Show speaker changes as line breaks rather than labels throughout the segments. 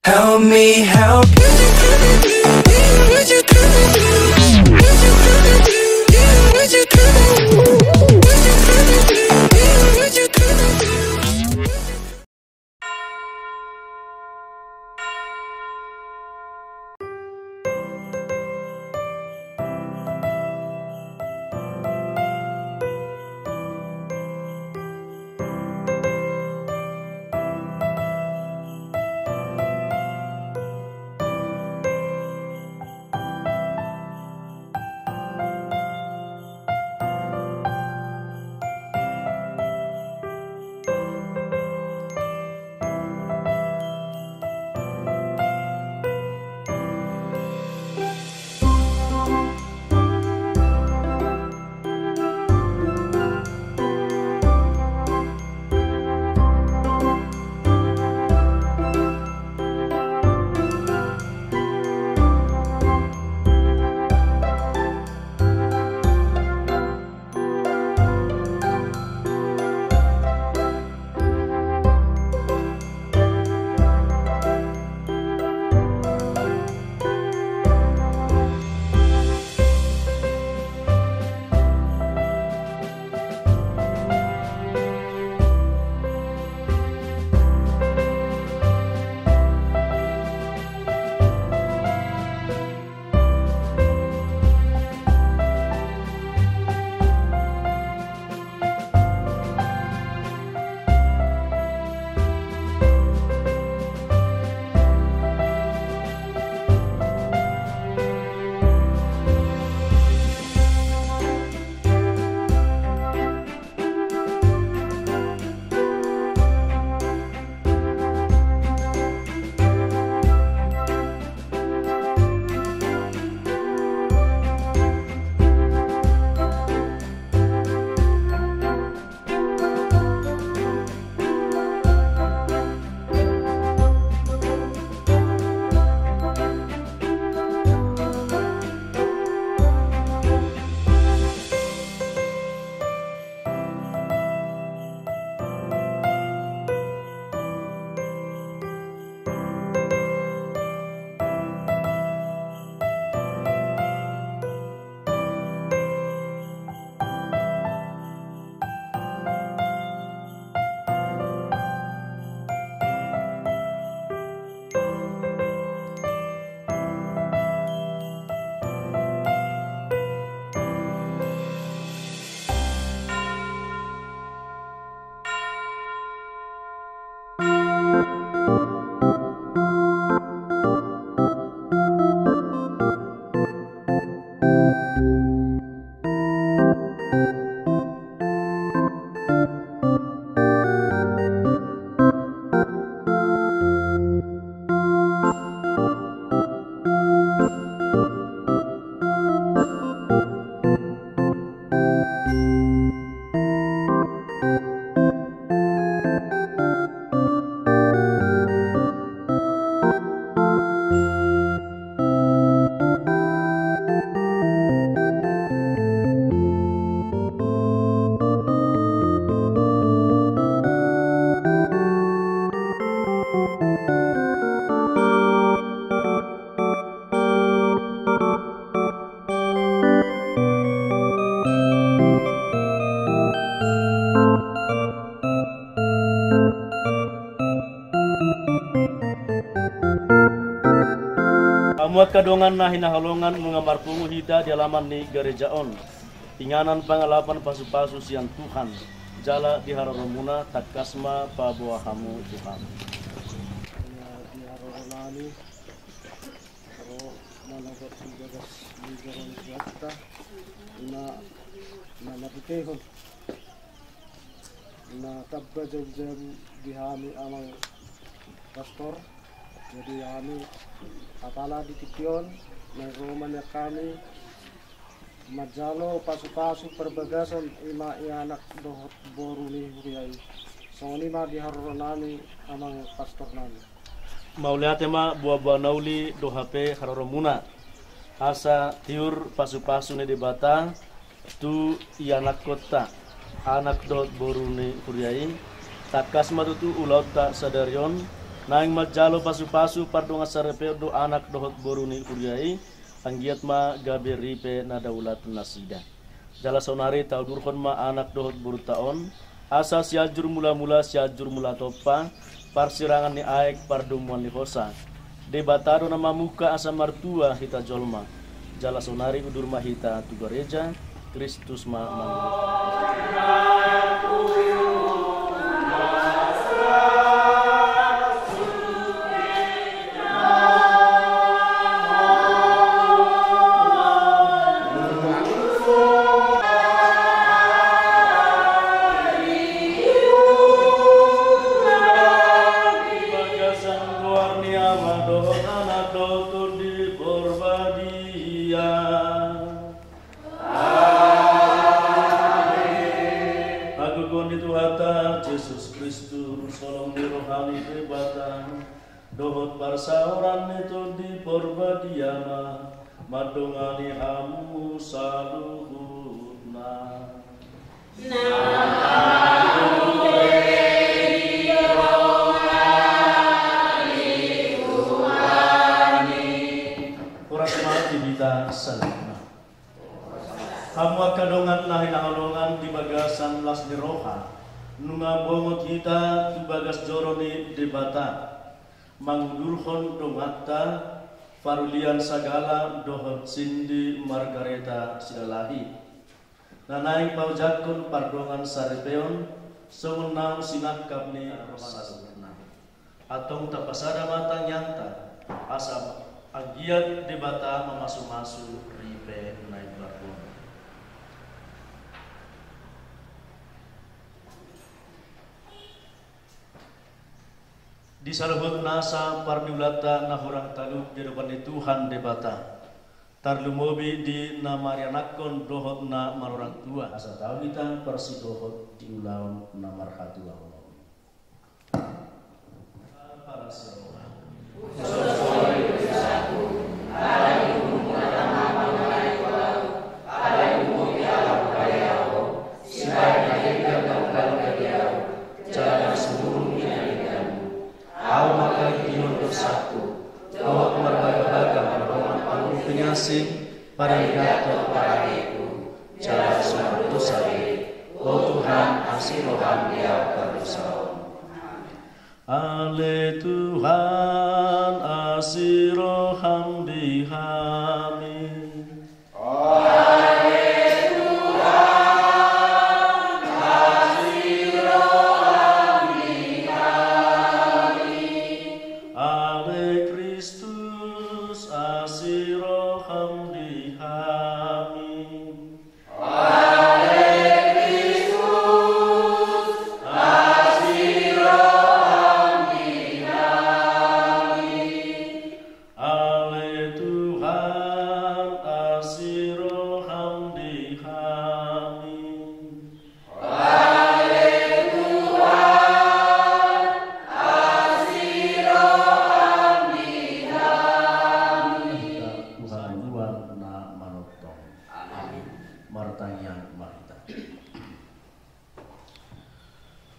Help me help
Muat kadongan na hinahalongan mengamar pungu hita di halaman ni gereja on. Tinganan pangalapan pasu-pasu siang Tuhan. Jala di haroromuna takasma pabuahamu Tuhan.
Di haroromani ro managot sigagas ligaron siata na napitehon na tabga jam dihami amang pastor. Jadi kami apala di Tikyon ng Romanya kami Majalo pasu-pasu perbagasan ima ianak dohot boru ni huriyai. So ni ma di haroronani amang pastor nani.
Mauliate ma buah-buah nauli dohape haroromuna. Asa tiur pasu-pasu ni debata tu ianak kota anak dohot boru ni huriyai. Takas matutu ulaut tak sadarion Nang majalo pasu-pasu pardonga sarepeo do anak dohot boruni uriai anggiat ma gabe ripe na daulat nasida. Jala sonari tau durkon ma anak dohot buru taon asa siajur mula-mula siajur mula topa parsirangan ni aek pardumuan ni hosa. Debatado nama muka asa martua hita jolma. Jala sonari udur ma hita tu gereja Kristus ma dohot parsauran itu di porbadiama madongani hamu saluhurna orang mati kita salina hamu kadongan nahin halongan di bagasan las di roha nunga bongot kita tu bagas joroni debata mangdurhon dongata farulian sagala dohot sindi Margareta sidalahi nanai paujakon pardongan sarepeon semenau sinakap ni sasurna atong tapasada mata nyanta asap agiat debata memasu-masu ripe naik barbon. Di salubut nasa parniulata nahurang taluk di depan Tuhan debata tarlumobi di namarianakon dohot na marorang tua asa tahu kita persi dohot di ulaun na marhatua para seroha pada gato paraiku cara suatu sari oh Tuhan asih rohan dia perusau ale Tuhan asih rohan dihami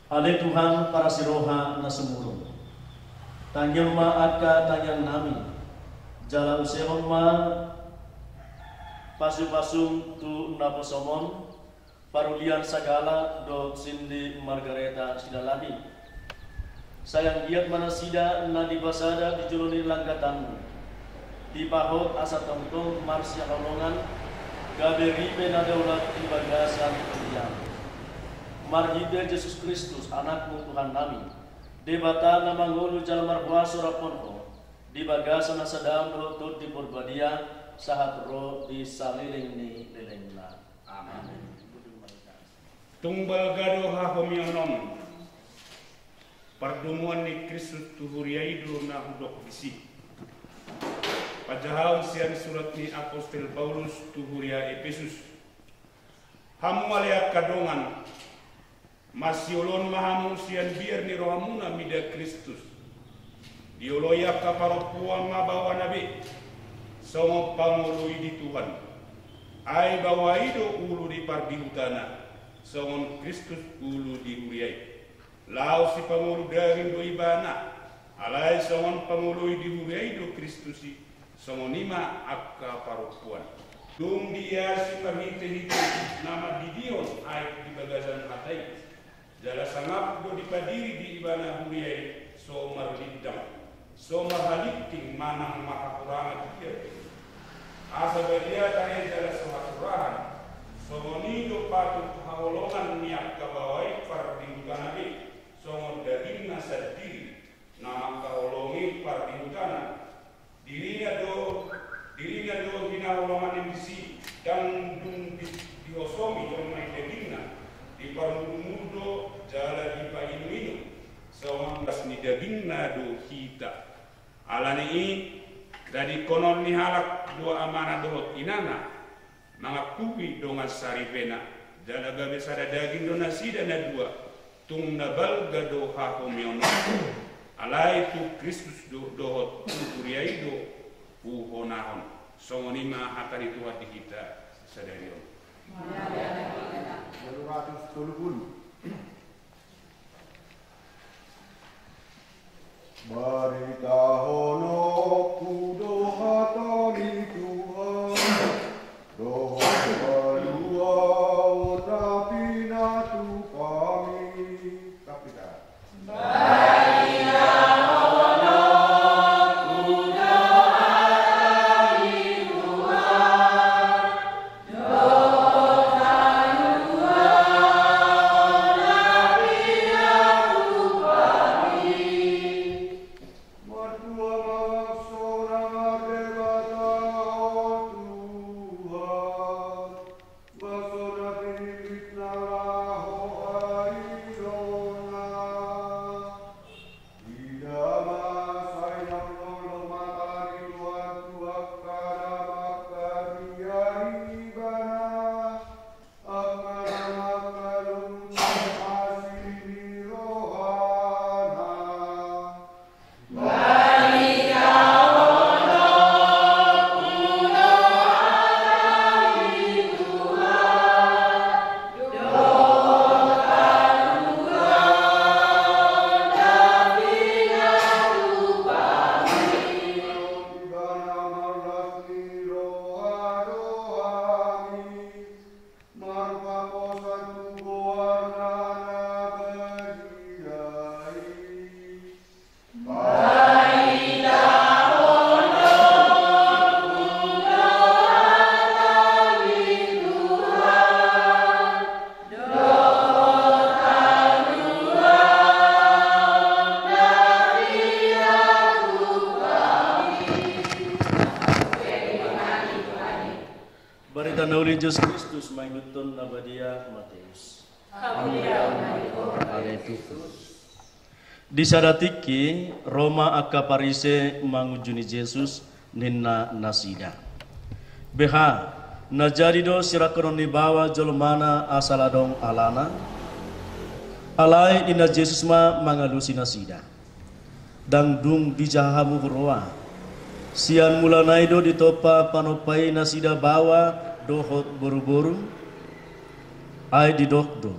Ale Tuhan para siroha na sumurong tangyang maatka tangyang nami jala usehon ma pasu-pasung tu naposomon parulian sagala do sindi Margareta sidalahi sayang giat mana sida na dibasada dijuluni langkatan di pahot asa tongtong marsya halongan gaberibe na daulat di bagasan kuliah marhide Yesus Kristus anakmu Tuhan kami debata nama ngulu jalmar kuasa raponko di bagasan asadam lutut di porbadia sahat roh di saliling ni lelengna amin.
Tunggal gado ha homionom pardumuan ni Kristus tuhuriaido na hudok bisi pajahaun sian surat ni Apostel Paulus tuhuria Efesus hamu alea kadongan masiolon mahamu sian biar ni rohamuna mida Kristus dioloya kaparopua mabawa nabi songo pangului di Tuhan ai bawa ido ulu di pardihutana songon Kristus ulu di huriai lau si pangulu darin do ibana Alai songon pangului dihuriai do Kristusi songonima akka parupuan. Dung dia si perhite-hite nama didion aik di bagasan hatai. Jala sangap do dipadiri di ibana huriai so marlidam. So marhaliting manang makakurangan dia. Asa badia tahe jala sohakurahan. Songonido patut haolongan niak kabawai pardingkanade. Songon daging nasa diri. Nama kaolongi pardingkanan. Dirinya do hinaolongan emisi dan dung dihosomi yang main dagingna. Di parmudo jala di painu-inu. Songon basni dagingna do hita. Alani i dari konon ni halak dua amanah dohot inana. Mga kupi dongan saripena. Jala gabe sada daging do nasida na dua. Tung nabal gado hakomyono. Alai tu Kristus dohot kuriai do puhonahon. Songonima hatari tuhat di kita sadarion.
Baritahono kudo hatari Tuhan. Roh kedua tapi natu kami. Kapita.
Yesus Kristus mangutun nabadia Matius. Disadatiki Roma akka parise mangujuni Yesus ninna nasida. BH najarido sirakonon ni bawa jolmana asaladong alana. Alai ina Yesus ma mangalusi nasida. Dangdung dijahamu roa. Sian mula naido ditopa panopai nasida bawa dohot boru-boru ai di dokdo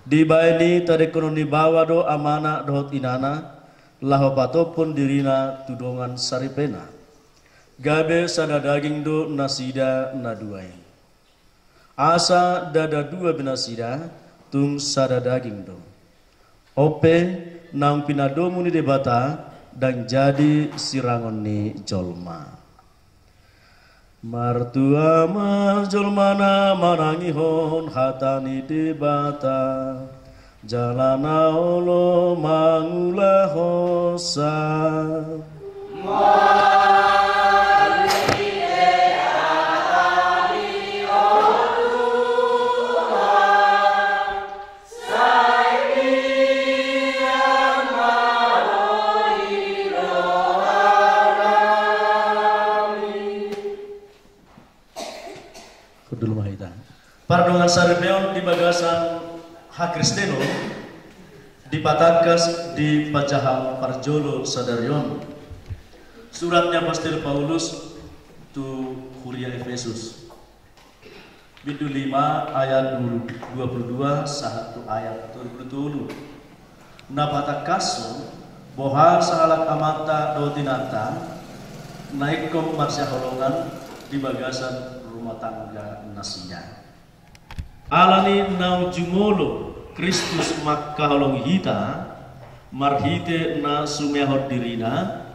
di baini tade kono ni bawa do amana dohot inana laho patopun dirina tudongan saripena gabe sada daging do nasida naduai asa dada dua binasida tung sada daging do ope nang pinadomu ni debata dan jadi sirangon ni jolma. Martua mas jolmana manangihon hatani debata jalana olo mangula hosa Pardongan sarbeon di bagasan Hakristeno dipatakas di Pajahal Parjolo Sadarion. Suratnya Pastor Paulus tu Kuria Efesus. Bidu 5 ayat 22 satu ayat 27. Napatakaso boha sahalak amata dotinata naik kom marsya holongan di bagasan rumah tangga nasinya. Alani nau jumolo Kristus makka holong hita marhite na sumehot dirina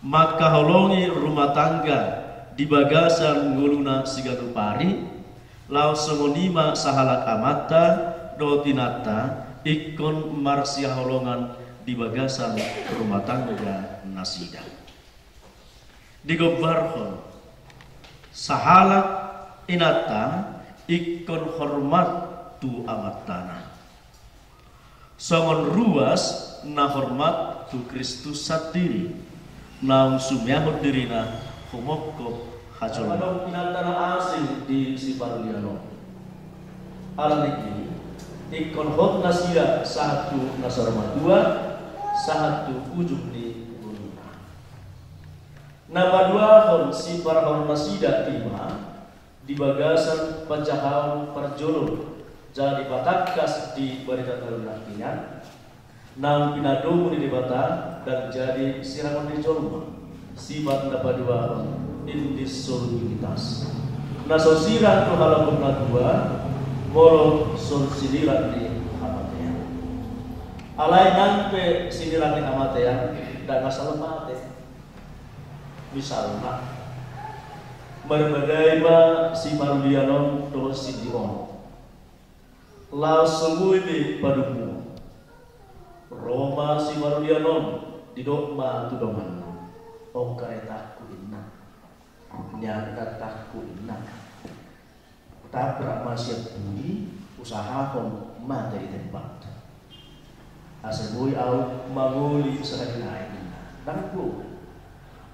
maka holongi rumah tangga di bagasan nguluna sigatu pari lau semonima sahalak amata dotinata ikon marsya holongan di bagasan rumah tangga nasida digobarhon sahalak inata ikon hormat tu amat tanah songon ruas na hormat tu Kristus satiri naung sumyahut dirina homokop hajola adong inantara asing di Siparuliano alaniki ikon hot nasira satu nasarma dua satu ujung di guluna nama dua hon Siparahon nasida lima di bagasan pencahawan perjolo jadi patakas di barita talun lakinya nang pinadomu di debata dan jadi siraman di jolma sibat dapat dua indis soliditas na sosiran tu halamun dua molo sol siliran di hamatean alai nampe siliran di hamatean dan masalah mate misalnya berbedai ba si Marulianon do si Dion lau semui di padumu Roma si Marulianon di dogma tu doman om karetaku inna nyata takku inna tabrak masih budi usaha kon mata di tempat asebui au manguli sehari lain dan ku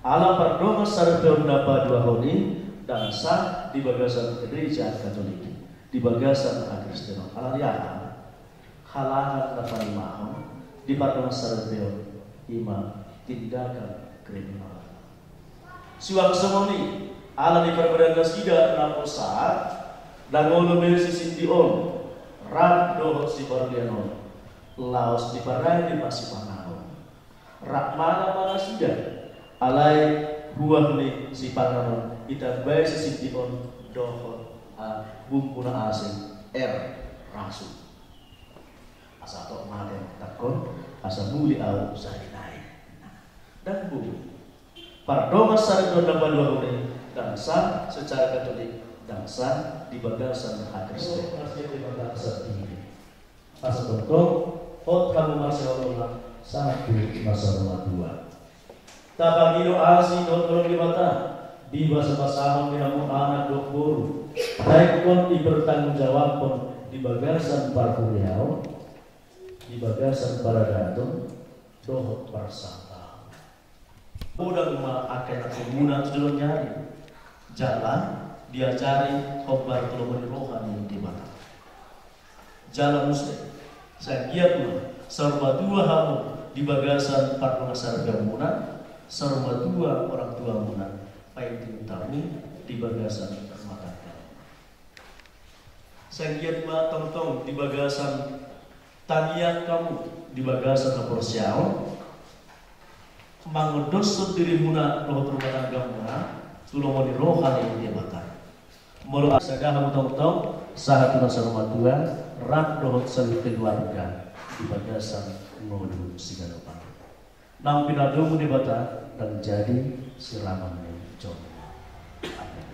ala perdoma sarpeon dapat dua honi dan sah di bagasan gereja Katolik di bagasan Kristen ala diahan halangan dapat imahon di perdoma sarpeon imam tindakan kriminal siwang semoni ala di perbedaan nasida napo saat dan ngolo melisi sintion rak dohot si Barlianon laos di parai di masih panahon rak mana sida alai buah ni si panahon kita baik si sintion dohot bumpuna asing rasul asa tok maden takon asa muli au sahinai dan bumi pardoma sardo dapat dua huni dan sah secara Katolik dan sah di bagasan Kristen masih di bagasan ini asa tongkong hot kamu masih Allah satu masalah dua tabagino asi dot di mata di bahasa-bahasa minamu anak dokboru taikon bertanggungjawab pun di bagasan parkuliau di bagasan paradaton dohot persangka udah rumah akhirnya kemudian sudah nyari jalan diajari khobar keluar rohani di mana jalan muslim saya giat serba dua hamu di bagasan parkunasar gamunan serba dua orang tua munan painting tamu di bagasan rumah tangga saya giat tong-tong di bagasan tanian kamu di bagasan keporsiao mangodos diri muna roh rumah tangga muna tulungan di rohani dia makan mulu asaga kamu tong-tong sahat nasa rumah tua rak roh selu keluarga di bagasan ngodu sigalopan nang pinadomu di bata dan jadi siraman jom amin.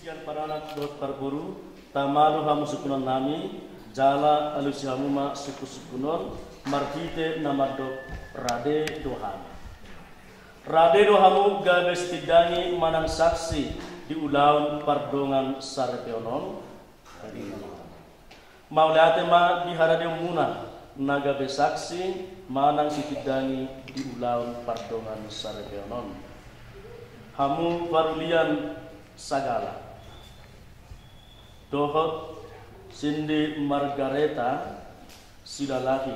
Sian para anak dot parburu tamaru hamu sukunan nami jala alusi hamu ma suku-sukunon marhite namadok rade dohan rade dohamu gabes tidangi manang saksi di ulaun pardongan sarpeonon mauliate ma diharade muna naga besaksi manang sitidangi di ulaun pardongan sarpeonon hamu parulian sagala dohot Cindy Margareta Sidalahi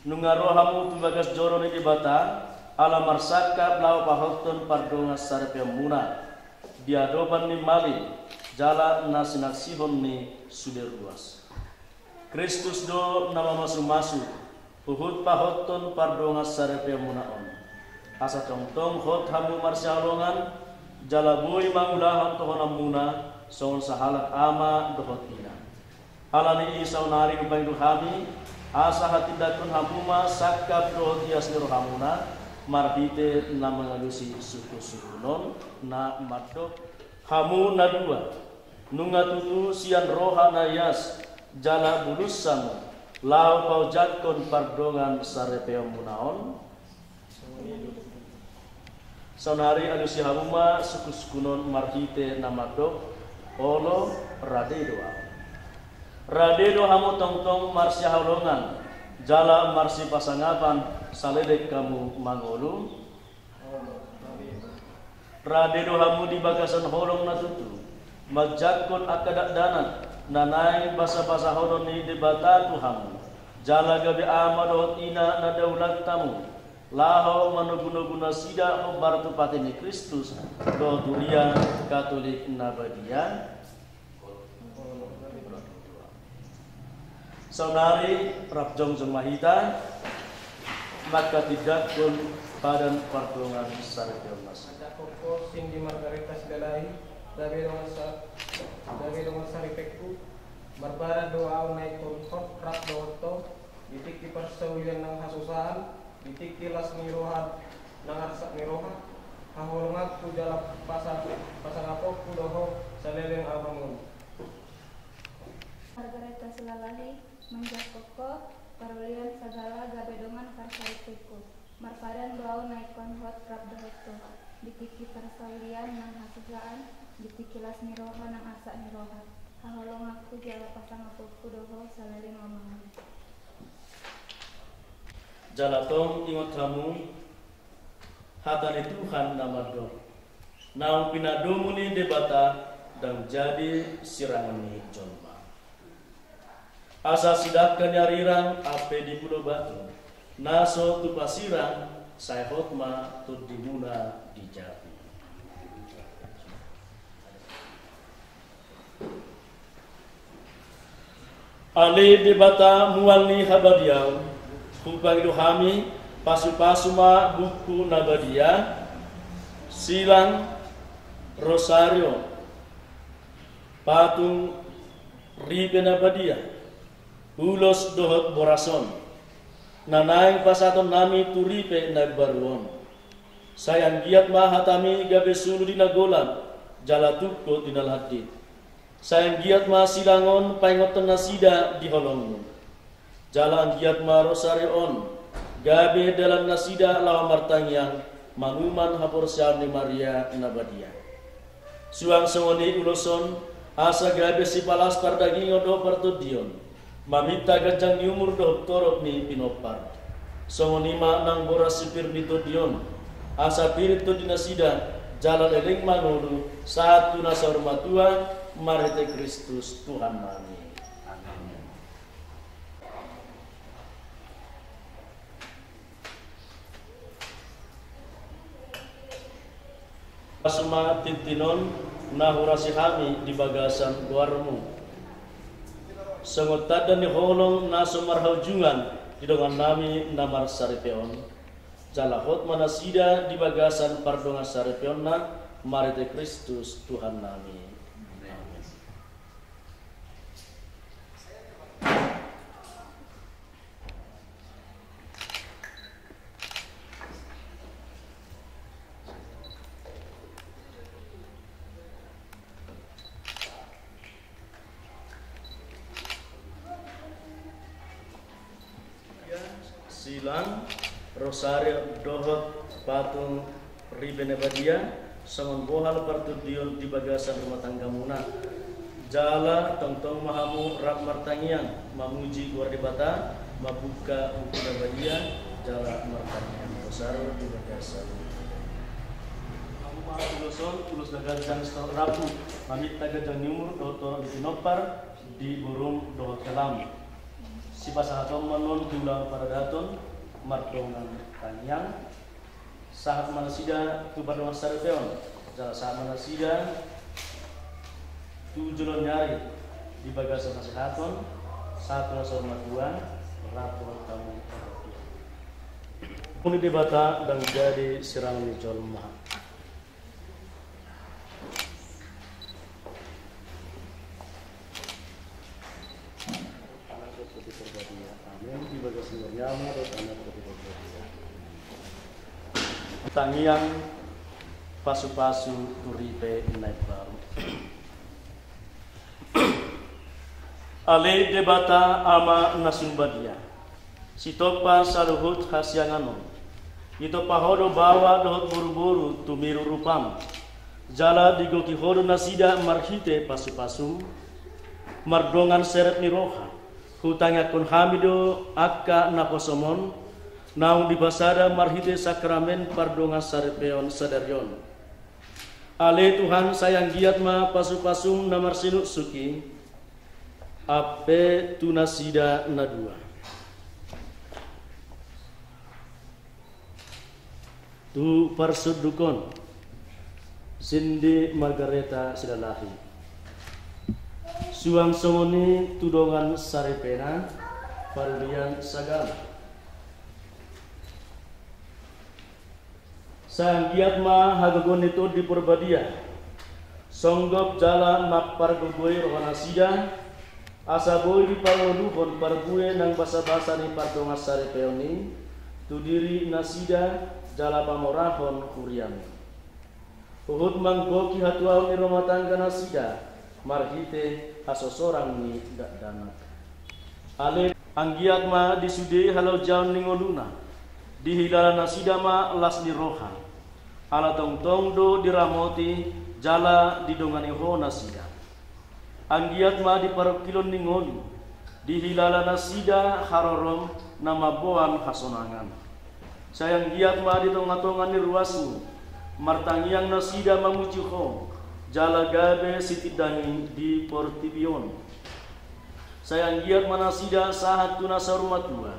nungaro hamu tubagas joron di bata ala marsaka blau pahoton pardonga sarpe muna di hadapan ni mali jala nasinaksihon ni sudah ruas. Kristus do nama masu-masu uhut pahoton pardonga sarepe munaon. Asa tong-tong hot hamu marsyalongan jala boy mangulahan tohona muna songon sahalat ama dohot ina. Alani isau nari upang duhami asa hati dakun hamuma sakap dohot ias nirohamuna marbite na mengalusi suku-suku non na madok hamu na dua nunga tutu sian roha na yas jala bulusan lau pau jakon pardongan sarepeo munaon sonari alusi hamuma suku-suku non marbite na madok olo radedo hamu tong-tong marsya halongan jala marsi pasangapan saledek kamu mangolu radedo hamu di bagasan holong natutu majakon akadak danan nanai basa-basa holong ni debatatu hamu jala gabe amadot ina na daulat tamu laho manuguna-guna sida hobartu pateni Kristus do dunia Katolik Nabadia saudari Rabjong Mahita maka tidak pun padan pardongan sarepeo mas.
Ada koko sing di Margarita Sidalai dabe dengan saripekku barbara doa naik konfort rap doto bitik di persaulian nang hasusahan bitik di las mirohan nang arsak miroha hahulungat ku jalap pasang apa ku doho saleleng abangun.
Margarita Sidalai menjak koko parulian segala gabedongan karsaripeku marpadan doa naik konhot rap dohoto ditiki persaulian nang hasusaan ditiki las niroha nang asak niroha haholong aku jala pasang aku doho salering omongan
jalatong ingot kamu hatani Tuhan nama do naung pinadomu ni debata dan jadi sirangan ni jonma asa sidakkan yarirang ape di Pulau Batu naso tu pasirang saya hotma tu dimuna di Japi. Ali debata mualni habadiau hubang duhami pasu-pasuma buku nabadia silang rosario patung ribe nabadia ulos dohot borason nanaing pasaton nami turipe nagbaruon sayang giat mahatami gabe sulu di nagolan jala tukko di nalhadid sayang giat ma silangon paingoton nasida di holongmu jalan giat ma rosarion gabe dalam nasida lawa martangyang manuman hapor syarni Maria nabadia suang sewoni uloson asa gabe si palas pardaging odo pertudion mamita gajang ni umur do torop ni pinopar songonima nang boras sipir nito dion asa pirit to dinasida jalan eling manulu satu nasa hormatua marite Kristus Tuhan nami amin. Pasma tintinon nahurasi kami di bagasan luarmu sengotada ni holong naso marhaujungan di dengan nami namar saripeon jalahot manasida di bagasan pardongan saripeon na marite Kristus Tuhan nami amin. Silang rosario dohot patung ribene badia sangon bohal partudion di bagasan rumah tangga muna jala tongtong mahamu rak martangian mamuji luar di bata mabuka buku badia jala martangian rosario di bagasan kamu mah ulus dagajang stor rabu mamit tagajang nyumur dohot di sinopar di burung dohot kelam si pasahatom manon jumlah para daton mardongan tanyang sahat manasida tu pardongan sarpeon jala sama nasida tujuan nyari di bagasan nasehaton satu sorma dua rapor kamu muli debata dan jadi serang ni jolma anak seperti perbadia amin di bagasan nyama dan anak seperti perbadia tangian pasu-pasu turipe naik baru ale debata ama nasumbadia sitopa saluhut hasyanganon ito pahodo bawa dohot buru-buru tumiru rupam jala digoki hodo nasida marhite pasu-pasu mardongan seret ni roha hutangya kun hamido akka naposomon naung dibasada marhite sakramen pardongan sarepeon sadaryon ale Tuhan sayang giat ma pasu-pasung namar sinuk suki ape tunasida nadua tu parsudukon Cindy Margareta Sidalahi suang songoni tudongan sarepena parulian sagala sang giat ma hagagon itu di Purbadia songgop jala napar gugoi rohana sida asa boy di pangoduhon parbuye nang basa-basa ni pardonga sare peoni tudiri nasida jala pamorahon kuriami uhud manggoki hatuau ni rumah tangga nasida marhite asosorang ni dak danak ale anggiat ma disude halau jaun ni ngoduna dihilala nasida ma las ni roha ala tong-tong do diramoti jala didongani ho nasida anggiat ma di parokilon ningoni dihilala nasida harorom nama boam hasonangan sayang giat ma di tonga-tonga ni ruasmu martangiang nasida mamuji ho jala gabe sitidangi di portibion sayang giat ma nasida sahat tunasa rumah tua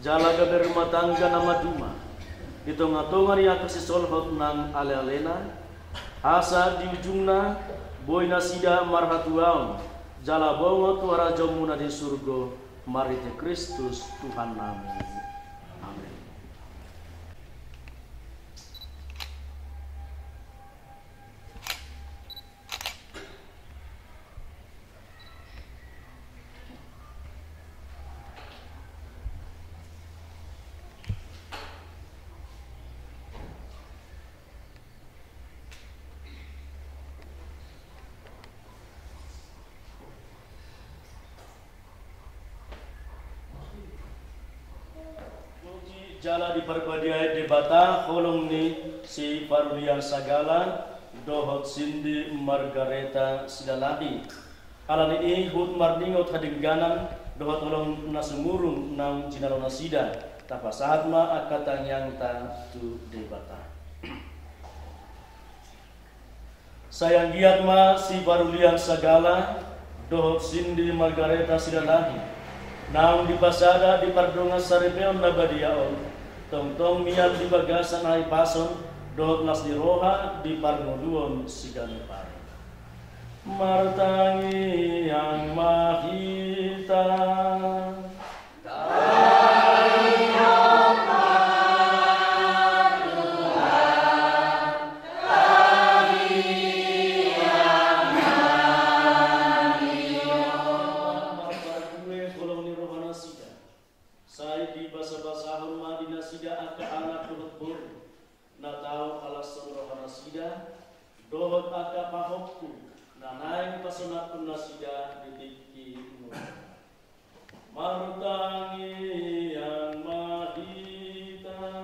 jala gabe rumah tangga nama duma di tonga-tonga ni akasi solhot nang ale-alena asa di ujungna boy nasida marhatuaun jala bongo tuara jomuna di surga marite Kristus Tuhan nami amin jala di Purbadia debata holong ni si parulian sagala dohot Cindy Margareta Sidalahi alani ihut mardingot hadingganan dohot holong nasumurung nang jinalo nasida tapa saat ma akatang yang ta tu debata sayang giat ma si parulian sagala dohot Cindy Margareta Sidalahi naung di pasada di pardonga sarepeon nabadiaon tong-tong mian di bagasan ay pason dohot las di roha di parngoduon sigani pare martangi yang mahita dohot aka pahokku nanaing pasonat nasida ditiki martangi yang mahita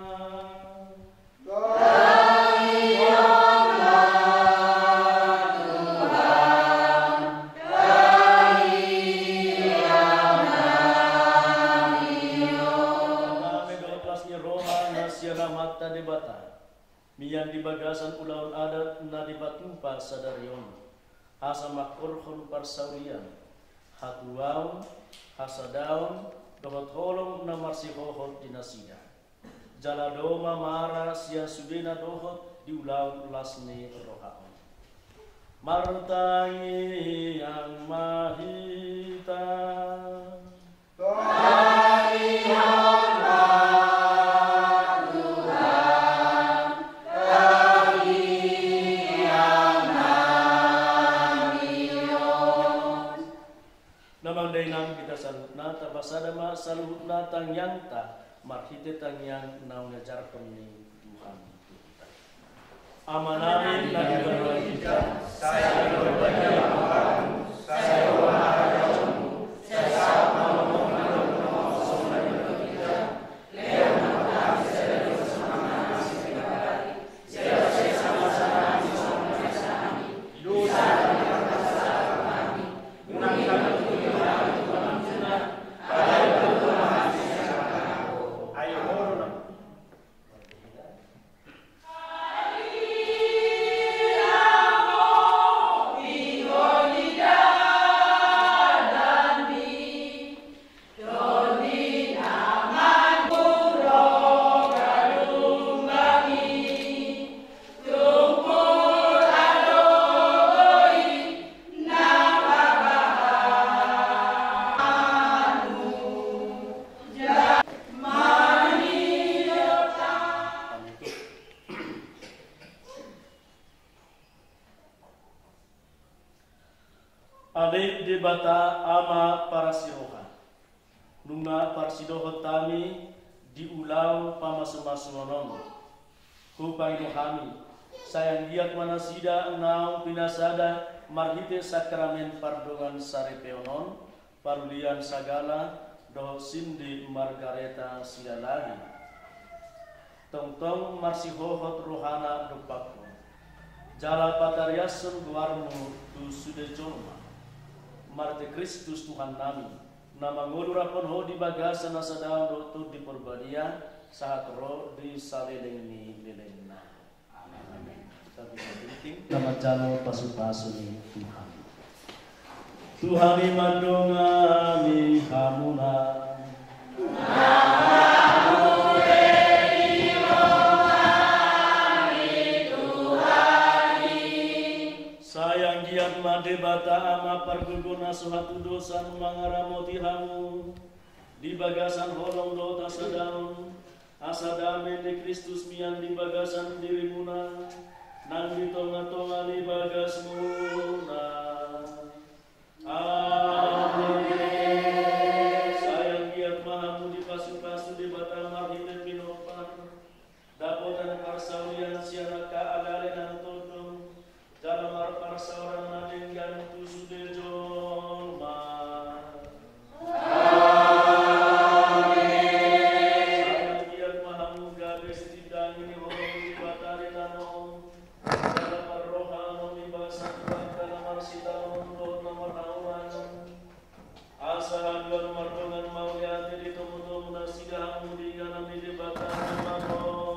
mian di bagasan ulaun adat na di batumpa sadarion asa makorhon parsaurian hatuaun hasadaun dohot holong na marsihohon dinasida jala doma mara sia sudena dohot diulang lasni rohaon. Martangi yang mahita, namangdainang kita salutna tapasadama salutna tang yang ta marhite tang yang nau ngajarkan ni Tuhan kita. Amanamin lagi berdoa kita, saya berbahagia Tuhan, saya berharapmu, saya sama memohon semua kita, lewat nama saya bersama masih kembali, saya sama-sama bersama kami, dosa dan kesalahan kami, menangkan adik di bata ama parasiroha nunga parsidoho tami diulau pamasumasuonon hupang kami sayang giat manasida engau pinasada marhite sakramen pardongan sarepeonon parulian sagala doh sindi margareta sidalagi tong-tong marsihohot rohana dupakmu jala patariasun guarmu tu sudah jolma Marte Kristus Tuhan nami, nama ngulurapon ho di bagasa nasa daun dotu di perbadia saat roh di saleleng ni lelengna. Amin. Tapi penting nama jalo pasu-pasu ni Tuhan. Tuhan imandongami hamuna. Debata ama parguguna suhatu dosa mangaramoti hamu di bagasan holong dota sadaun asadamen di Kristus mian di bagasan dirimuna nang di tonga-tonga di bagasmuna. Amin. Sayang giat mahamu di pasu-pasu di bata marhine pinopan dapotan parsawian siana kaagale nang todong dalam parsawaran nadenggan tu sudah jolma. Amin. Sayang mahamu gabe setidang ini holong di batari nanom dalam rohano di basan dalam marsitaon dot nomor awan asahan mardongan mauliate di tomo-tomo nasidahamu di ganam di batari manotong.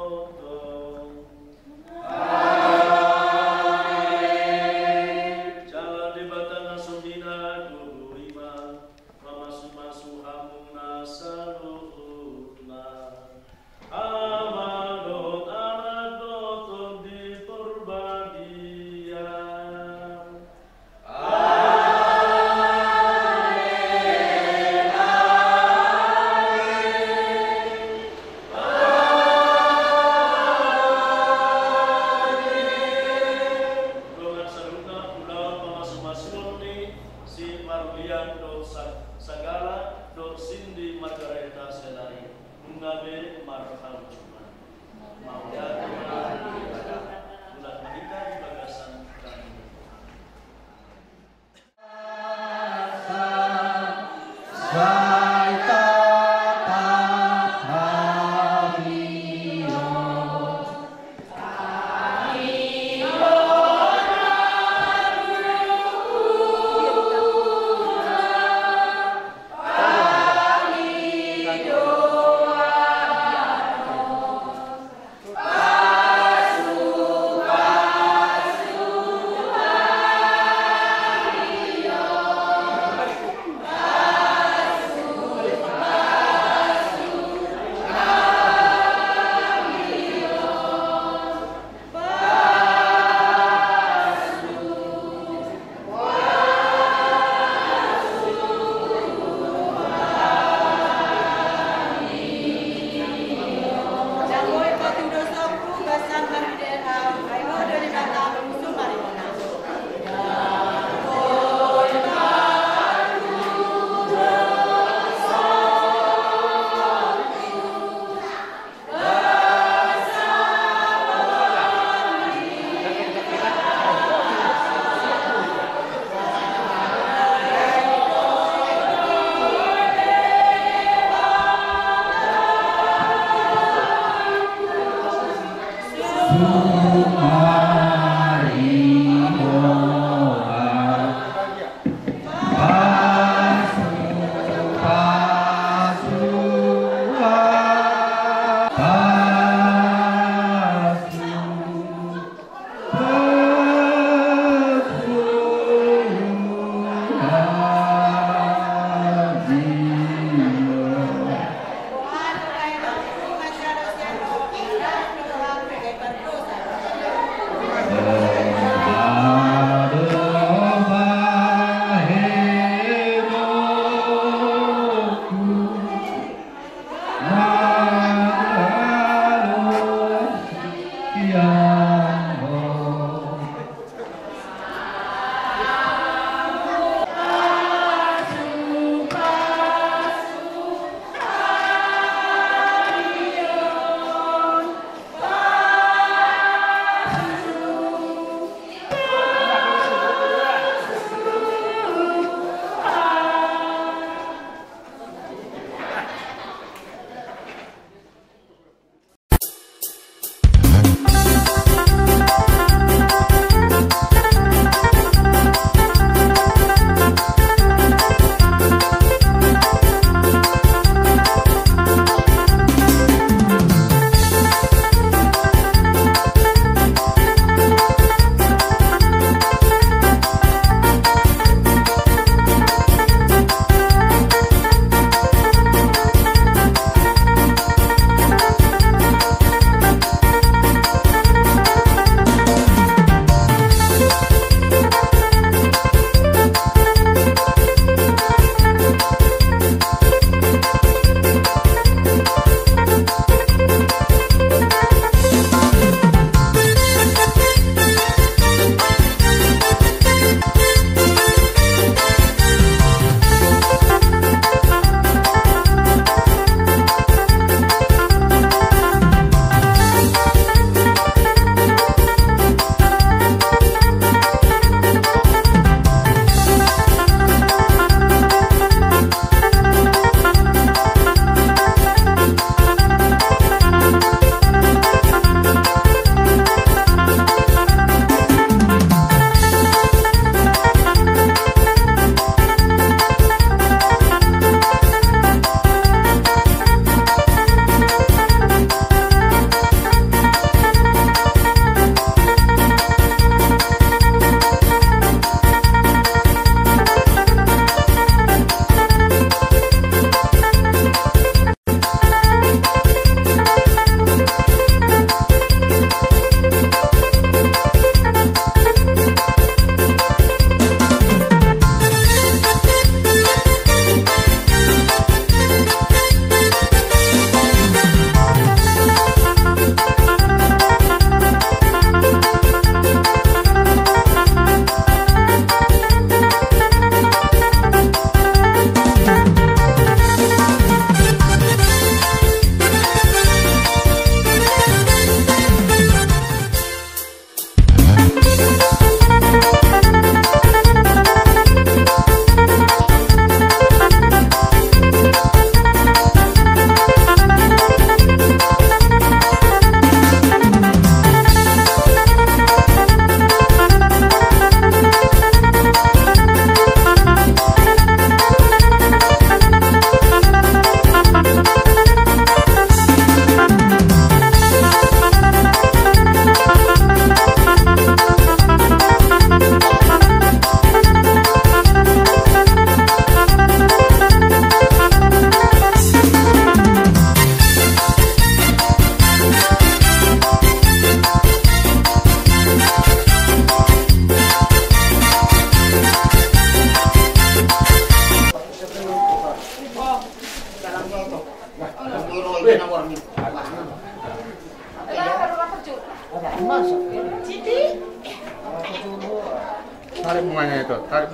Tarik bunganya itu, tarik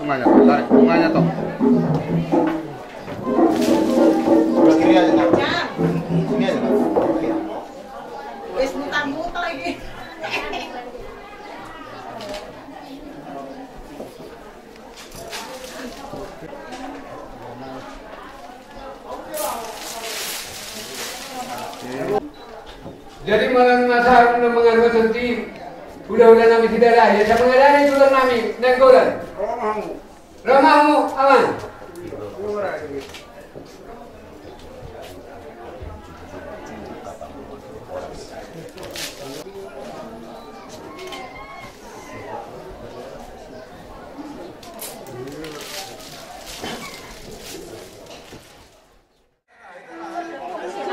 bunganya toh. Sebelah kiri aja toh. Sini aja toh.
Wis mutar-mutar lagi.
Jadi malam masa mengaruh senti udah nami tidak ada ya sama ada itu nami nenggolan romamu aman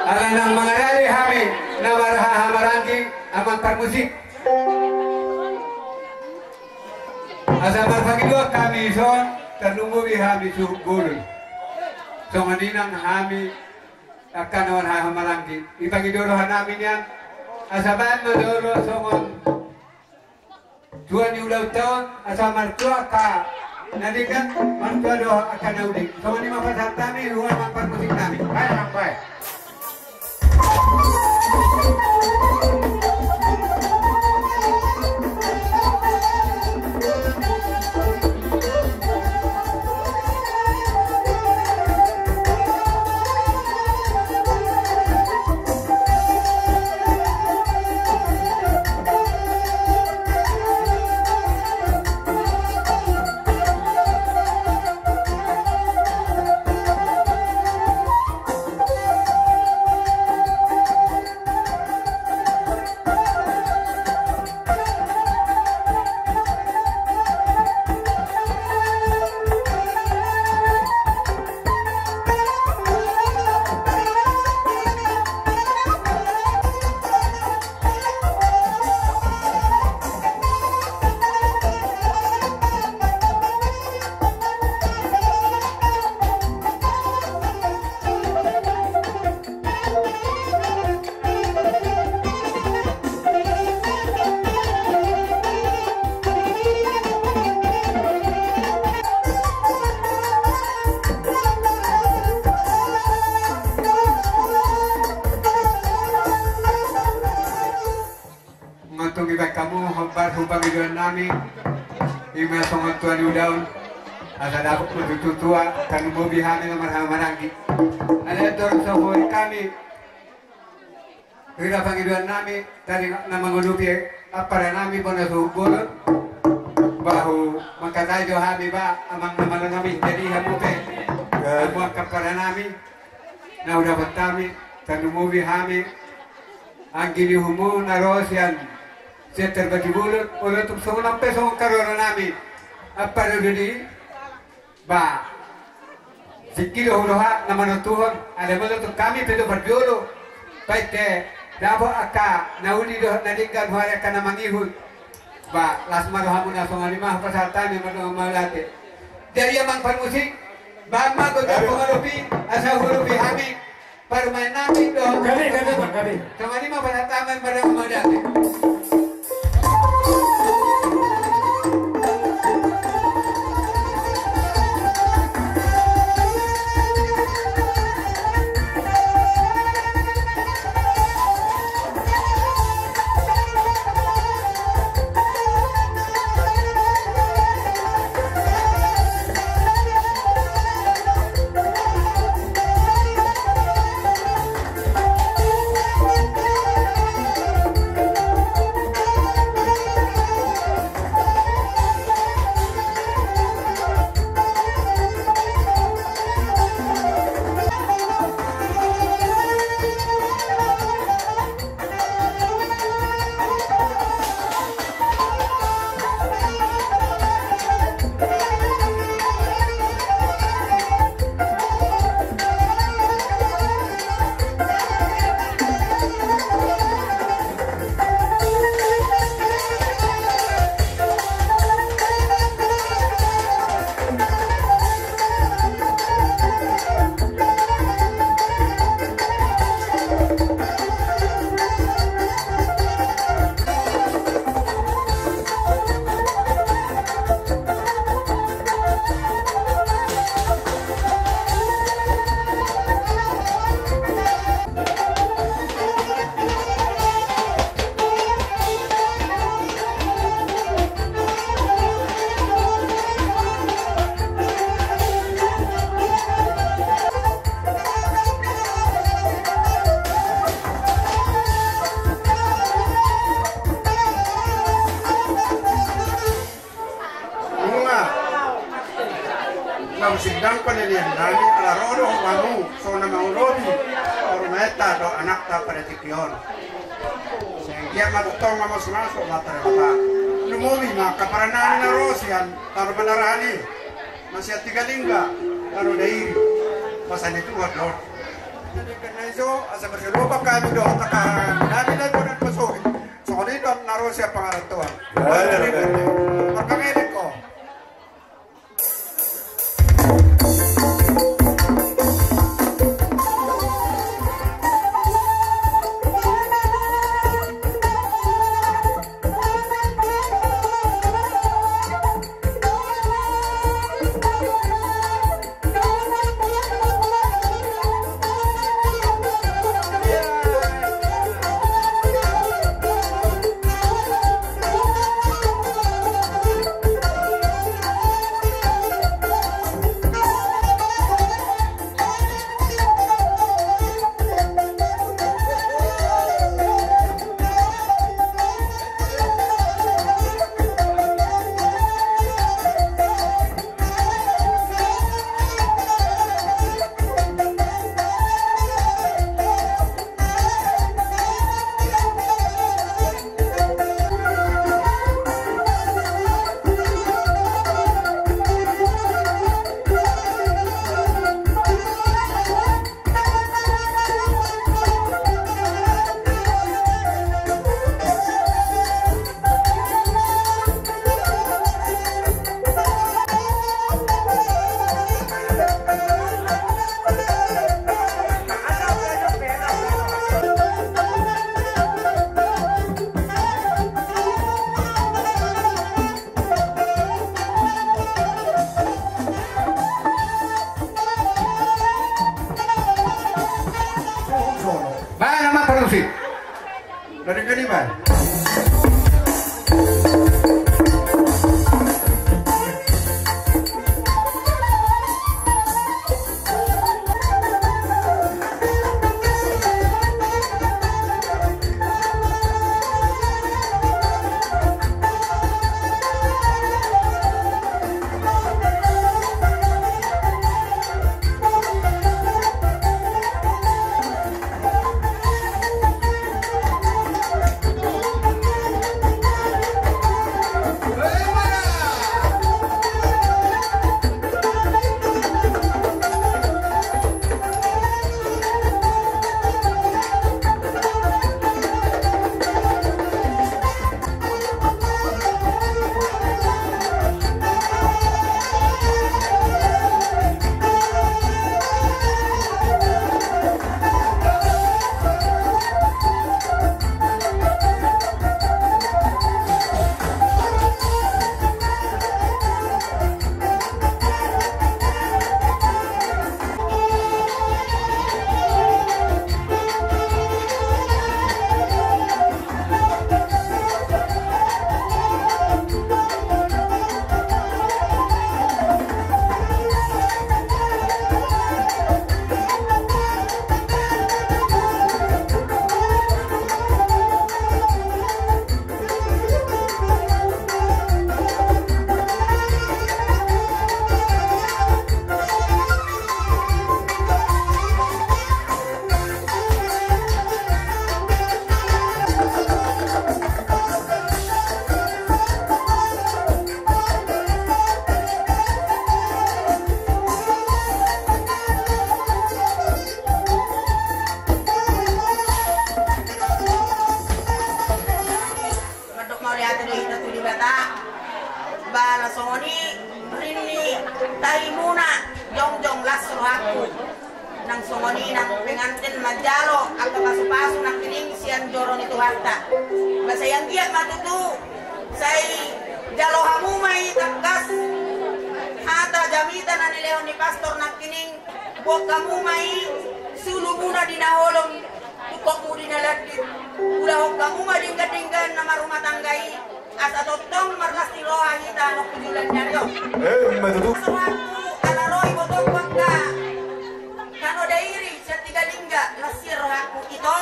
anak mengadari kami nama hamarangi aman permusik asa marfagi dua kami son terlumuri kami suhul so maninang kami akan nawan hamarangi ibagi doro hanami niyan asa ban madoro songon tuan ulau tahun asa martua ka nadikan martua do akan naudi so mani mapasat kami ruang permusik kami baik sampai hubang idoan nami email songot tuan udaun asa dapat tutua kan mobi hami nomor hamarangi ada dorong sohori kami kira pangiduan nami tadi nama ngudupi apa nami pada suhubur bahu maka jo hami ba amang nama nami jadi hamupe amuak kepada nami na udah betami kan mobi hami anggini humu narosian saya terbagi bulut, oleh untuk semua peso karena nami apa dulu ba sikit doa nama Tuhan ada malu untuk kami pedo berjolo baik ke dabo aka naudi doa nadingkan hari akan namangihut ba lasma doa muna sama lima persatan yang malu malate dari yang musik ba mago dabo harupi asa harupi kami permain nami doa kami sama lima persatan pada malate lau sidang panelian nani ala rodo wangu so na maurodi ormeta do anak ta pada tikion sehingga matutong mamasmasok matarata lumumi maka paranani na rosian taro panarani masih tiga lingga taro dairi pasan itu wador jadi karena itu asa berselupa kami do takaran nani na ko nagpasuki so dito narosia pangaratuan magkangedit ko. Dari Kaliman.
Nang songoni nang pengantin majalo ang kapasu-pasu nang kining sian joron itu harta. Masayang dia matutu say jalo hamumay tangkas hata jamita na nileon ni pastor nang kining buok kamumay sulu muna dinaholong tukok mo dinaladit ulahok kamumay dingga-dinggan na marumah tanggai asa totong marlas ni roha hita no kujulan nyaryo.
Matutu
Alaroy botong bangga kano dairi sa tiga lingga lasir rohaku ito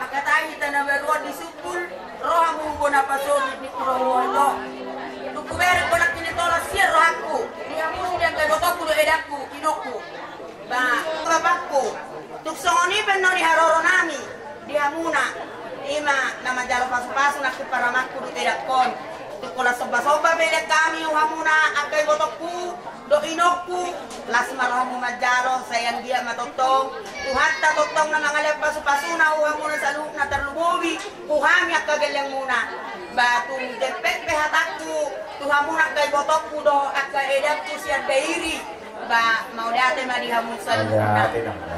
akatahi tanah baruan disukul rohamu bona pasogit ni kurowo ito tukuberik ko lang kinito lasir rohaku dia musti ang gagotok pasu-pasu nak para makku tidak kon. Tukola soba-soba beda kami hamuna akai botokku do inokku lasmar hamu majaro sayang dia matotong Tuhan ta totong na mangalap pasu-pasu na hamuna saluk na terlubobi kuhami akageleng muna batung depek behatakku Tuhan muna akai botokku do akai edakku sian dairi ba mau date ma di hamun saluk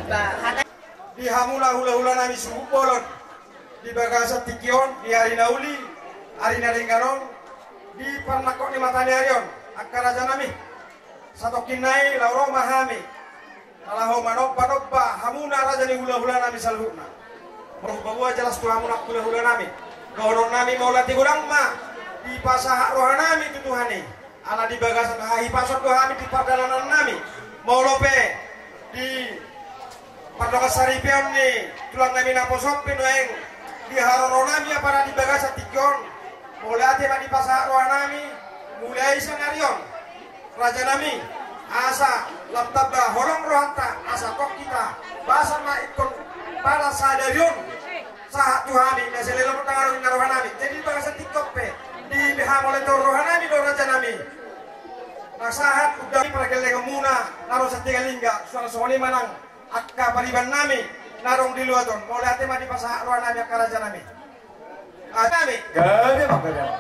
ba hata
di hamuna hula-hula nami subuh bolon di bagasa tikion di hari nauli hari naringgarong di parnakok ni matani arion akkaraja nami satu kinai lauro mahami alaho manoppa hamuna raja ni hula-hula nami salhuna mau bawa jelas tu hamuna hula-hula nami gonon nami mau lati gurang ma di pasah rohanami tu Tuhani ala di bagasan hahi pasot kami di pardalanan nami mau lope di pardoka saripion ni tulang nami naposop pinoeng di haroronami para di bagasan tikion mulai tiba di pasar roh nami mulai senarion raja nami asa lamtabah holong rohanta asa kok kita bahasa na ikon para sadarion sahat tuhani naselelo tangaron na roh nami jadi bahasa tiktok pe di bihamole to roh nami do raja nami nasahat udah pergeleng muna naro satingalingga soal-soali manang akka pariban nami narong di luaton mulai tiba di pasar roh nami akka raja nami kami gede makanya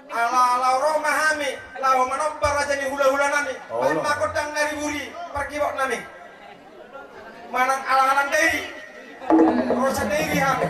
ala lauro mahami lau manobbar raja ni hula-hula nami paling makodang nari buri perkibok nami manang alang-alang dairi rosa dairi hami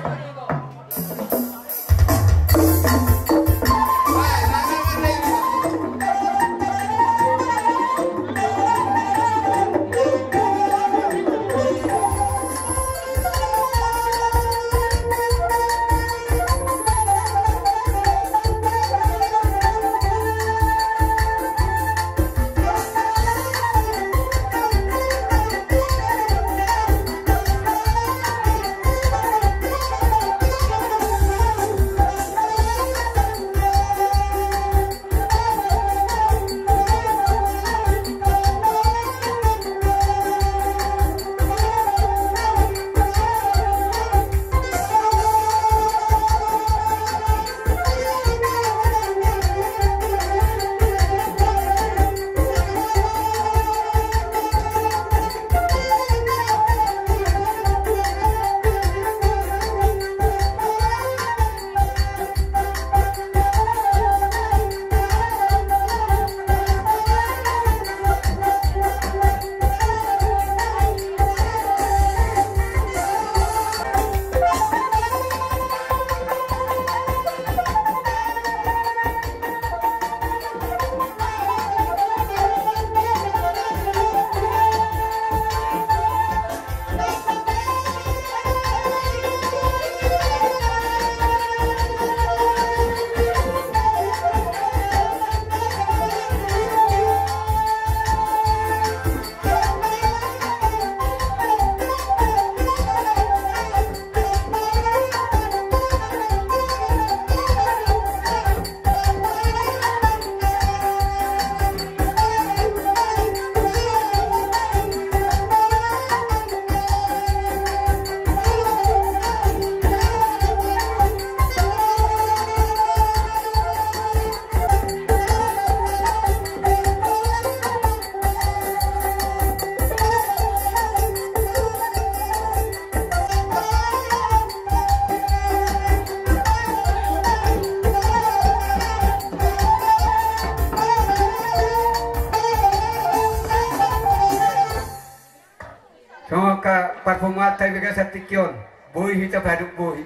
Parfumata juga satikion, boy hita baduk boy.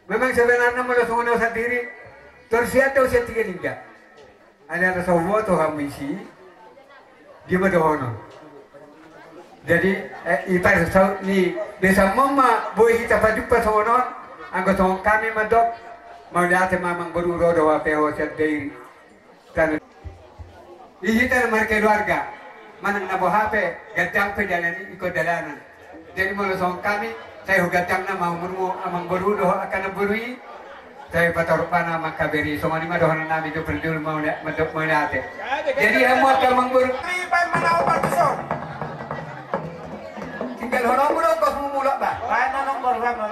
Memang sebenarnya melasungkan sendiri, tersiata usia 3 hingga. Ada sahabat tu hamisi, dia berdoa. Jadi ibarat sahabat ni desa mama boy hita baduk pasonon, angkat sama kami madok, mau lihat memang beruro doa peho sendiri. Dan hita mereka keluarga. Manang nabo hape, gadang pe jalan ikut dalanan. Jadi melasong kami, saya gadang na mau murmu amang berudo akan berui. Saya pator pana makaberi, semua ni madohan nami itu berdul mau madok menate. Jadi hamu akan mengburu. Ipan mana obat besok? Tinggal orang muda kau mulak bah. Mana nombor berapa?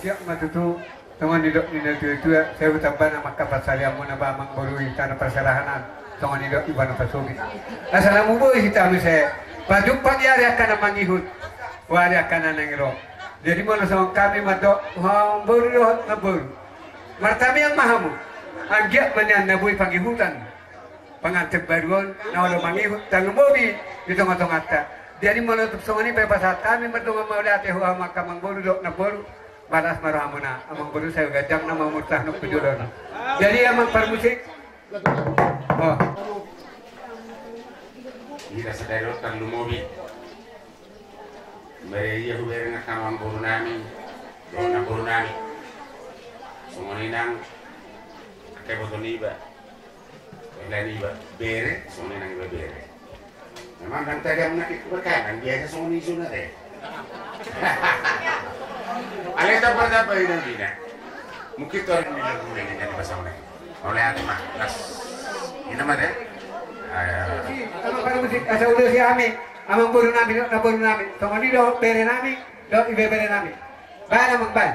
Kia matutu tongon didok nina tua saya utambah nama kapat saliamu nama amang borui tanah perserahanan tongon didok ibanu pasugi. Assalamu boy kita saya. Baju pagi hari akan mangihut, hari akan nangiro. Jadi mana sama kami madok boru nabur. Martami yang mahamu. Anggap mana nabui pangihutan. Pengantin baruan nawalo mangihut tanggung bobi di tengah-tengah ta. Jadi menutup semua ini bebas kami bertemu maulah teh wa maka mangboru dok naboru balas marhamuna amang boru saya gajang nama murtah nuk pejulon. Jadi amang permusik. Oh.
Ira sedayot kan lumobi. Mereka hubungan dengan amang boru nami, dok naboru nami. Semua ini nang akeh botoni ba. Lani ba bere, semua ini nang ba bere. Memang kan tajam nak berkanan biasa semua isu na deh. Alih tak berapa ini dina. Mungkin tuh orang bilang boleh jadi pasang lagi. Oleh aku mah, las. Ini mah deh.
Kalau kalau musik asal udah si Ami, amang boru nami, naboru nami. Tunggu ni do bere nami, do ibe bere nami. Baik amang baik.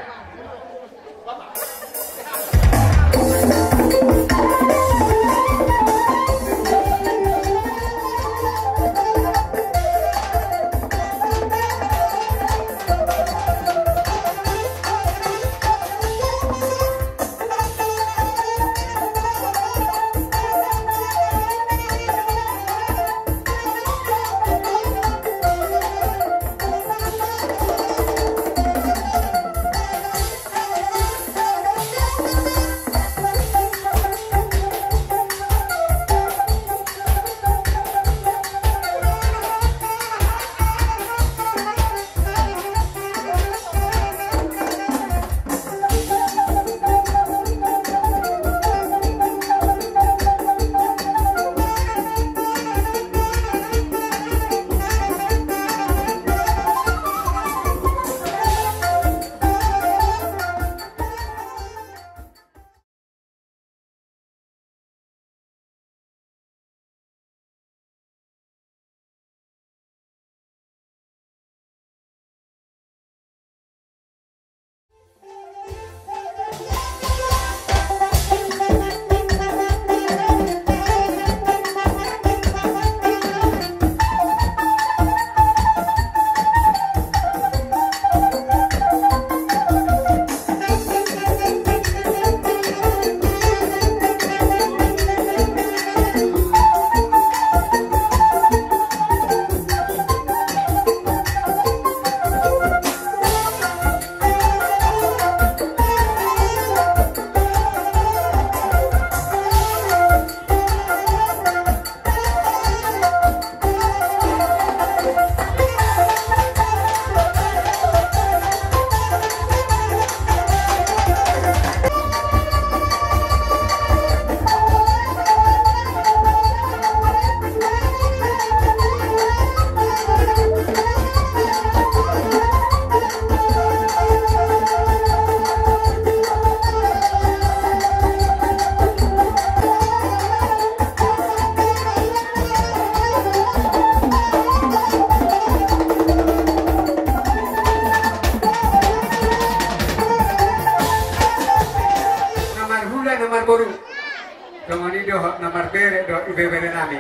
Nomor bere do ibe bere nami.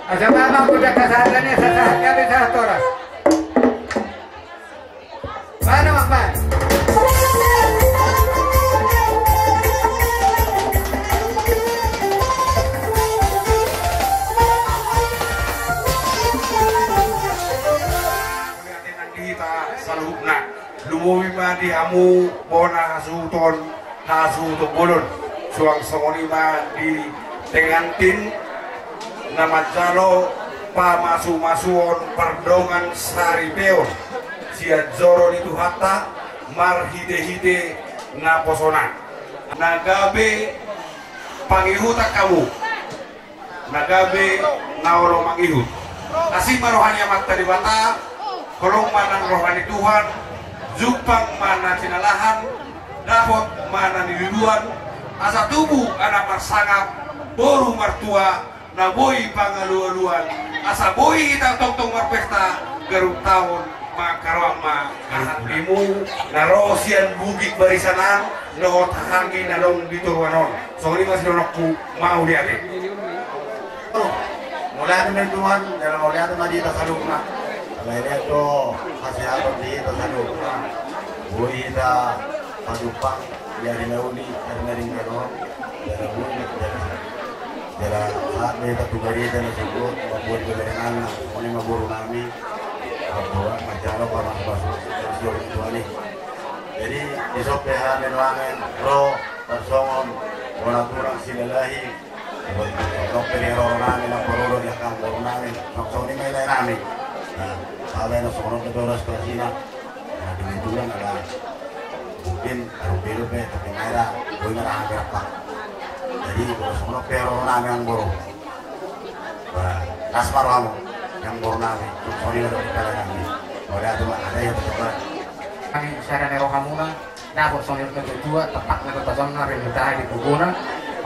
Aja mama kuda kasarannya sasahnya bisa toras. Mana mama?
Kita salubna lumowi mandi amu bona hasuton bolon suang songonima di tengantin nama jalo pamasu-masuon perdongan saripeon sia zoro itu hatta marhide-hide na posona nagabe pangihuta kamu nagabe naolo mangihut asing marohani amat tadi bata kolong manang rohani Tuhan jupang mana sinalahan dapot mana niduduan asa tubuh anak marsangap boru martua na boy pangalualuan asa boy kita tongtong marpesta garuk tahun
makarama kahatimu narosian bugik barisanan no tahangi nadong diturwanon so ini masih donokku mau lihat
mulai dengan Tuhan dalam oleh itu tadi tersalurna lainnya itu kasih apa di tersalurna buita padupang dari lauli dari Ringkaron dari bumi dari saat mereka tugari dan sebut membuat kebenaran ini maburu nami bahwa majalah para pastor itu ini jadi di sopehan menuangan pro persongon orang kurang silalahi untuk perihal nami nak perlu dia kan baru nami maksud ini melai nami kalau yang seorang kedoras kasina dengan tulang ada mungkin baru tapi merah boleh merah berapa jadi seorang perihal nami yang baru kasar kamu yang baru nami sorry ada perkara nami ada yang tercepat
kami secara nerohamuna dapat sonil kedua tepatnya ketahuan nari kita di Bogona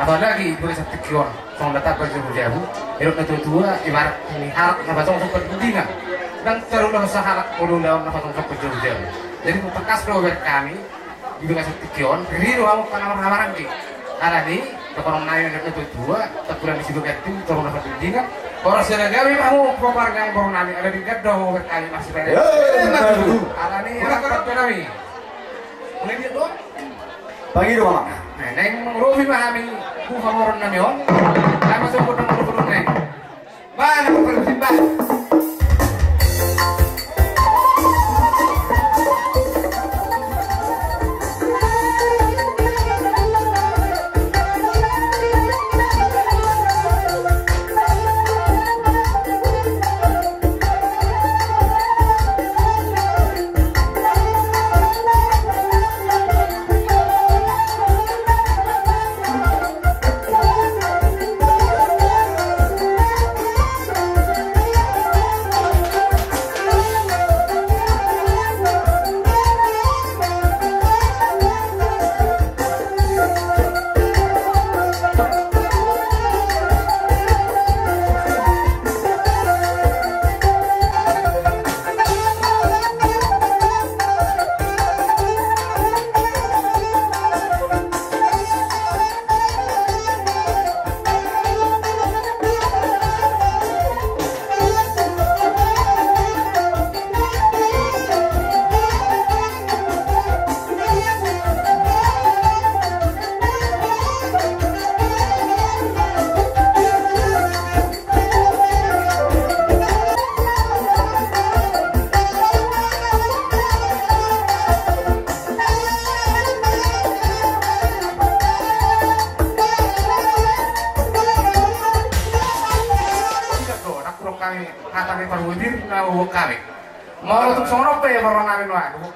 apalagi boleh satu kion song data berjauh-jauh hidup kedua ibarat ini hal nafasong untuk pendidikan dan terulang sahalat ululawan nafasong untuk berjauh-jauh jadi memperkas program kami juga satu kion diri kamu kamar-kamaran di ala ini ekonomi naik kedua terkurang di situ itu turun dapat pendidikan orang sudah gawe kamu program yang baru nami ada di gedung berkali masih ada ala ini rapat kami mulai dia doang
pagi doang
neng mengrobi mahami ku favoran nami on kami sebut nama turun neng mana persimbah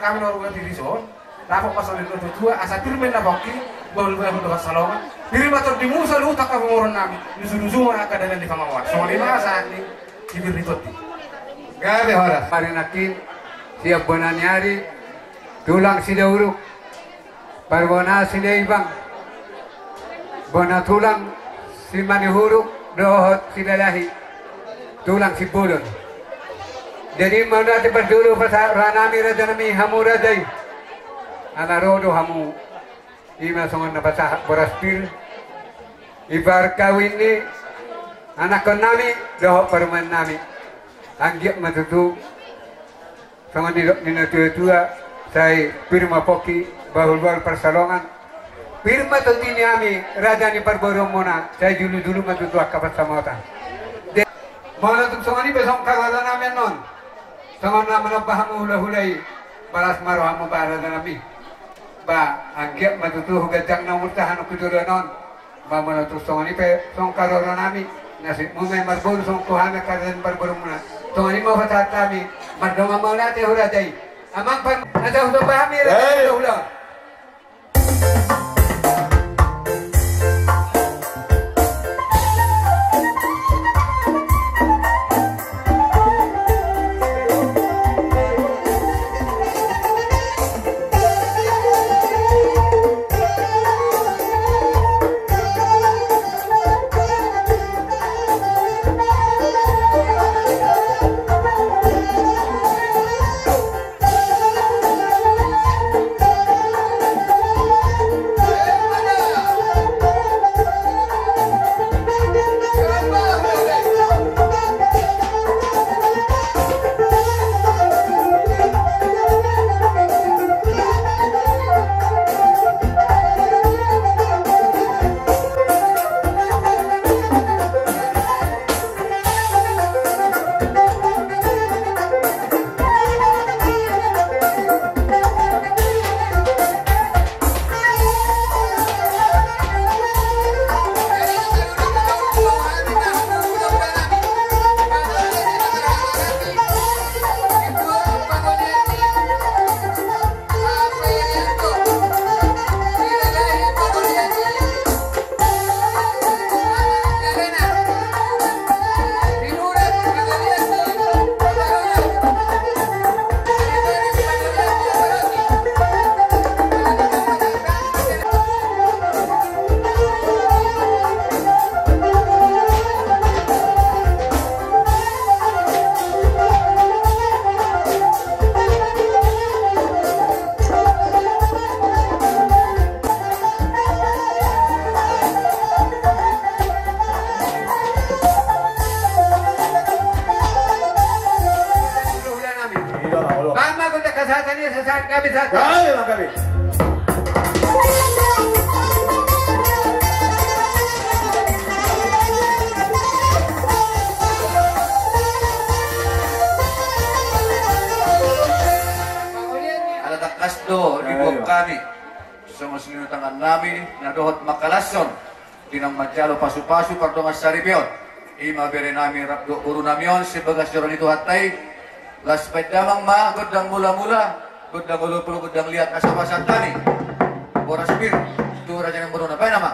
kami orang di Rizon, lapor pasal itu dua, asal firman na baki, baru baru doa salongan. Diri batur di Musa lu tak kamu orang nami, nusu mana keadaan di Famawat. Soal lima saat ini kibir ditoti.
Gabe horas, hari nakin siap bonanyari, tulang si dauruk, barbona si ibang, bona tulang si manihuruk, dohot si lalahi, tulang si bulun. Jadi mau nanti berdulu pasal ranami rajanami hamu radai, anak rodo hamu, ima songan napasah beraspir, ibar kawin ni, anak konami doh permen nami, anggap matutu, songan ni tua saya firma poki bahul persalongan, firma tu ini kami rajani perboromona, saya dulu matutu akabat samautan. Mau nanti songan ni besok kagalan nami non. Sangat nama bahamu hulai balas marohamu bara nami ba anggap matutu gajang nomor tahan kuduronon ba manatu songani pe song karoro nami nasi mumai marbur song tuhana kadan barburumna songani mau fatat kami mardoma mau nate huradai amang pan nasa untuk bahami hula kami saja.
Kami Bang Kami.
Ada takasdo di bawah kami. Sama selino tangan nami na dohot makalason dinang Majalo pasu-pasu pardongan saripion. Ima bere nami rapdo guru namion sebagai joron itu hatai. Las pedamang ma godang mula-mula godang ulu-ulu godang lihat asa-asa tani. Boras bir tu raja yang berona apa nama?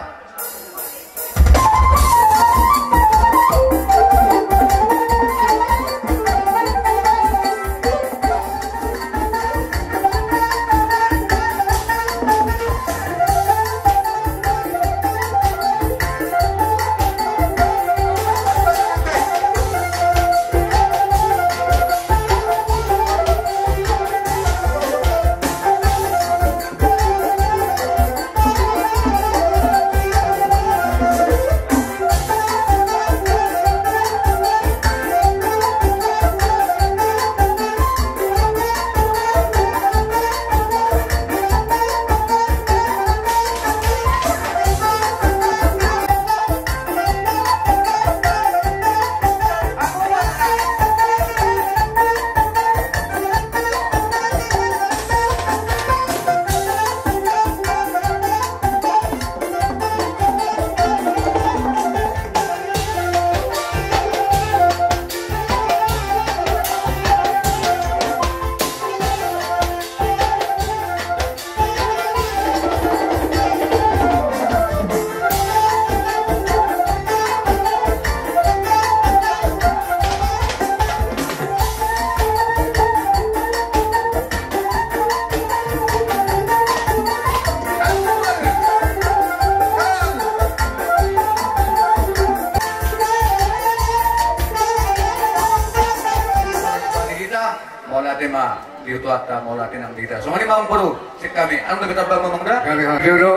Kami, anu kita bang memangda?
Kami dulu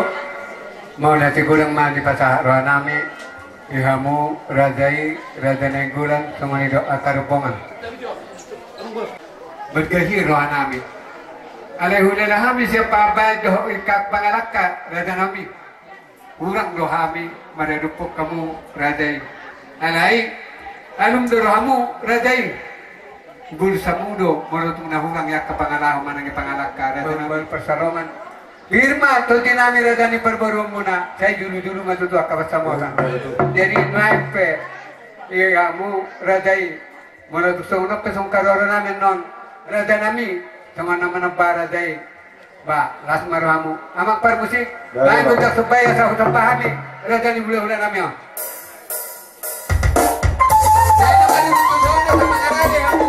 mau nanti kurang mandi pasah roh nami, ihamu rajai raja nenggulan semua itu akar rupongan. Berkasi roh nami. Alaihulah kami siapa baik ikak pangalaka raja nami. Kurang doh kami meredupuk kamu rajai. Alai, alum dohamu rajai. Gul samudo merutung nahungang yak kapangalahu manangi pangalaka raja persarongan firma tuti nami raja ni perbaruan muna saya julu-julu matutu akabat samosa jadi naik pe kamu rajai merutung saunok pesong karora namin non raja nami sama nama rajai ba las marhamu amak permusik lain ucap supaya saya ucap pahami raja ni bule-bule nami oh saya nama di sama raja kamu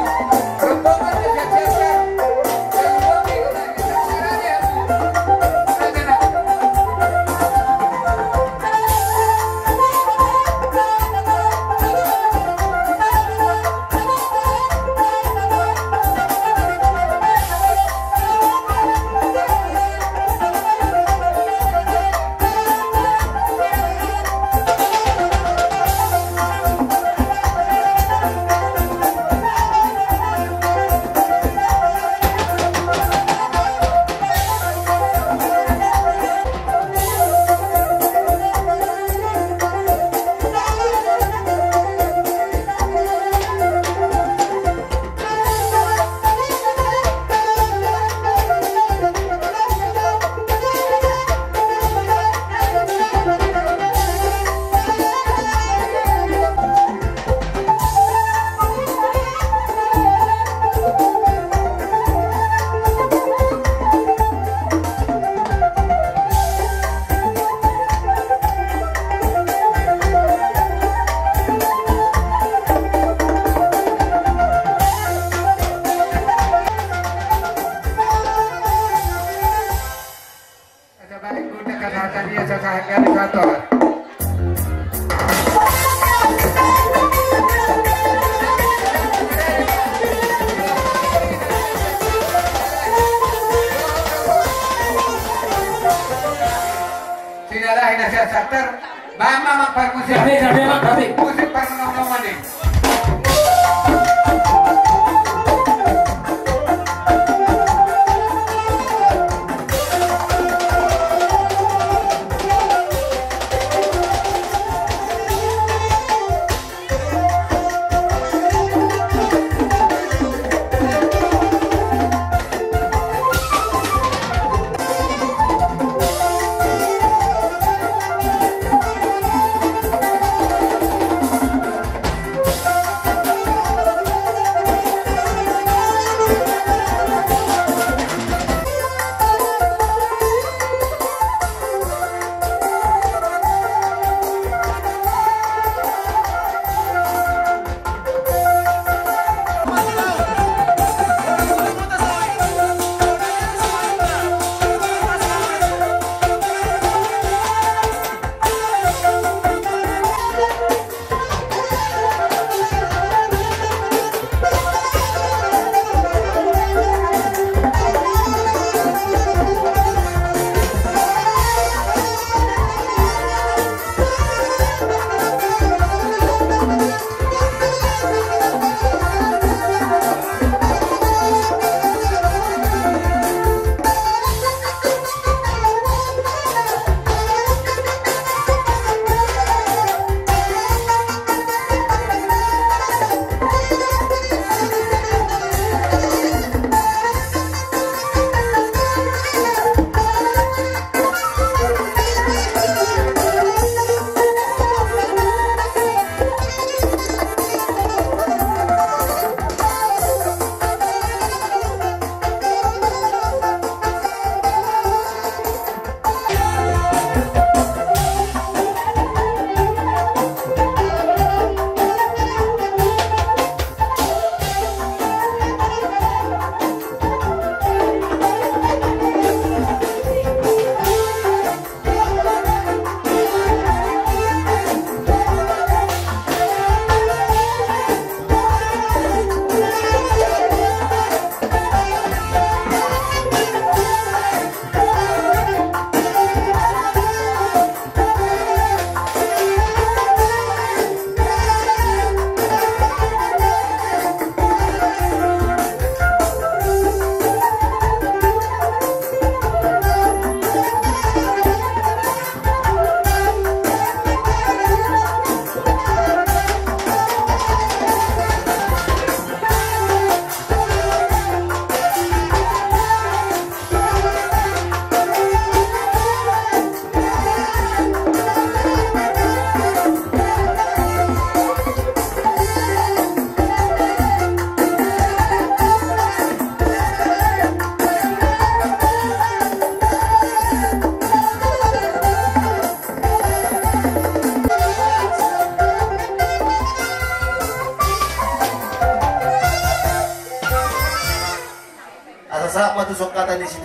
musik parmenong-nongan nih.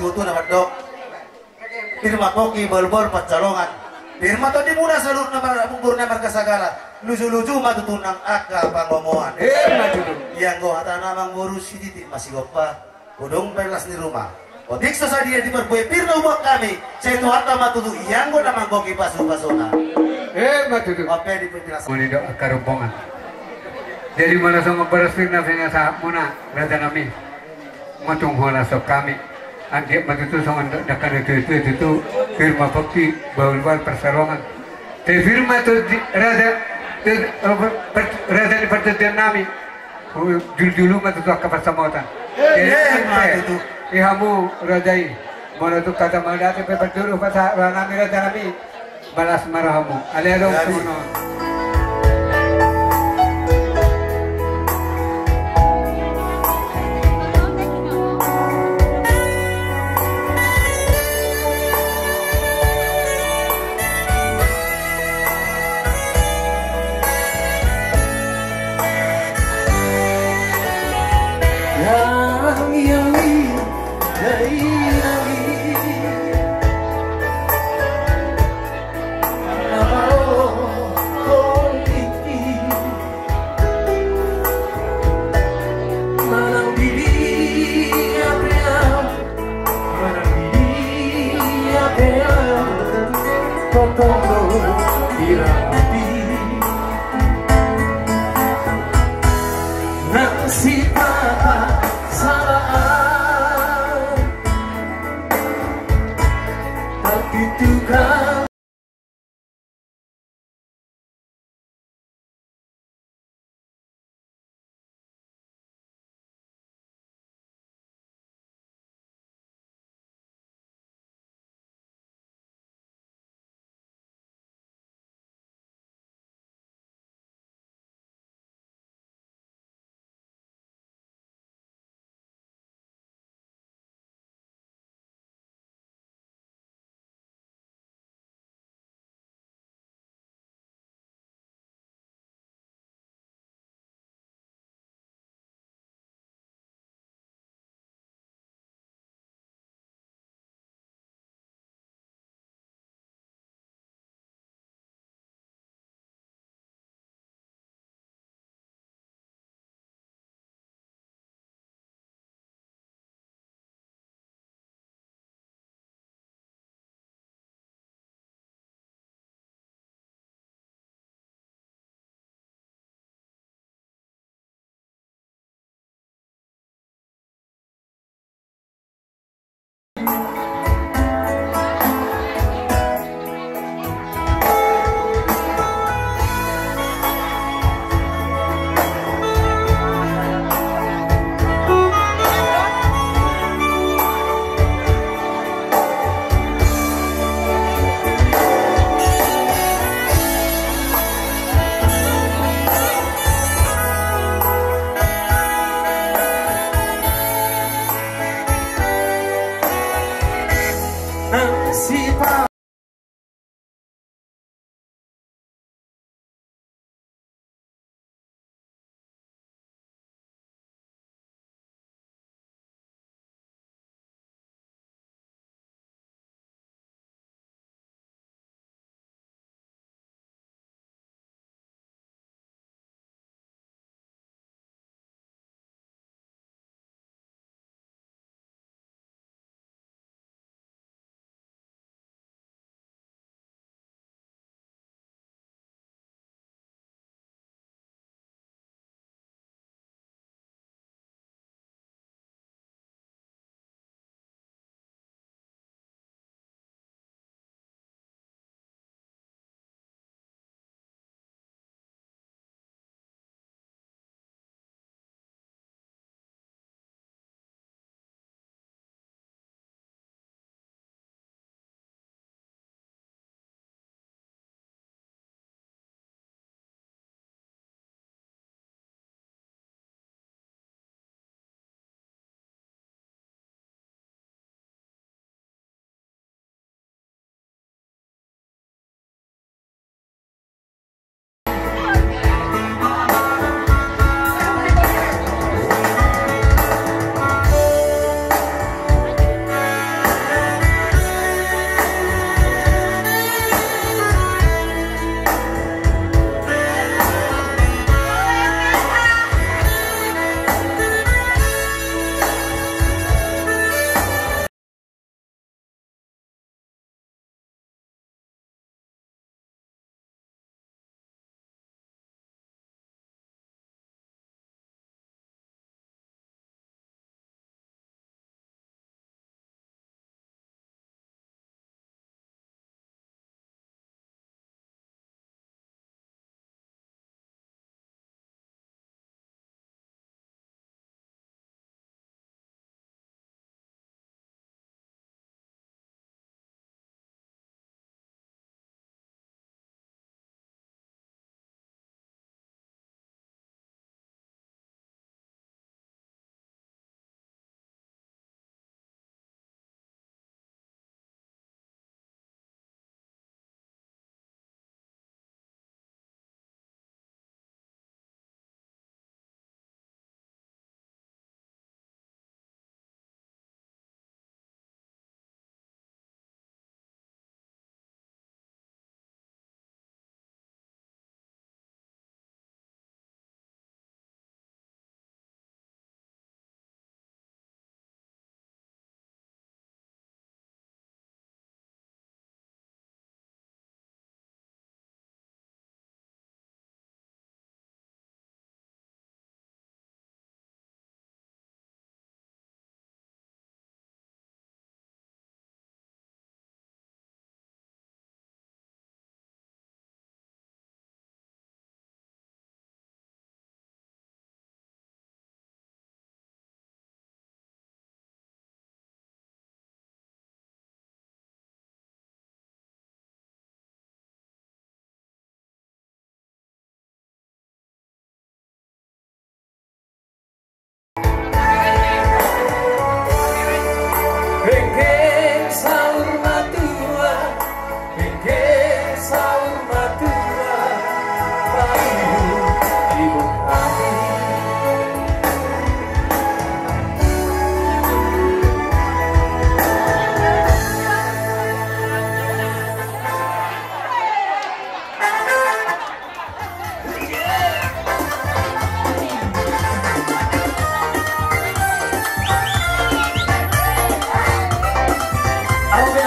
tutu na madok. Firma koki bol-bol pacalongan. Firma to di muna salur na mabubur na markasagala. Luju-luju matutunang aka pangomoan. Yang go hata namang ngurus si titik masih gopa. Udong pelas di rumah. Otik sa dia di berbuat pirna umak kami. Saya itu hata matutu yang go namang koki pasu-pasuna.
Matutu.
Apa di penjelasan?
Muni do karumpongan. Dari mana sama berasir na fina sa muna rada nami. Matung hola sok kami. Angge matutu sama dakan itu firma bakti baul-baul persalongan. Te firma tu rada di perjanjian nami. Jul-julu matutu kapasamotan. Itu ihamu radai. Mana tu kata mandate pe berduru pada nami rada nami. Balas marahamu. Alero kuno.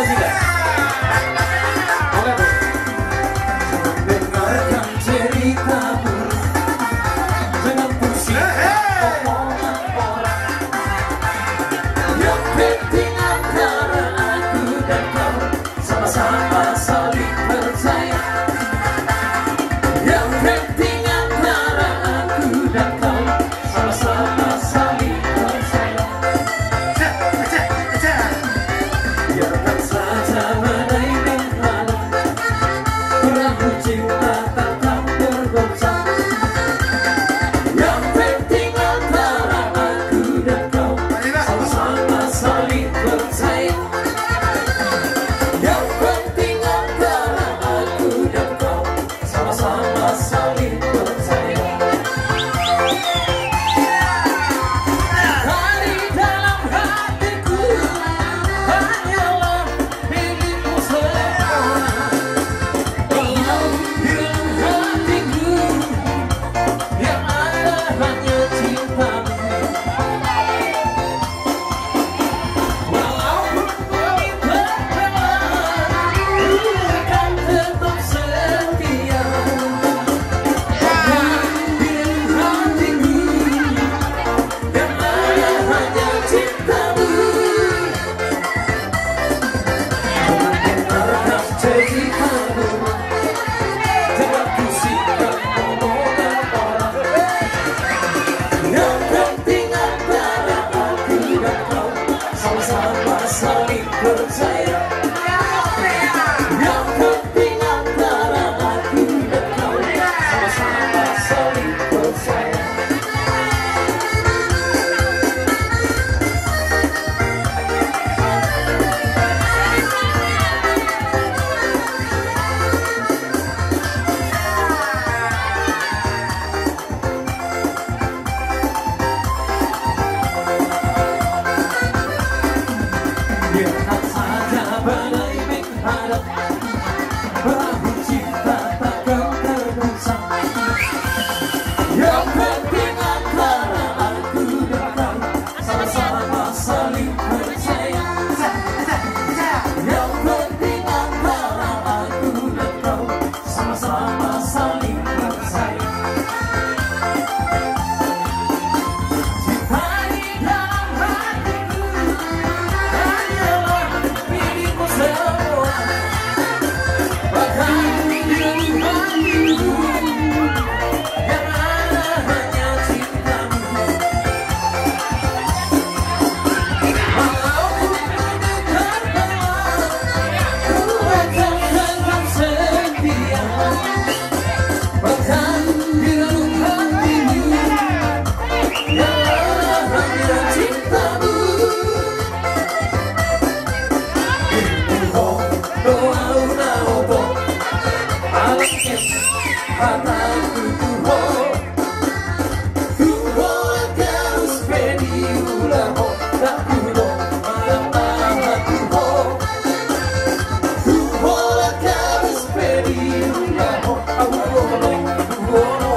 tidak? Boleh Bu. Dengarkan ceritamu, jangan pusing omongan orang. Yang penting antara aku dan kau sama-sama saling percaya. Yang penting antara aku dan kau sama-sama saling percaya. Biarkan saja badai menghalang, perahu cinta takkan bergoncang. Yang penting antara aku dan kau sama-sama saling percaya. Yang penting antara aku dan kau sama-sama saling percaya. Hari dalam hatiku hanyalah milikmu seorang. Dalam hatiku yang ada hanya cintamu. Walaupun kami berbelah, ku akan tetap setia. Dalam hatiku yang ada hanya cintamu. Dengarkan ceritamu, jangan pusingkan omongan orang. Yang penting antara aku dan kau sama-sama saling percaya. Yang penting antara aku dan kau sama-sama saling percaya. Biarkan saja badai menghadap, perahu cinta takkan tergoncang. Yang penting antara aku dan kau sama-sama saling percaya. Yang penting antara aku dan kau sama-sama saling percaya. Cinta di dalam hatiku hanyalah milikmu seorang. Bahkan di dalam hatiku yang ada hanya cintamu. Walaupun berbelah, ku akan tetap setia. Bahkan di dalam hatiku yang ada hanya cintamu. Doa una obo, alangkah hataku tuho, tuho terus pediulah ho, tak tuho malam tuho, tuho terus pediulah ho, tuho no.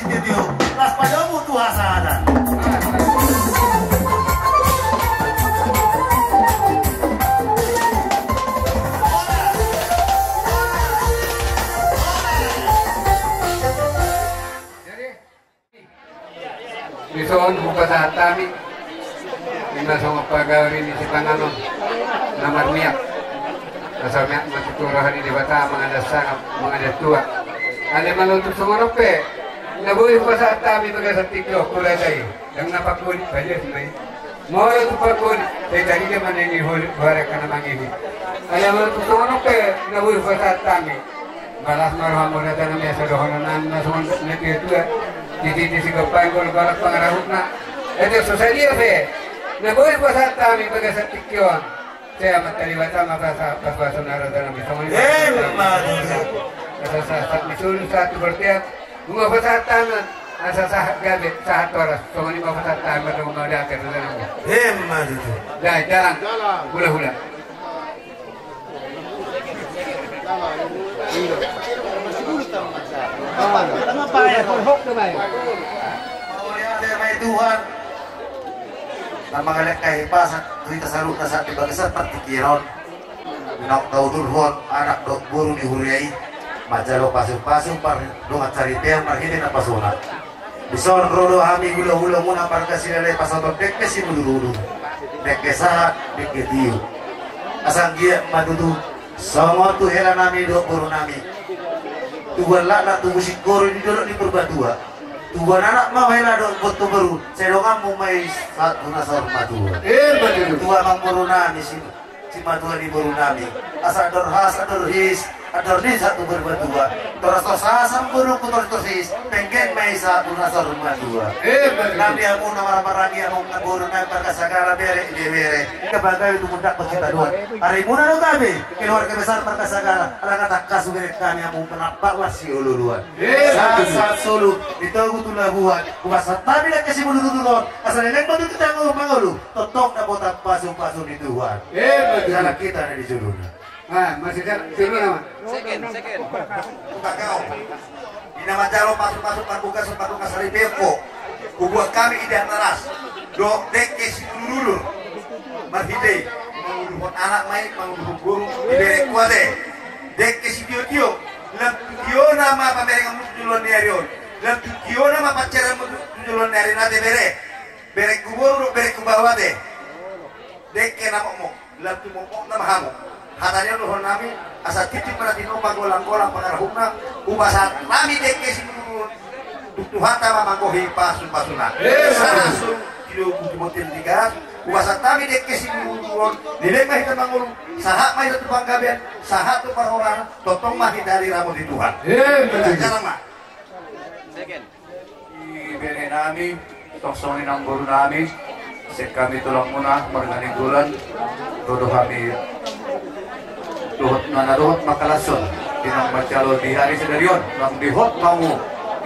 Dio, las payomu tu hasada.
Ison buka saat kami Ina sama pagawin ni si Panganon Namar niyak Asalnya matuturahan ini bata Mengada sangat, mengada tua Ada maluntuk sama nope Nabuhi buka saat kami Baga sa tiklo, kulay tayo Yang napakun, kaya sinay Mau itu pakun, saya tadi dia mana ini Barang ka namang ini Ada maluntuk sama nope Nabuhi buka saat kami Balas marhamul na tanong sa dohonan na sumunod na tua Titi si kapan kol galak pangarahut na. Ito susaya fe. Nabuhi po sa kami pag sa tikyon. Saya mataliwata mapasa paspasunara dalam isang sa misul sa tubertiat. Bunga po sa tangan. Asa sa gabi sa oras. So ni po sa tangan na umadakar na lang. Dahil jalan. Hula-hula.
Tama pa ya, hok na ba? Tuhan. Nama ngalek kahipasan kita sarut na sa tibagasat partikiron. Nak kau durhon anak dok buru di huriai. Majalo pasuk-pasuk par dongat caritea marhide na pasona. Bison rodo hami gula-gula muna parka silale pasoton dekke si muluru. Dekke sahat dekke tiu. Asang gia madudu songo tu hela nami dok buru nami. Tuhan lak tu musik goro di dorok di perbadua. Tuhan anak mau hela dok foto baru. Saya doang mau mai satu nasar madua. Tuhan mang buru nami si madua di buru nami. Asal dorhas adorhis adorhis satu berbadua. Terus sasam buru kutor-torhis. Pengken mai satu nasar madua. Nami aku nama marani aku ngaburu nami perkasagara bere ide bere. Kebagai itu mudah pecinta Tuhan. Hari muna no kami keluarga besar perkasagara. Alang kata kasubere kami aku penapak wasi ululuan. Saat solo ditahu tulah buat. Kuasa tabi lek kasi mulululun. Asal neng batu kita ngulu totok na botak pasu-pasu di Tuhan. Salah kita na di juluna.
Masih juluna.
Second. Kau. Nama jalo masuk buka sempat kasari beko. Kubuat kami ide teras. Dok deke si dulu. Marhide. Mengurut anak main mengurut guru ide kuade. Deke si tio. Dio nama pamereng mujulon diarion. Dio nama pacaran mujulon diari nade bere. Bere kubur bere kubawade. Deke nama mo. Lampu mo nama hamu. Hatanya nuhon nami asa titip pada dino pagolang-golang pangarahupna ubasa nami deke si Tuhan tama mangkohi pasun-pasuna langsung kilo buti-butin tiga ubasa nami deke si nuhon dilema hitam mangulung sahak mah itu panggabian sahak tu orang totong mah dari ramu di Tuhan sekarang mah
ibere nami toksongin ang guru nami set kami tulang muna marganing bulan todo kami Dohot makalason tinang macalo di hari sedarion nang dihot mau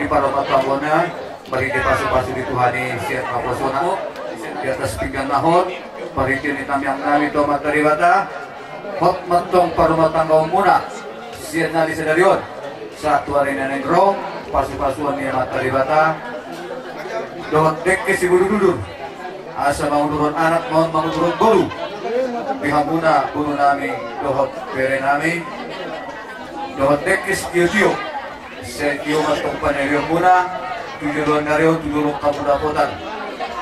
di paropat pangona bari di pasu-pasu di Tuhani siat mapasona di atas pinggan nahon bari di tamyang nami to mataribata hot matong parumatang kaum muna siat nali sedarion satu hari neneng rong pasu-pasuan ni mataribata dohot dek si bulu-bulu asa mau turun anak mau turun bulu Bihamuna bunuh nami dohot bere nami dohot dekis kiyo se kiyo matong paneriyo muna tujuan nariyo tujuan kamu dapotan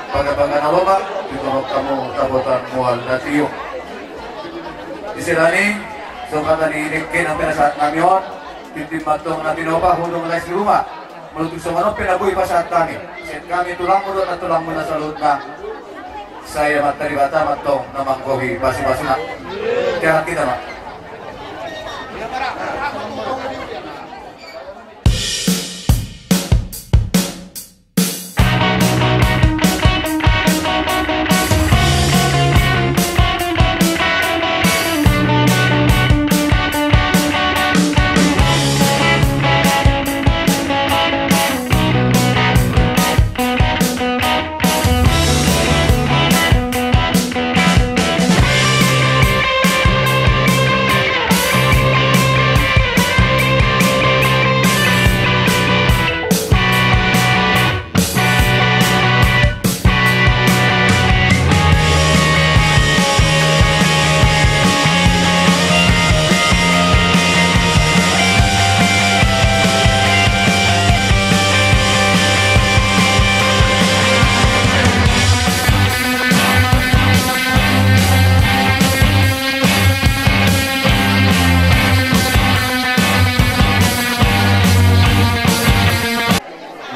pagabangga na baba tujuan kamu dapotan mual datiyo isilani so kata ni dekin ang pinasaat nami on titim matong na tinopa hunong na si rumah menutup semano pinabuhi pasaat kami set kami tulang mulot at tulang muna sa loob na saya materi bata matong namang kohi basi-basi nak jangan kita mak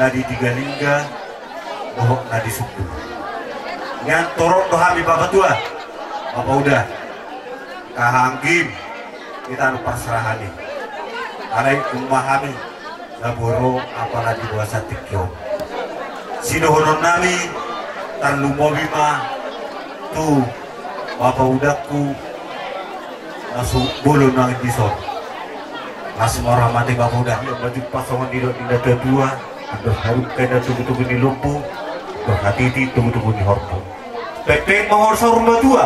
nadi tiga lingga dohok nadi suku ngan torok dohami bapak tua bapak udah kahanggim kita pasrahani alai memahami laboro apalah di bawah satikyo sidohonon nami tan lumobima tu bapak udahku masuk bulu nang dison masih orang mati bapak udah ya baju pasangan tidak dua ada harus kena tunggu-tunggu di lumpuh berhati-hati tunggu-tunggu di horpo pepe mengorsor rumah tua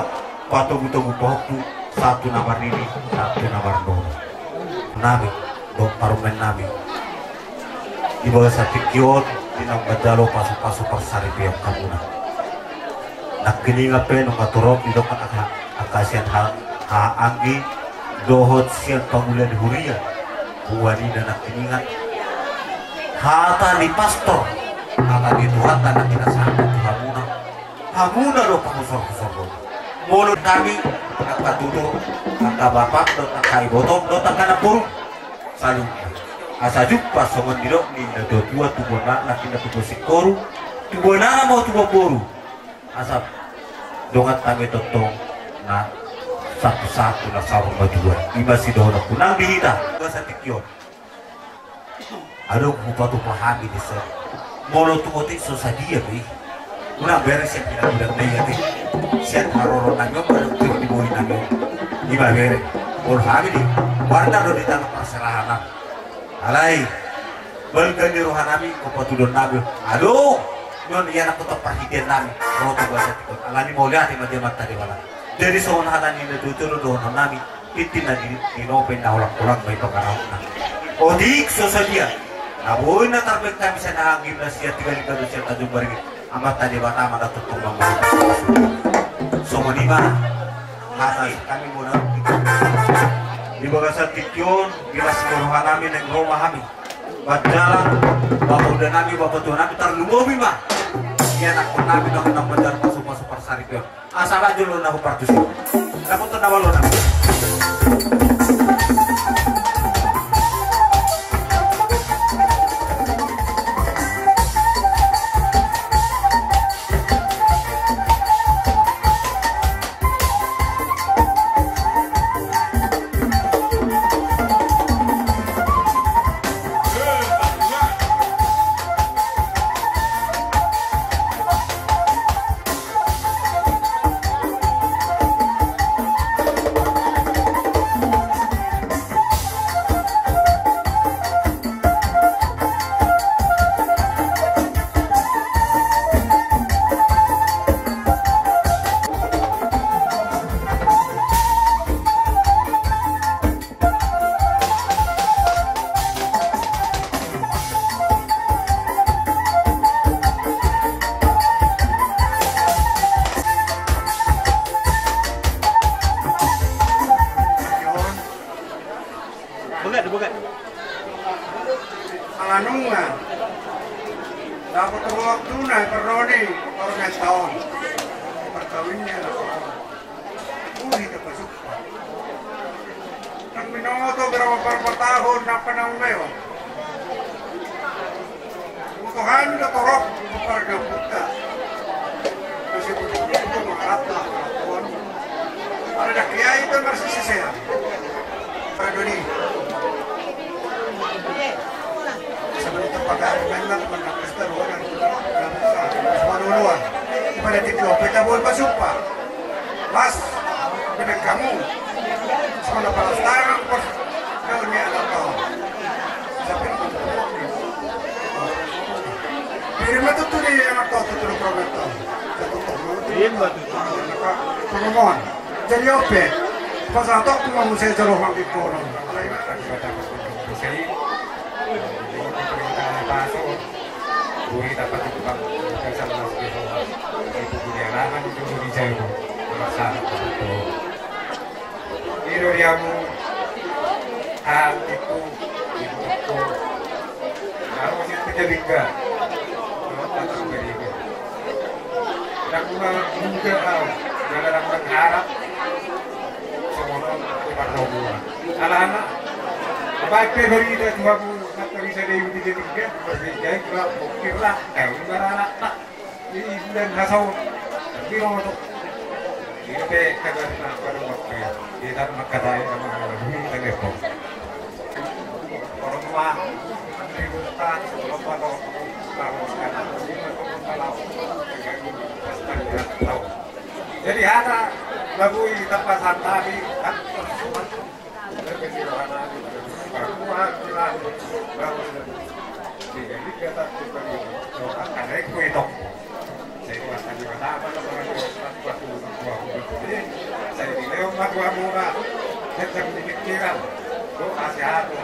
patunggu-tunggu pohon satu nomor ini satu nomor dua nami dok parumen nami di bawah satikyo tinang badalo pasu-pasu persari pihak kamuna nak kini ngapain ngaturok di depan akasian anggi dohot sian pamulian huria buani dan nak ingat hata di pastor hata di Tuhan dan kita sampai hamuna do pangusor-kusor mulut kami kata tutur kata bapak do kata ibotom do kata puru saling asa jumpa songon dirok ni do tua tubuh nak kita tubuh sikoru tubuh nana mau tubuh boru asap dongat kami totong nah satu-satu na sawang madua iba si dono kunang dihita sa tikyon ado kupatu pahami di sa molo tumotik so sa dia bi una beres yang pinag-ulang na yati siya naroro na nyo parang tiro di buhay na nyo iba bere molo hami di warna do di tanong perserahanan alay balkan ni rohanami kupatudon nabi ado nyon iyan ako to perhatian namin roto ba sa tikyon alani mo lihat ima-diamat tadi wala jadi soal hatan ini tuturo doon nami itin na dinopen na ulak-ulak may pagkaraw na odik so sa dia nabuhin na tarbek kami sa nahangim na siya tiga-liga doon siya tajong barigit amat tadi bata matatutong mga so manima hatas kami muna di bagasan tikyon bilas muruhan namin ng Roma kami badjalan bapak nami bapak tuhan nami tarlumobi ma yan ako namin ako nang badjalan pasok-pasok persari piyon asal aja lo nahu partusi kamu tuh nawal lo nahu
Anungan dapat waktu na peroni orang tahun perkawinnya uli ke pasukpa ang minoto berapa tahun na panahon ngayon utuhan na torok kepada Buddha kasi Buddha itu mengarap na ada kiai itu masih sisya pradoni pagkakaroon ng kastaruan ng manuluan pada tiklo kita buat masuk pak mas benar kamu sekolah pelastaran pos kalau ni anak kau sampai firma tu tu dia anak kau tu tu program tu firma tu pengomongan jadi apa pas atau aku mau saya jalan orang di koran Buri dapat tukang bisa masuk ke rumah itu punya lahan itu di jauh masalah itu diamu hal itu kalau masih terjadi enggak kalau terjadi enggak dan juga tahu jangan berharap semua orang cepat roboh anak-anak baik dari itu cuma Kata bisa diikuti tiga, berjaya kira bukir lah, negara tak. Ini dan rasau, tapi orang tu, ini kata nak pada waktu kita makan saya sama orang ini telefon. Orang tua, ribuan, orang tua tahu sekarang tahu. Jadi ada lagu tempat santri kan lebih sederhana berkuah jelas jadi kata seperti itu akan aku itu saya akan juga apa jadi saya bilang madua murah tetap dipikirkan lo kasih aku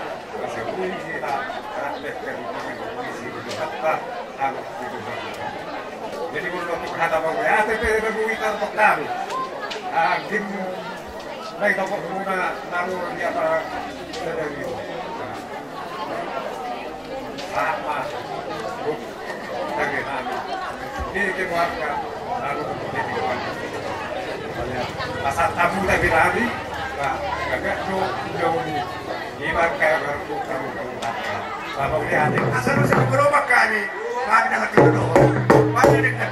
kasih bui kita praktekkan kondisi itu apa harus itu jadi untuk menghadap apa ya tapi bui tanpa kami hakim baik tokoh muna namun dia para dari sama dari kami ini keluarga lalu jadi pasar tamu dari kami agak jauh ibarat kayak baru kamu kalau dia ada asal usul berubah kami dengan itu masih dekat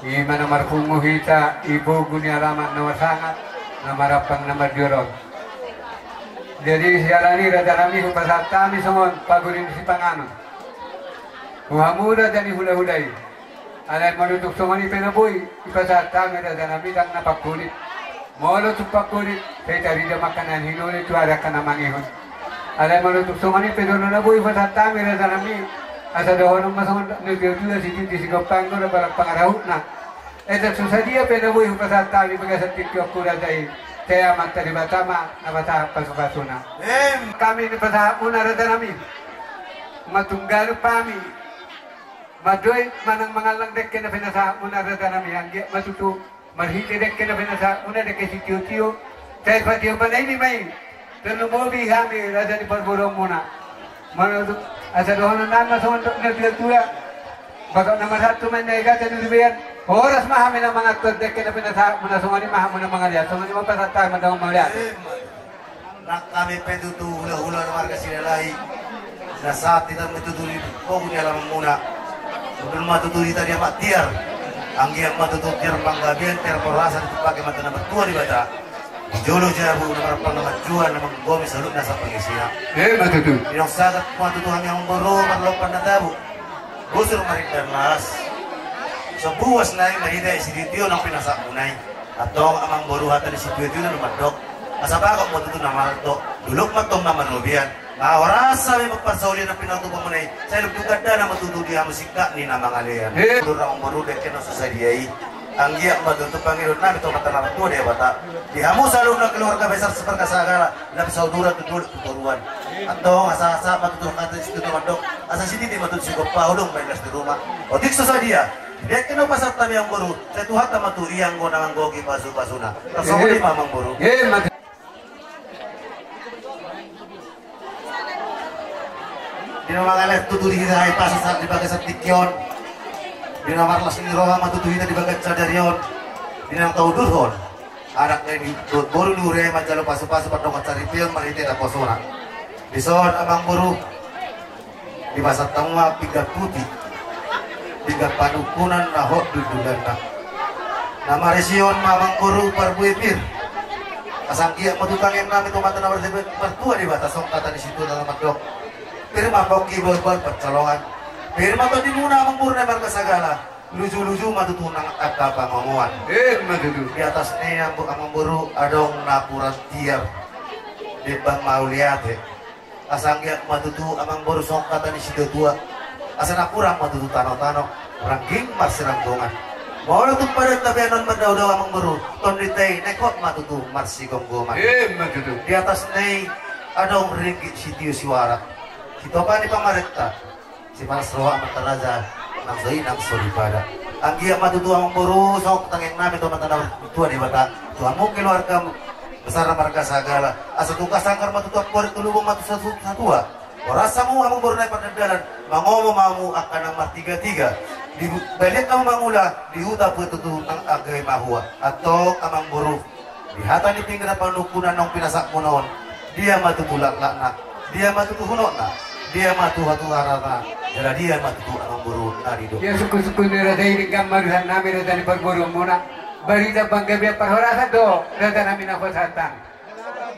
Imana marfungu hita ibu guni alamat nomor sangat nomor apang nomor diorot. Jadi sialani rada nami kupasat kami semua pagurin si pangano. Muhamuda jadi hula-hulai. Alay manutuk semua ni penaboy ipasat kami rada nami dang napakulit. Molo tupakulit saya cari dia makanan hinuli tu ada kana mangihon. Alay manutuk semua ni pedono naboy ipasat kami rada nami. Asa dohon masang negeri sini di Singapura na balak pangarahut na. Ito susah dia penabuhi pasal tali bagasat tikyo kura dahil kaya matali batama na bata pasupasuna. Kami ni pasal una rada namin matunggalo pami madoy manang mangalang dekke na pinasa una rada namin anggi matutu marhiti dekke na pinasa una dekke si tiyo-tiyo dahil patiyo pa na ini may terlumobi kami rada ni parburong muna. Manuduk asa doon na masawang naglatura bago naman sa tuman na igatan ng libayan oras mahami ng mga kodek na pinasumani mahamo ng mga liat sumani mo pasatay madawang mga liat
nak kami pedutu hula-hula ng warga sinalahi na saat kita metutuli pokok niya lamang muna kung matutuli tadi ang matiar ang iyang matutuli ang panggabian tiar porasa dito pakai mata na matua di bata Jolo jabu na parang namajuan na manggomi sa loob na sa pangisiya.
Matutu.
Yung sagat matutuhan niyang baro, marlopan na tabo. Gusto marindan mas. Sa buwas na yung mahida si Titiyo ng pinasakunay. At doon amang boruhatan ni si Titiyo na lumadok. Asabakot mo tuto na marto. Dulok matong na manubian. Maorasa may magpasauli ng pinatubo mo na sa ilog tugad na matutuli ang musika ni na mga liyan. Dura ang marudek ka na sa sadiyay.
Anggia matutu Panginoon namin ito matanang ito di bata. Dihamu selalu na keluarga besar seperti sagala dalam saudara tuturuan. Atau asa-asa matutu kata situ mandok. Asa sini di matutu sigop paudong mainas di rumah. Otik susah dia. Dia kena pasar tabi yang baru. Saya tuhan tamatu iyang go nang gogi pasu-pasuna. Terus di mamang baru. Di nama kalian tutur kita hai pasar saat dipakai setikion. Di nama las ini roha matutu kita dibagai cadarion. Di nama tahu durhon. Anak ini baru diure macam pasu-pasu pada cari film marite da posona. Di son amang baru di pasar tangwa piga putih. Piga panukunan nahok dudulan na. Nama resion mamang baru parbuipir. Asangkia matutang yang nami tu mata nawar bertua di batas song kata di situ dalam madok. Firma koki bol-bol percolongan. Firma to di muna amang baru nebar kesagala. Luju-luju matutunang apa ngomongan. Matutu. Di atas ni amang baru adong napuran tiar. Di bang mauliate. Asangkia matutu amang baru song kata di situ tua. Asana kurang matutu tano-tano. Orang ging marsirang dongan. Mau untuk pada tabianon mendaw-daw amang baru. Ton ditay nekot matutu marsi gonggoman. Matutu. Di atas ni adong ringgit sitio siwara. Si topan di pamareta. Si Masroa Mataraja nang zoi nang soribada. Ang giya matutu amang baru sok tangeng namin to matanaw tua di bata. Tuamu keluarga besar marga sagala. Asa tukas sangkar matutu akbar tulubong matu satua. Orasamu amang baru naik perdalan. Mangomo mamu akan ang martiga-tiga. Di balik kamu mangula di huta petutu ang agay mahua atau amang baru di hata ni pinggir panukunan nong pinasak munon. Dia matutulak lakna. Dia matutuhunok na. Dia matu hatu harana. Jadi dia matu amang baru narido.
Ya suku-suku nira dari gambar nami rada ni pagburu muna. Barita banggabi parhorasan do rada nami nafasatan.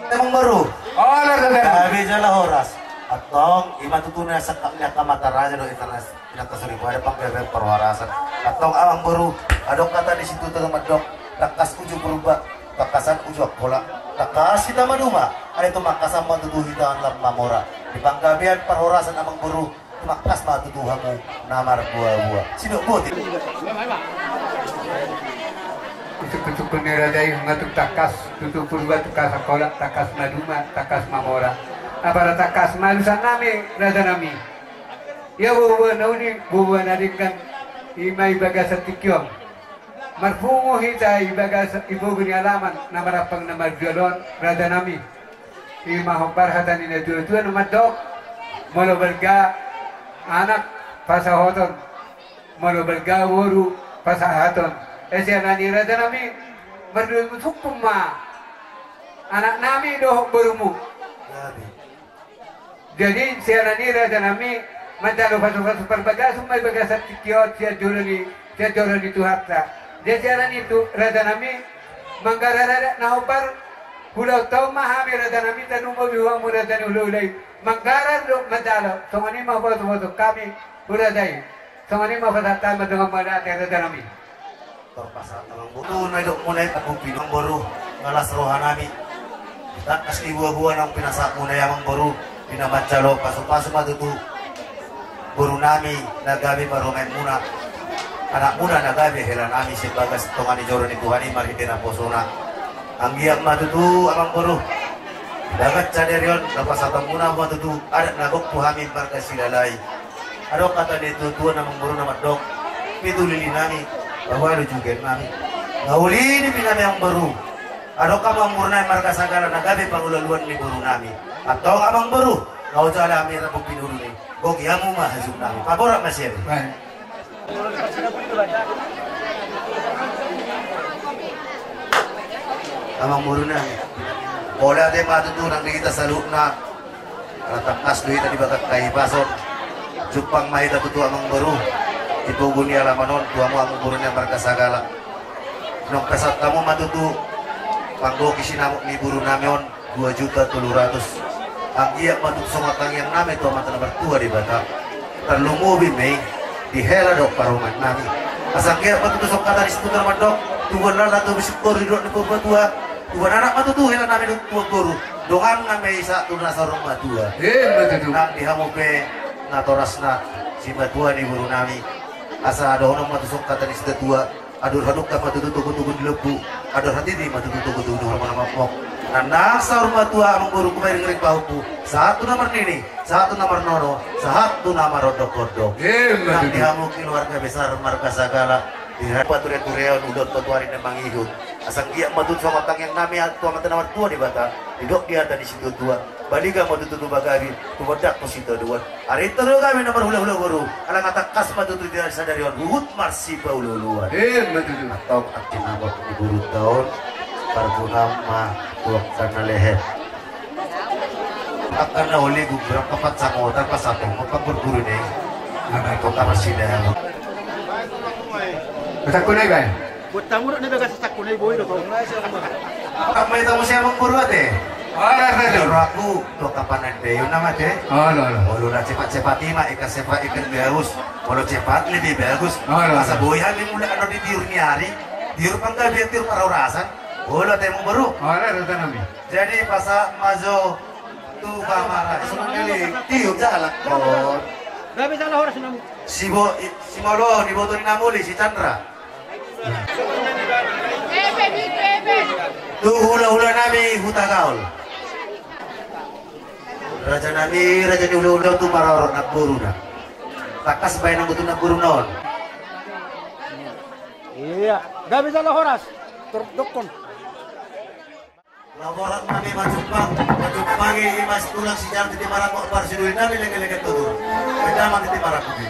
Amang baru.
Oh rada.
Kami jalan horas. Atau imatutunnya sekapnya kamataraja do itanas pinakasuri pada panggabi parhorasan. Atau amang baru adok kata di situ tempat dok takas uju berubah takasan uju bola takas kita maduma ada itu makasan matutu hitaan lam mamora di panggabian parhorasan amang baru makas matutu hamu namar buah-buah sidok buti
Suku-suku niradai ngatuk takas tutup purba takas sekolah takas maduma takas mamora apara takas malusan nami rada nami ya buwa nauni buwa nadikan imay baga sa tikyong marfungo hita ibaga sa ibuguni alaman na marapang na marjolon rada nami imahopar hatan ina dua-dua namadok molo berga anak pasahoton molo berga wuru pasahaton esya nani rada nami berdua musukpum ma anak nami dohok berumu jadi siya nani rada nami Mantalo pasu-pasu perbagas umay bagas at tikyot siya joroni tuharta. Dia siya itu rada nami manggarara naupar hulaw tau mahami rada nami tanumo biwang mo rada ni hululay. Manggarar do madalo. Songani mafoto-foto kami huradai. Songani mafasatan madungang malate rada nami.
Terpasat amang buto na idok mulay akong pinang baru ngalas rohan nami. Takas ni buah-buah nang pinasak mo na yamang baru pinamatsalo pasu-pasu matutu. Guru nami nagabi marumen muna anak muda nagabi hela nami sebagas tongani joron itu hani marhitena posona anggiak matutu amang guru dagat caderion lepas atang muna matutu ada nagok tuhami marga silalai adok kata itu tuan amang guru nama dok pitu lili nami bahwa lu juga nami ngauli ini pinami yang baru adok amang murna marga sagala nagabi pangulaluan ni guru nami atau amang baru ngau jala amira pupinuru ni Gogi amu mah hazuk nami. Paborak masih ada. Amang muruna. Bola de matutu nang kita salukna. Ratakas duit tadi bakat kai pasok. Jupang mai tutu amang baru. Ipuguni alamanon tuamu amang muruna marga sagala. Nong pesat kamu matutu. Panggo kisinamuk ni buru namion 2.700.000. Ang iya matut songatang yang nami to mata nomor 2 di bata terlumu bimei di hela dok paruman nami asang kira matut sok kata di situ nomor dok tuan lala tu bisyukur di dok nomor 2 tuan anak matut tu hela nami dok tuan guru doang nami isa tu nasa rumah 2 nak dihamupe natorasna si batua di buru nami asa ada orang matut sok kata di situ 2
adur haduk tak matututukutukun di lebu, adur hati di matututukutukun di hormon mapok. Anak rumah tua mengguru kemarin ngering bauku. Satu nomor ini, satu nomor nono, satu nama rodok-rodok. Nanti kamu keluarga besar marga sagala. Dihadapan ture-tureon udon petuarin dan mangihut. Asang dia matut sama tang yang nami tua mata nomor tua di bata. Didok dia tadi situ tua. Baliga mau tutu bagari, tuwadak positor dua. Hari itu kami nomor hula-hula baru. Alang kata kas matut tidak sadarion. Hut marsi paululuan. Atau akin abad di buru tahun. Parpunama tuak sana leher. Akan nahuli guguran kapat sangotan pasatong mapagurguru nih. Anak itu kamar sidang.
Besak kunay ba?
Butang mo na baga sa kunay boy do.
May tamu siya mengguru ate. Pero aku tuh kapan ada yun nama deh. Kalau udah cepat-cepat ima ikan cepat ikan bagus. Kalau cepat lebih bagus. Masa boy kami mulai ada di tiur nyari. Tiur pangkal dia tiur paraurasan. Bola temu baru. Jadi pas mazo tuh kamar sunung kali tiup jalan.
Gabi salah horas namu.
Si Molo dibotorin namuli si Chandra. Tuh hula-hula nami huta gaul. Raja nami raja di hula-hula tuh para orang nak buru dah. Takas bayi nang butuh nak buru non.
Iya, gabi salah horas. Terdokon.
Laporan kami Majupang imas tulang sinyal di Timarak kok parsiduin nami lenge-lenge tutur. Kedaman di Timarak kubi.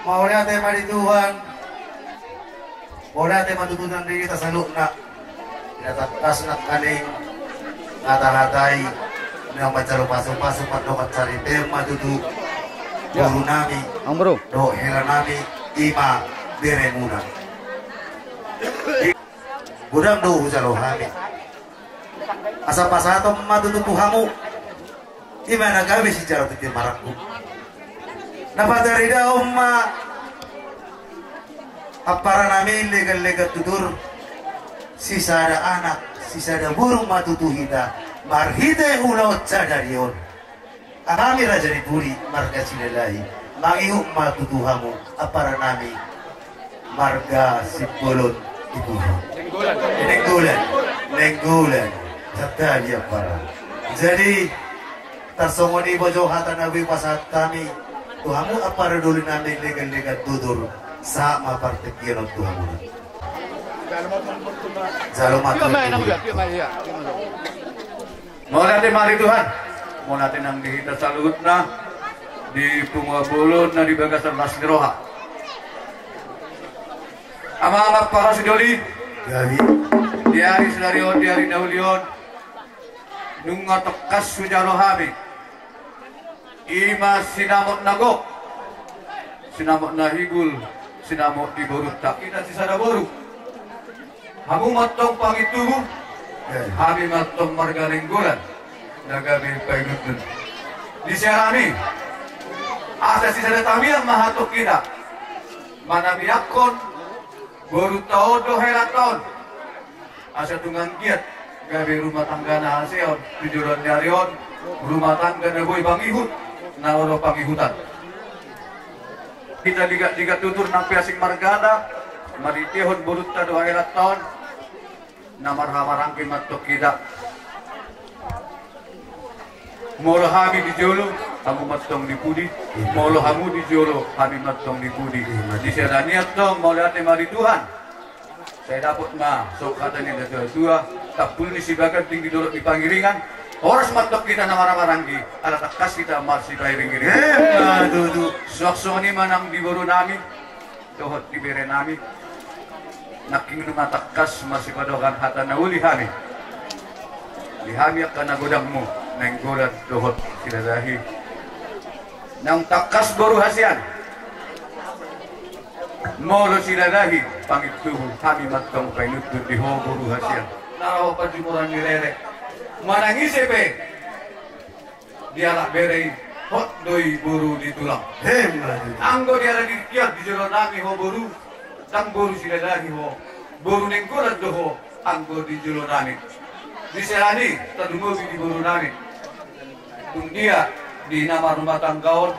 Mau lihat tema di Tuhan. Boleh tema tutunan diri kita saluk nak. Kita tas nak kaning. Ngata-ngatai. Yang baca lupa-lupa dokat cari tema tutu. Guru nami. Do hela nami. Ima beremuna. Gudang do jalohami. Asal pasal atau matu tutu hamu. Gimana gawe si cara titir marakku. Dapat dari umma apara nami legal tutur sisa ada anak sisa ada burung matutu hita marhite ulau cadarion kami raja di puri marga silelahi mangihu matutu hamu apara nami marga sipolon ibu nenggulan serta dia para jadi tersongoni bojo hata nabi pasat kami Tuhamu apa dulu nami legal tutur sama partekian Tuhamu. Zalomat.
Mau nanti mari Tuhan, mau nanti nang dihita salutna di bunga bulun na di bagasan lasniroha. Ama para sidoli, di hari sedarion, di hari naulion, nunga tekas sujarohami. Ima sinamot nagok, sinamot nahigul, sinamot di borut tak kita sisada boru. Hamu matong pangitubu, kami matong margalinggulan, nagamin painutun. Di serani, ada sisada tamiang mahatok kita, mana biakon, borut tao do heraton, asa tunggang giat, gabi rumah tangga na haseon, tujuan darion, rumah tangga na boy bangihut. Naoro pangihutan. Kita ligat tutur nang piasing margada, maritihon burutta do airat taon, namar hamarangkin matok kita. Molo hami di jolo, hamu matong di pudi. Molo hamu di jolo, kami matong di pudi. Di seraniat tong mau lihat mari Tuhan. Saya dapat sok katanya dari tua, tak pun disibakan tinggi dulu di pangiringan. Horas matok kita na marang-maranggi, ala takas kita marsi kairing-iring. Aduh, sok-sok ni manang di buru nami, dohot di bere nami, naking numatakas marsi padokan hata na uli hami. Lihami akan nagodangmu, nenggolat dohot siladahi. Nang takas boru hasian, molo siladahi, pangituhu, kami matong painutut di ho boru hasian. Naraw pajumuran nirere. Manangis epe dialak berei hot doi buru ditulang. Anggo dia lagi kiat di jero nami ho buru, tang buru sila lagi ho. Buru ning kurat doho, anggo di jero nami. Di selani, tadumugi di buru nami. Kung dia di nama rumah tanggaon,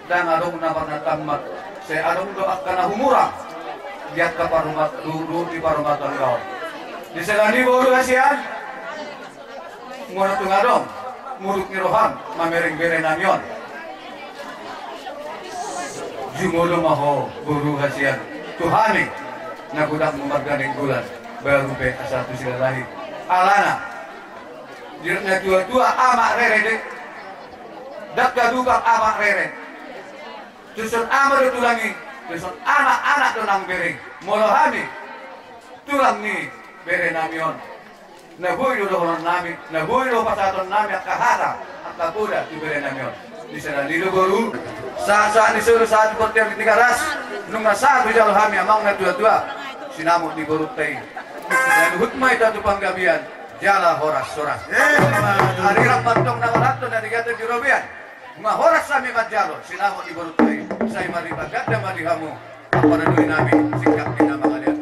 dan adong nama tamat. Saya adong doa kana humurang. Giat ka parumat dulu di parumah tanggaon. Di selani buru asian. Muna tungadong, muruk nirohan, mamereng bere namyon. Jumulo maho, buru hasian. Tuhani, nagudak memarganing bulan, baru pe asatu sila lahir. Alana, jirna tua-tua amak rere dek. Dak gadukak amak rere. Tusut amar tulangi, tusut anak-anak tunang bereng. Molohani, tulang ni bere namyon. Nabuy do orang nami, nabuy do pasaton nami at kahara at kapuda di bere namyon. Di sana dilo guru, saat disuruh saat kortiar di tiga ras, nung nasa bijalo hami amang na tua-tua, sinamot di guru tay. Dan hutmay tatu panggabian, jala horas soras. Hari rapatong na walato na digatan di robian, mga horas sami matjalo, sinamot di guru tay. Say maribagat na marihamu, apa na duwi nami, sikap din na mga liyan.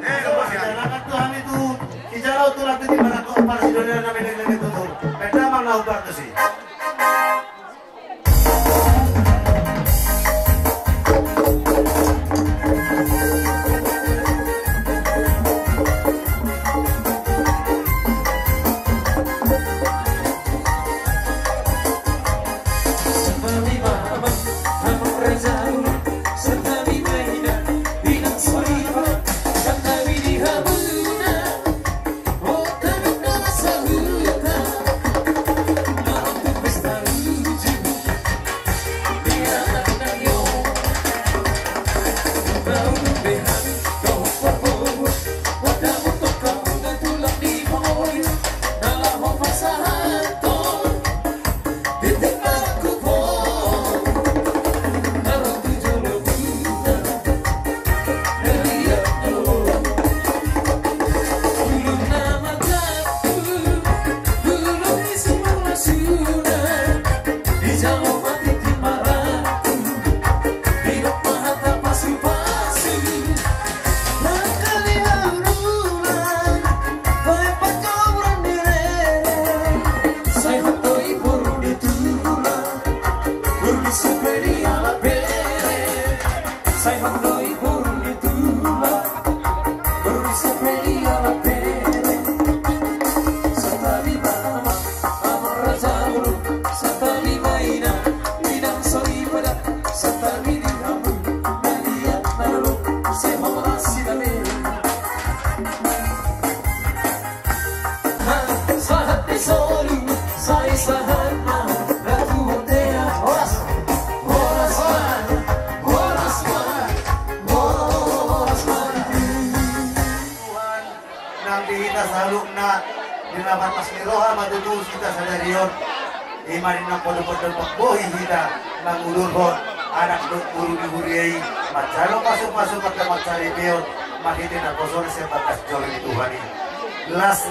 Jangan tuh kami tuh Ijaro tuh nanti di mana kok para sidonnya na binigyan nito tuh. Pwede mang naubar to si.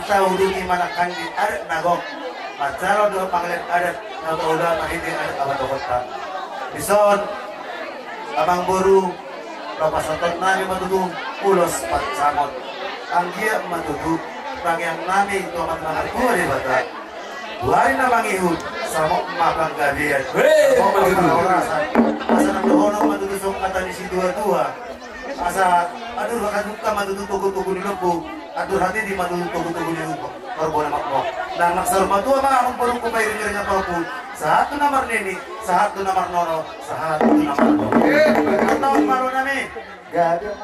Tauduni manakan di adat nagok, macaro do panglet adat nauda mahiti adat abad kota. Bison, abang buru, papasotot nami matutu pulos patsamot. Anggia matutu, pangyang nami itu amat mengaku di bata. Buari na mangihud, samok mapang gabian. Samok matutu orasan. Asa nang dohono matutu song kata di si dua-dua. Asa, aduh bakal buka matutu tugu-tugu di lepu. Aduh hati di madu tugu-tugu di perbona makmo. Dan maksar matu ama ang perlu ko kayo rin papu. Satu nomor nini, satu nomor nono, satu nomor nono. Atau maru nami.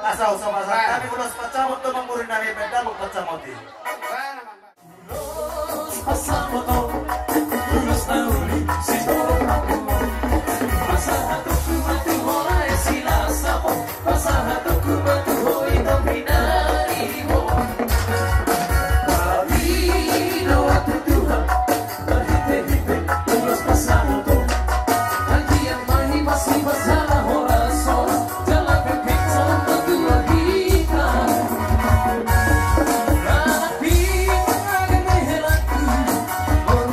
Asal sama sa kami ulos pacamot to manguri nami benda mo pacamoti.
Pasamoto, ulos na uli, siguro ako. Pasahato kumatu horay sila sa mo. Pasahato kumatu hoy dominari mo. Oh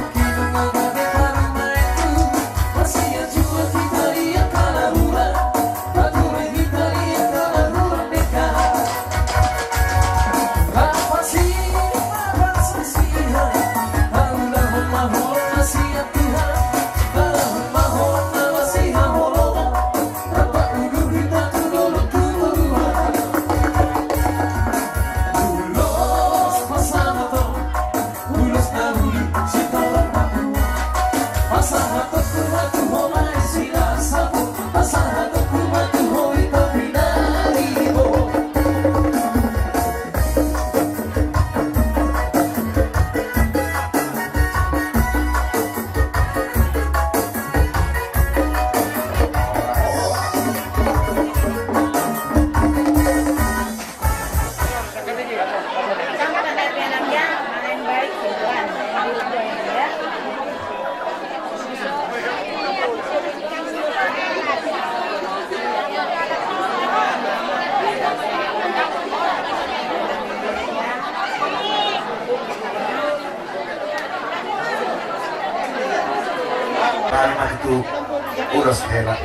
matutu ulos hela.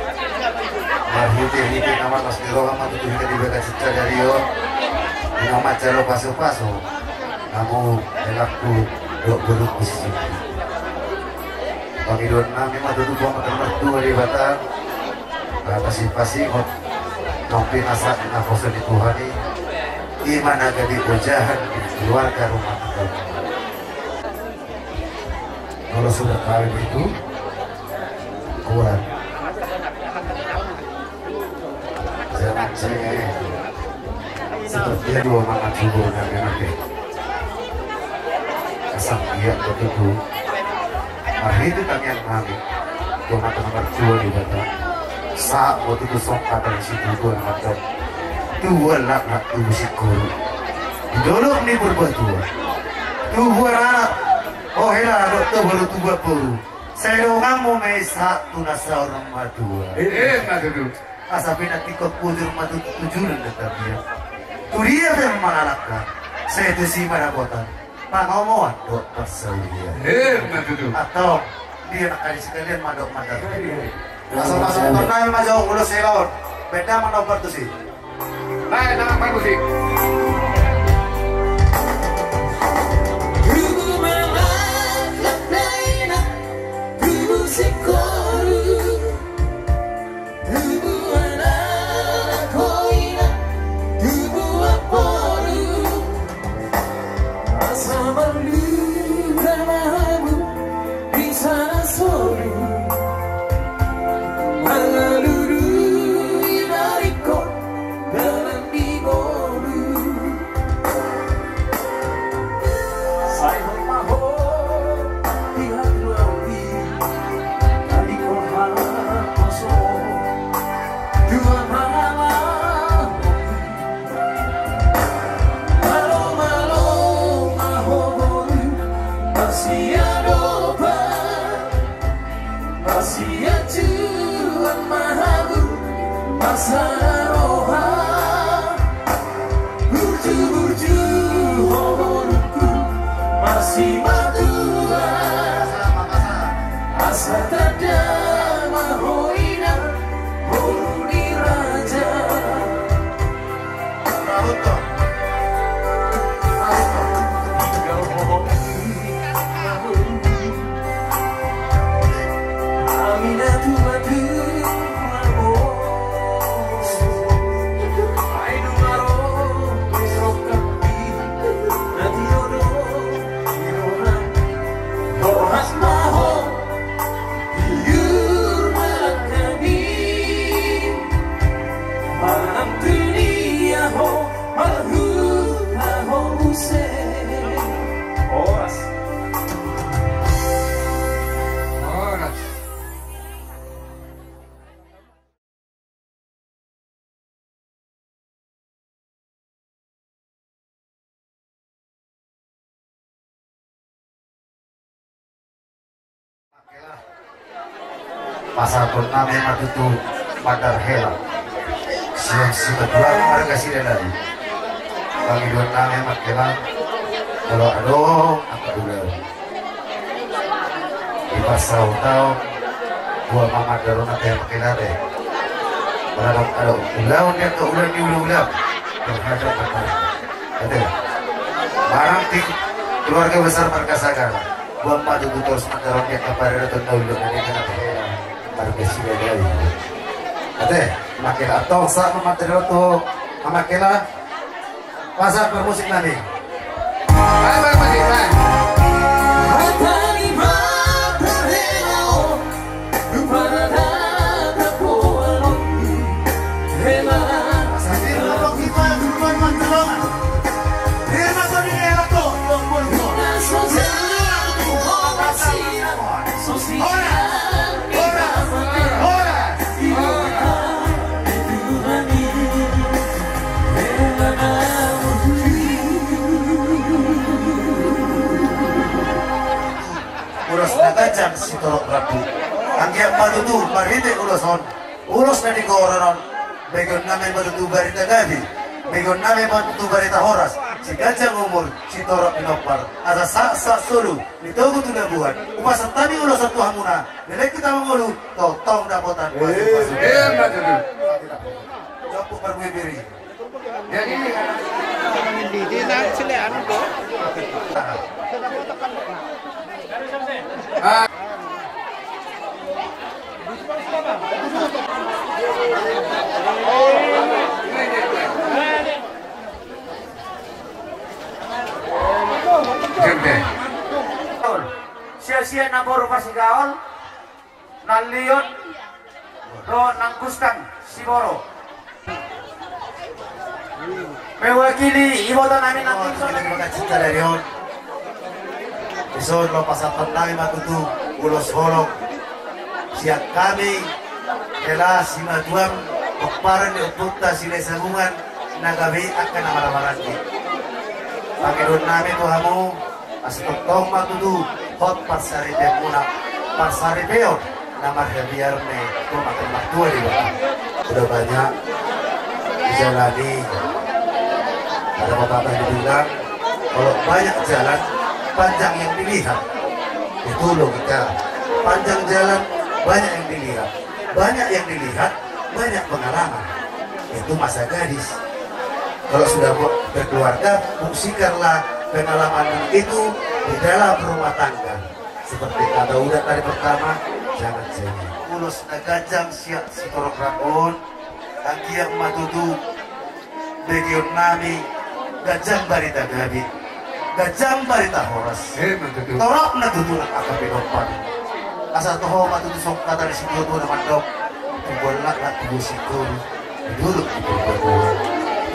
Marhiti nama mas diro matutu hita di beka cita dari yo. Nama calo paso. Kamu helaku dok buruk bisik. Pangidon nami matutu buang makan mertua di batang. Pasi hot. Nompi nasa nakosan di Tuhani. Iman agak diujahan di keluarga rumah tangga. Kalau sudah kawin itu kuat. Jangan cengeng. Seperti dua makan subur dan nanti. Asal dia begitu. Hari itu tangan kami. Dua makan nomor 2 di batang. Saat waktu itu songkat dari situ dua makan. Dua lak tuh si guru. Dulu ni berbuat dua. Dua anak. Oh hela dokter baru tua baru. Saya orang mau main satu nasa orang madua. Madu. Asapi nanti kau pujuk madu 7 dan tetapnya. Tu dia yang mengalahkan. Saya tu si mana kota. Pangomoan dokter saya. Madu. Atau dia nak kali sekalian madok madar. Masuk pernah masuk ulos selor. Beda mana obat tu sih. Baik, nama bagus sih. Pasar purnama matutu padar hela. Siang si betulan harga si lagi. Bagi dua nama makela. Kalau aduh apa dulu. Di pasar utau buah mama daruna teh makela deh. Barang aduh ulau dia ke ulau di ulau. Terhadap apa? Ada. Barang keluarga besar perkasakan. Buah madu terus makarongnya kepada datang dulu dari kenapa? Bersih dari ate makin atau saat material tu amakela pasar bermusik nanti apa musik kan tajam si tolok rabu angkian madu tu marite ulos dari koronon begon name madu tu barita gabi begon name madu tu barita horas
si gajah umur, si torok pinopar, ada sak sulu, ditogu tu buat. Upasan tadi ulo satu hamuna, nilai kita mengulu, tong dapotan. Jauh berbiri. Jadi
di nang cilean kok.
Sia-sia nabor pasi gaol, naliot, do nangkustan siboro. Mewakili ibotan namin ng
Kita mga cita dari on. Isod lo pasapatan namin matutu ulos holong. Siap kami telah simatuang okparan ni upunta sila sabungan nagabi akan namaramarang di. Panginoon namin to hamu asutong matutu hot parsarite muna parsaripeo na magbiarne kumakan magtua di bawah. Sudah banyak dijalani. Ada bapak yang bilang kalau banyak jalan panjang yang dilihat, itu logika. Panjang jalan banyak yang dilihat, banyak pengalaman. Itu masa gadis. Kalau sudah berkeluarga, fungsikanlah pengalaman itu di dalam rumah tangga. Seperti kata udah tadi pertama, jangan cengeng. Ulos nagajang siap si torok rakon, kakiang matutu, region nami. Gajang barita gabi, gajang barita horas. Torok na tutulak akap inopan. Asa toho matutusok kata di situ tu naman dok. Tubolak na tubuh situ, duduk di bawah.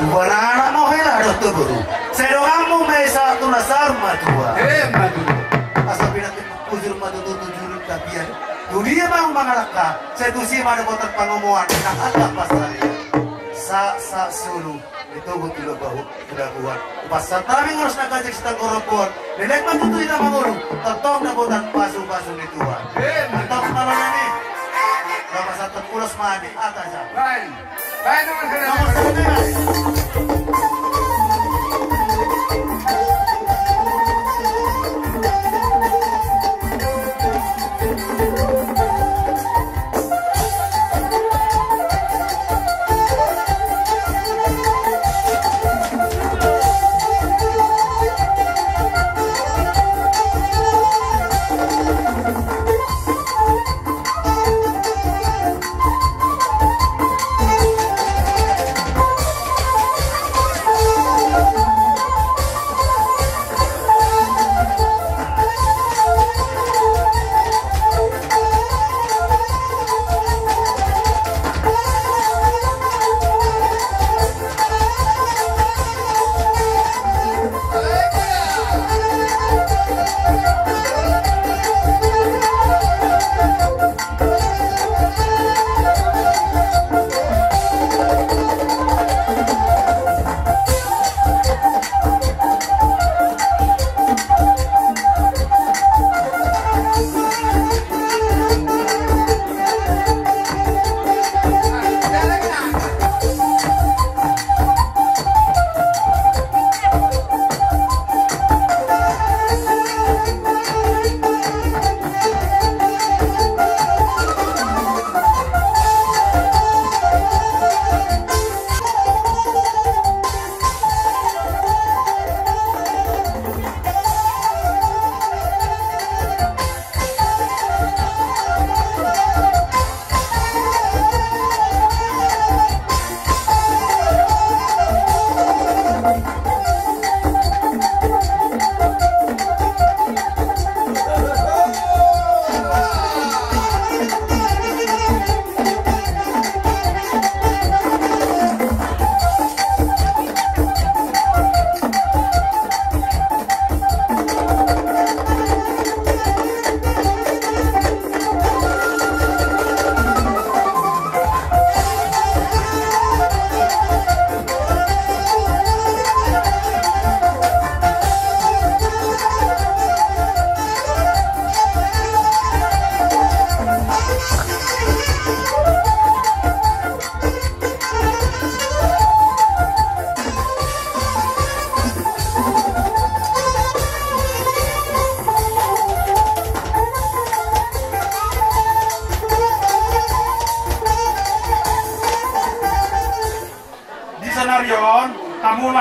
Tubola anak mo hela dok tu guru. Sedokamu may satu nasar matua. Asa pinatin kujur matutu tujurin kapian. Dunia bang mangalaka, sedusi mana botak pangomuan nak ada pasarnya. Sa sulu. Itu butuh bahu sudah buat. Pasal kami harus nak ajak kita korupor. Nilai matutu ina manguru. Tentang nabotan pasu nituan. Tentang malam ini. Nama satu pulas mani atas jam. Baik. Nomor satu.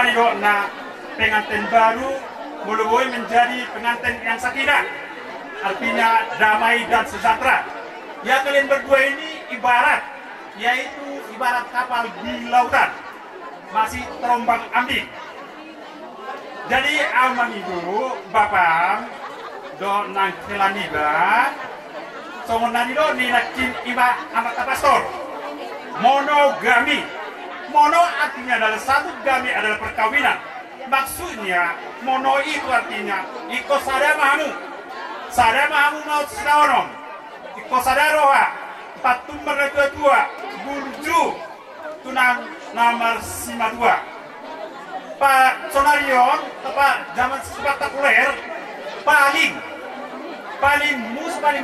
mari na pengantin baru mulai menjadi pengantin yang sakinah, artinya damai dan sejahtera. Ya, kalian berdua ini ibarat, yaitu ibarat kapal di lautan, masih terombang ambing. Jadi aman itu bapak do nang kelaniba, songonani do ninakin iba amat pastor. Monogami, mono artinya adalah satu, gami adalah perkawinan. Maksudnya mono itu artinya iko sadamahamu mau sinaonom, iko sadaroha patum berketua burju tunang nomor 52. Pak Sonarion, Pak zaman spektakuler paling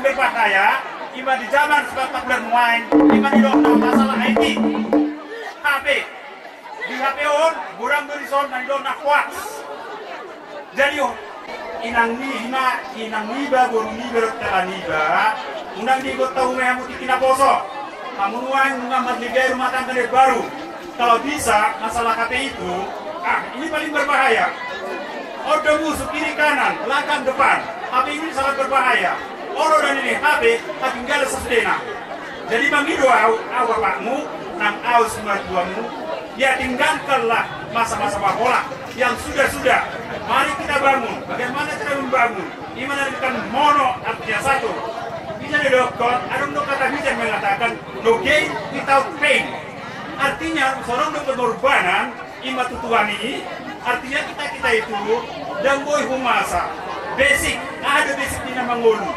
berbahaya ima di zaman spektakuler main ima di dalam masalah IT HP di HP on burang berison dan di dalam hoax. Jadi inang niba boru niba niba unang di kota umeh muti kina poso amunuan ngamat ligai rumah tangga baru. Kalau bisa masalah HP itu ini paling berbahaya. Orde musuh kiri kanan, belakang depan. HP ini sangat berbahaya. Oro dan ini HP tinggal sesedena. Jadi mangido bapakmu, nang semua tuamu, ya tinggalkanlah masa-masa bahola yang sudah-sudah. Mari kita bangun. Bagaimana cara membangun? Dimana kita mono artinya satu. Bisa didokter, ada kata bisa mengatakan no gain without pain. Artinya seorang pengorbanan ima tutuani, artinya kita itu dan boy humasa. Basic, ada basic di nama ngolu.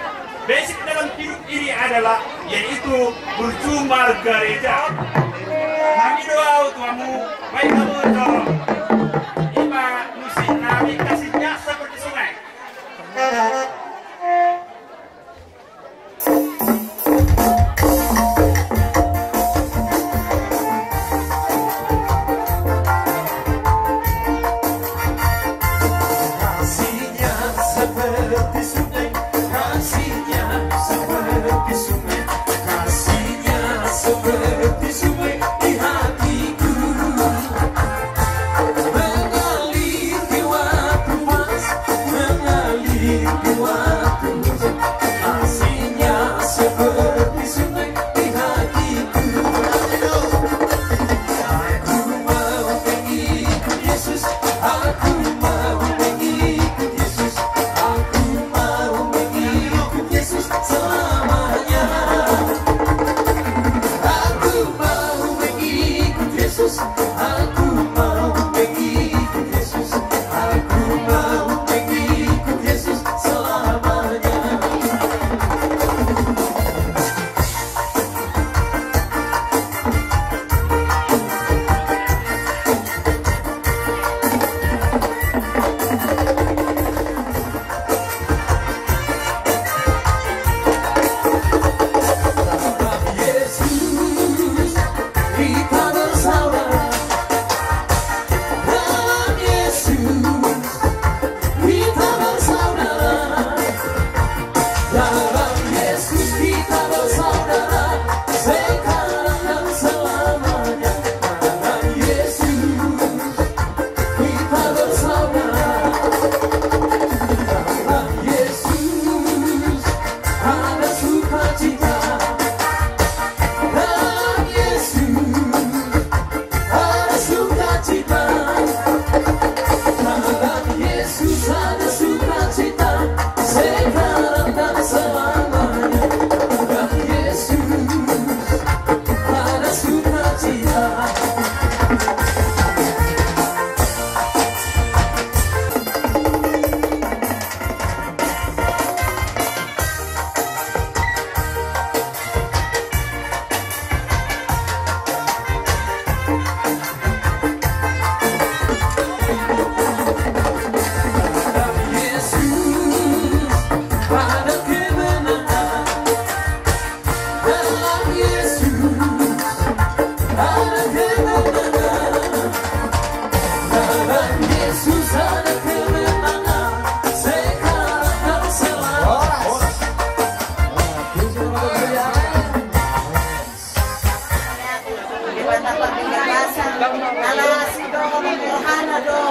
Basic dalam hidup ini adalah yaitu berjumpa gereja. Kami doa tuamu, baik kamu tolong. Ima musik kami kasihnya seperti sungai.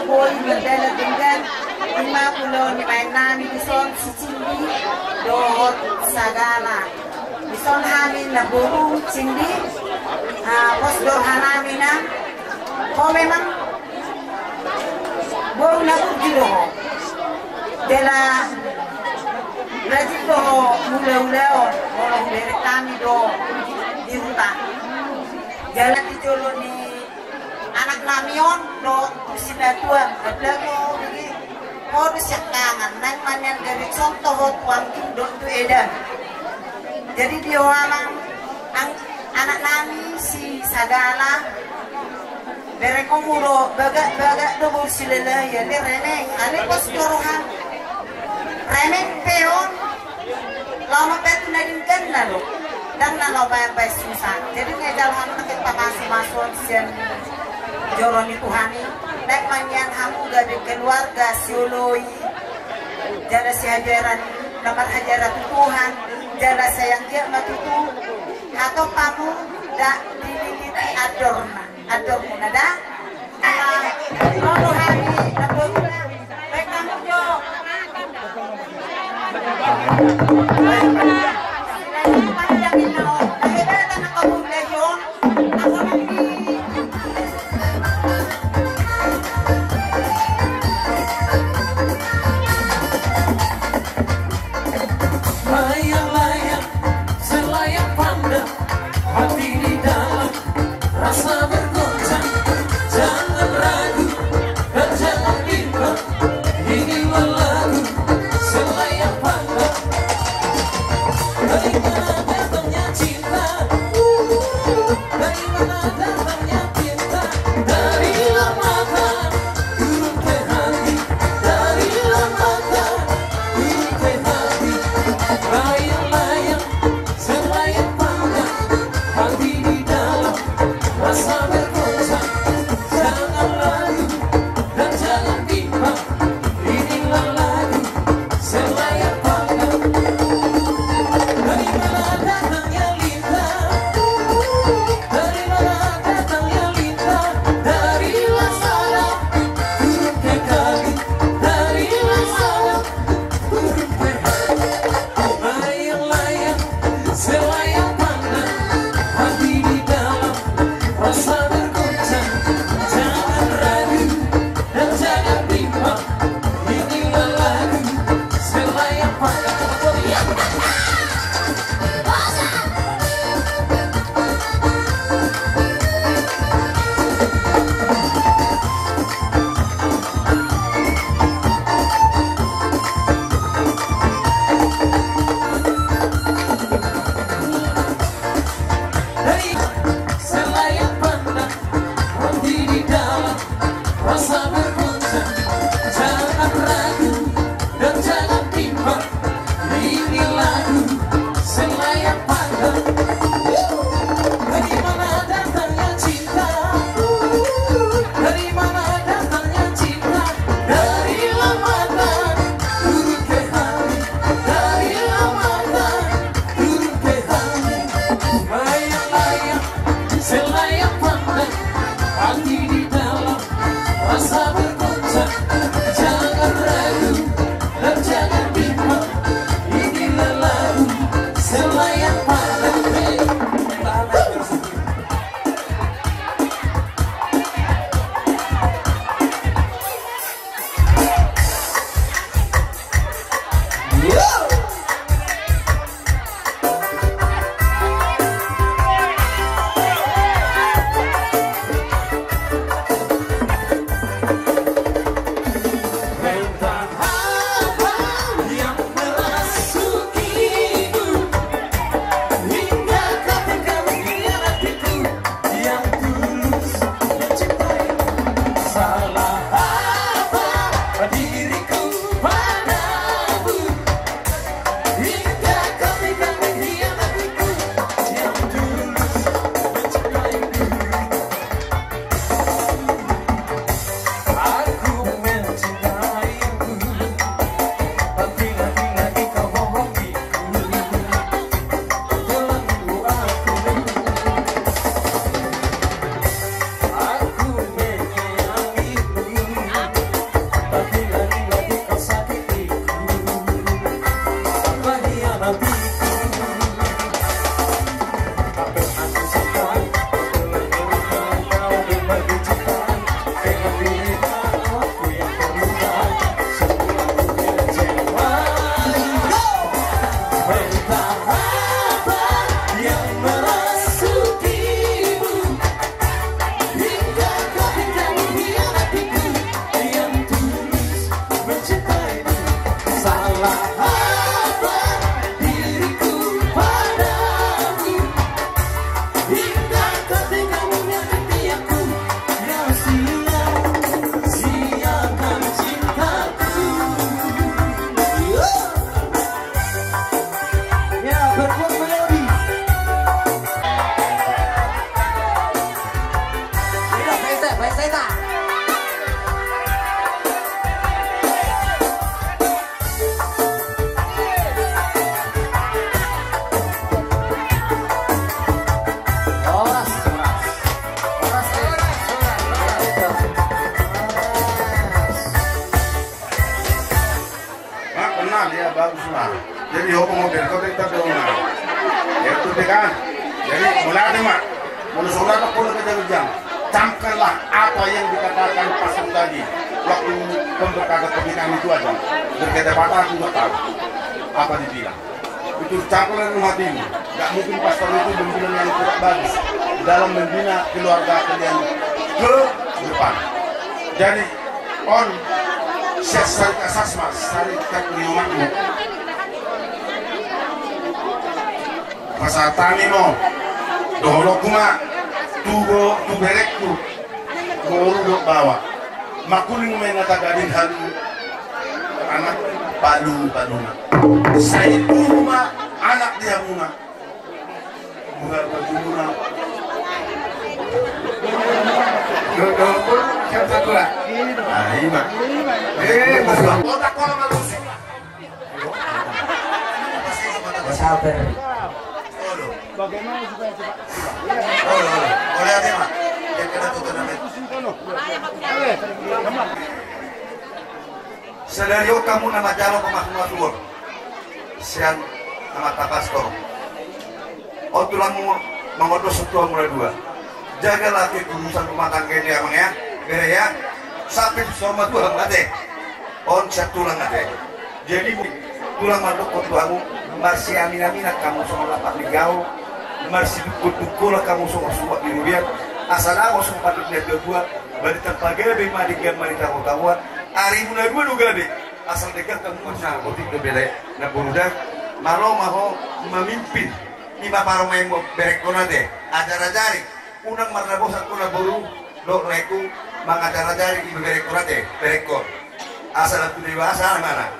boy berdala tinggal 50 ni main nami bison si cindi dohot sagala bison hamin na burung cindi pos dorhanami na ko memang burung na burjiro dela rajin do mula-mula orang dari kami do di hutan jalan di Jolo ni anak namion do sinatuan adlago ini mau disyakangan nang manyan dari contoh hot wangkin do tu edan jadi dia orang anak nami si sagala dari komuro bagak do silala ya le reneng ale pos dorohan reneng peon lama betu nadingkan lalu dan nalo bayar susah jadi ngejalan kita masuk sian joroni Tuhani nek manyan hamu gade keluarga sioloi jada si hajaran nomor hajaran Tuhan jada sayang dia matutu atau kamu dak dililiti adorna dah Tuhan baik kamu jo
Layang-layang selayak pandang hati di dalam rasa bergoncang jangan ragu dan jangan bimbang ini lagu selayak pandang dari mana datangnya cinta dari mana datangnya cinta dari lamatan turun ke hati dari lamatan turun ke hati layang-layang selayak pandang hati di dalam rasa bergoncang jangan ragu dan jangan bimbang inilah lagu selayak pandang dari mana datangnya lintang dari mana datangnya lintang dari laksana turun ke kali dari laksana turun ke layang-layang selayak pandang hati di dalam rasa bergoncang jangan ragu dan jangan bimbang inilah lagu selayak pandang dari selayak pandang hati di dalam rasa bergoncang jangan ragu dan jangan bimbang ini lagu selayak pandang dari mana datangnya cinta dari mana datangnya cinta dari lamatan turun ke hati dari lamatan turun ke hati layang-layang selayak pandang hati di dalam rasa bergoncang jangan ragu dan jangan bimbang inilah lagu selayak pandang
dia bagus lah. Jadi hukum mobil kau tetap dong. Ya itu kan. Jadi mulai mak, mulai saudara pun kerja camkanlah apa yang dikatakan pasal tadi waktu pemberkatan pembinaan itu aja. Berkata-kata aku nggak tahu apa dibilang. Itu camkan rumah ini. Gak mungkin pastor itu membilang yang tidak bagus dalam membina keluarga kalian ke depan. Jadi on syarikat asasma syarikat lingkunganmu masa tani mo doholo kuma tugo tuberekku guru do bawa makuling menata gadin hal anak palu paluna saya rumah anak dia muna bukan bagaimana
Dodol siapa tuh lah?
Ima. Otak kolam malusi.
Sabar.
Bagaimana supaya cepat?
Oleh ada mak. Yang kena tutup namanya. Selario kamu nama jalan pemakmur suwur. Sian nama tapastor. Otulanmu mengotos setua mulai dua. Jagalah kegurusan rumah tangga ini emang ya, bere ya. Sampai sama tulang ade, on tulang ade. Jadi tulang mandok tuamu, masih amin-aminat kamu sama lapak ligau, masih dukul kamu sama suat di rubiak. Asal aku sama patut lihat dua, balik terpagai lebih madigan mari tahu-tahuan. Hari mulai dua juga be, asal dekat kamu macam botik kebele, nak burudak, maho memimpin. Lima paromai mau berek konade, ajar-ajari. Unang marnabos at kuna buru lo reku mangacara jari di berek kurate berekor asal itu dewasa mana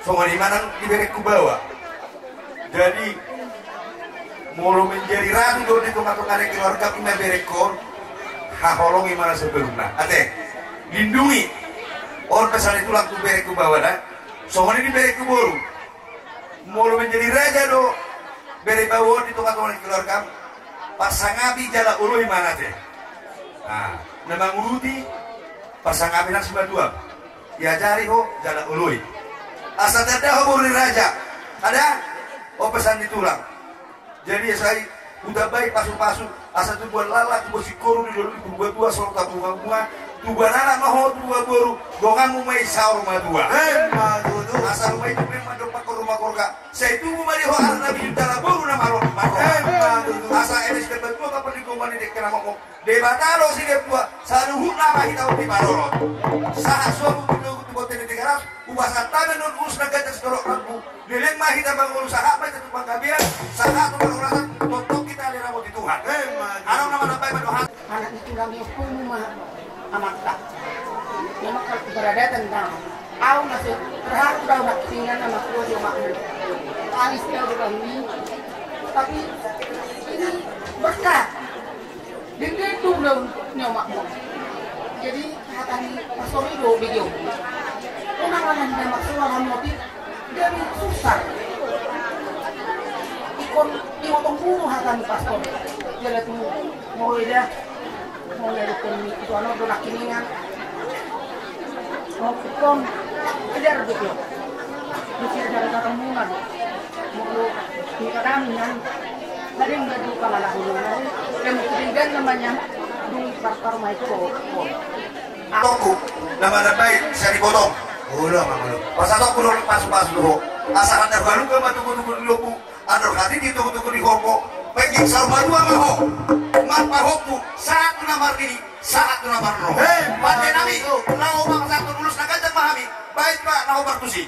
semua di mana di berekku bawa jadi mulu menjadi ratu do di tengah-tengah keluarga ina berekor haholongi mana sebelumnya ate lindungi orang pesan itu langsung berekku bawa dah semua di berekku buru mulu menjadi raja do berek bawa di tengah-tengah keluarga pasangabi jala uluh mana teh? Nah, nama uruti pasangabi nak sebelah dua. Diajari ho jala uluh. Asal ada ho buri raja. Ada? Oh pesan ditulang. Jadi saya udah baik pasu-pasu. Asal tu buat lala, tu buat sikoro di dulu, buat dua soal tabu bunga. Tu buat anak maho, tu buat baru. Donganmu mai sahur rumah dua. Madu asal mai tu memang dopak ke rumah korga. Saya tunggu mari ho Nabi Yudara baru nama Allah. Asa enes kebetul apa di kumani dek kena ngomong debatalo si dia tua saluhut nama kita di parolo saat suatu tu boten di garas ubasa tangan non urus naga tes dorok rabu leleng mah kita bangun usaha apa itu pangkabian saat tu berurasan untuk kita ada rambut di Tuhan anak nama nampai berdoa
anak itu kami hukum mah amat tak yang makal berada tentang aku masih berhak sudah nak tinggal sama keluarga makmur alis dia udah kami tapi ini berkat dan itu belum nyamakmu jadi hatani pastor itu video orang-orang yang masalah motif dari susah ikon dimotong bunuh hatani pastor jadi tuh mau lihat itu anak udah kiningan mau ikon kejar gitu bisa cara bunga mau dikatakan tadi nggak duka malah dulu yang ketiga namanya di pastor Michael
Tunggu nama baik saya dipotong udah mama pas aku kulo pas dulu asal anda baru ke tunggu dulu anda hati di tunggu di horko pengen sama dua maho mat pahokku saat namar ini saat namar roh pada nami nau bang satu lulus naga dan pahami baik pak nau bertusi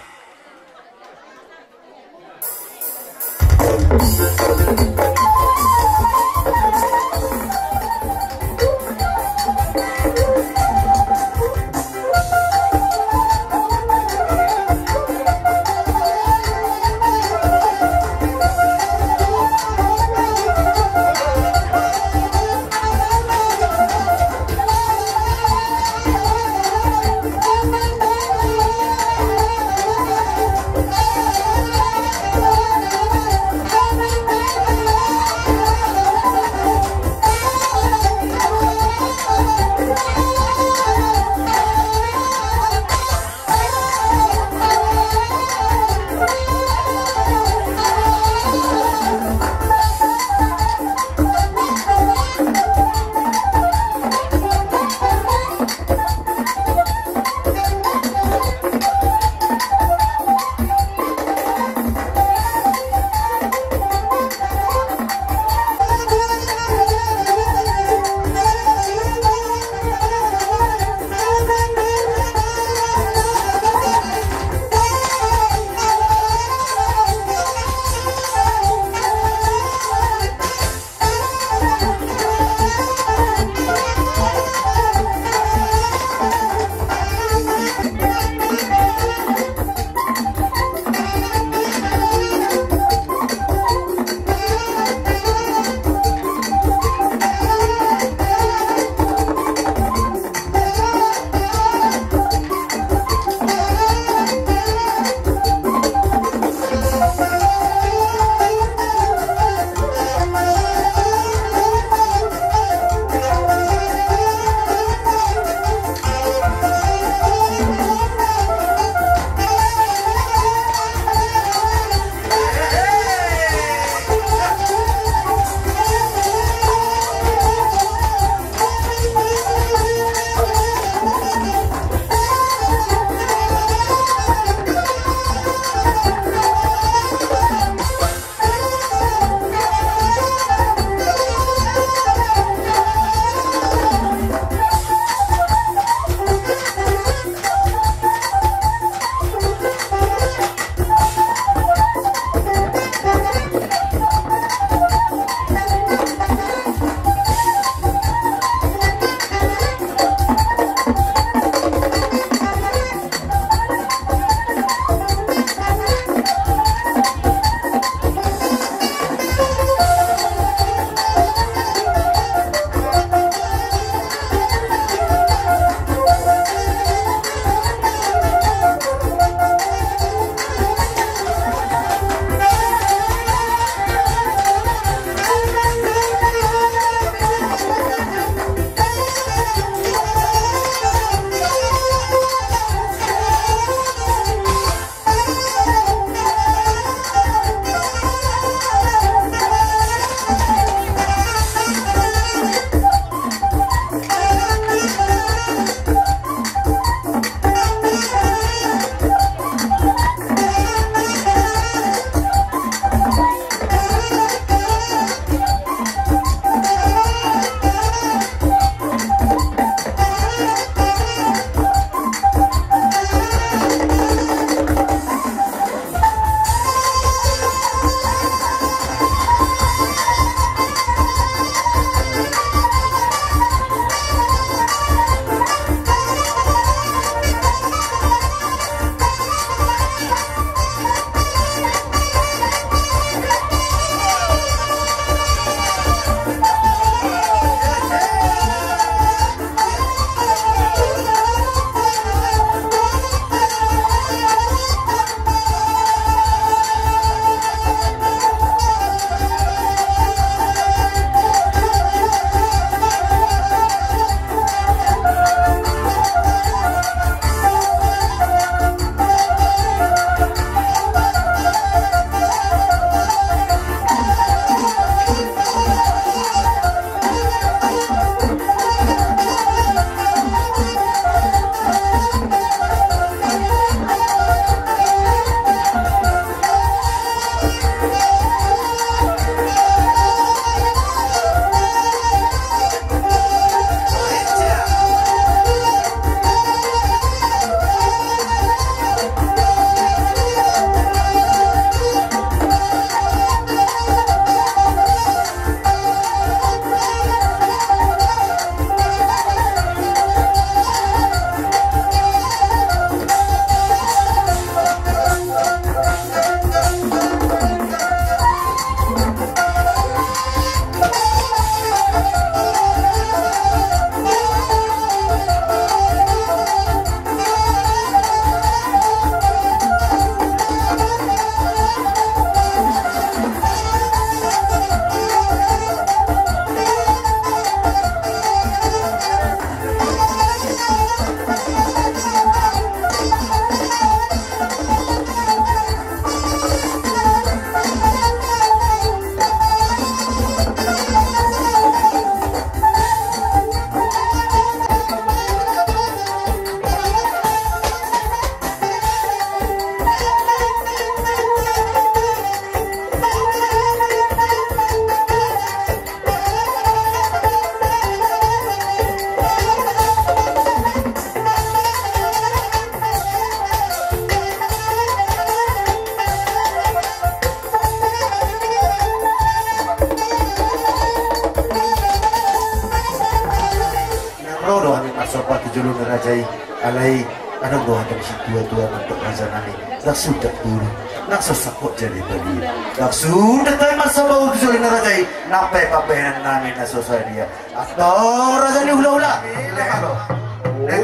rajai alai anak doa dan si tua untuk raja nani nak sudah dulu nak sesakut jadi tadi nak sudah tahu masa bau tujuan rajai napai papehan nami nasosa dia atau raja ni hula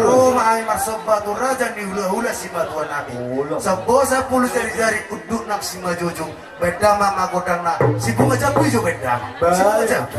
rumah ay marsabatu raja ni hula si batuan nabi sabosa puluh jari uduk nak si majujung bedama magodang nak si bunga jabu hijau bedama si bunga jabu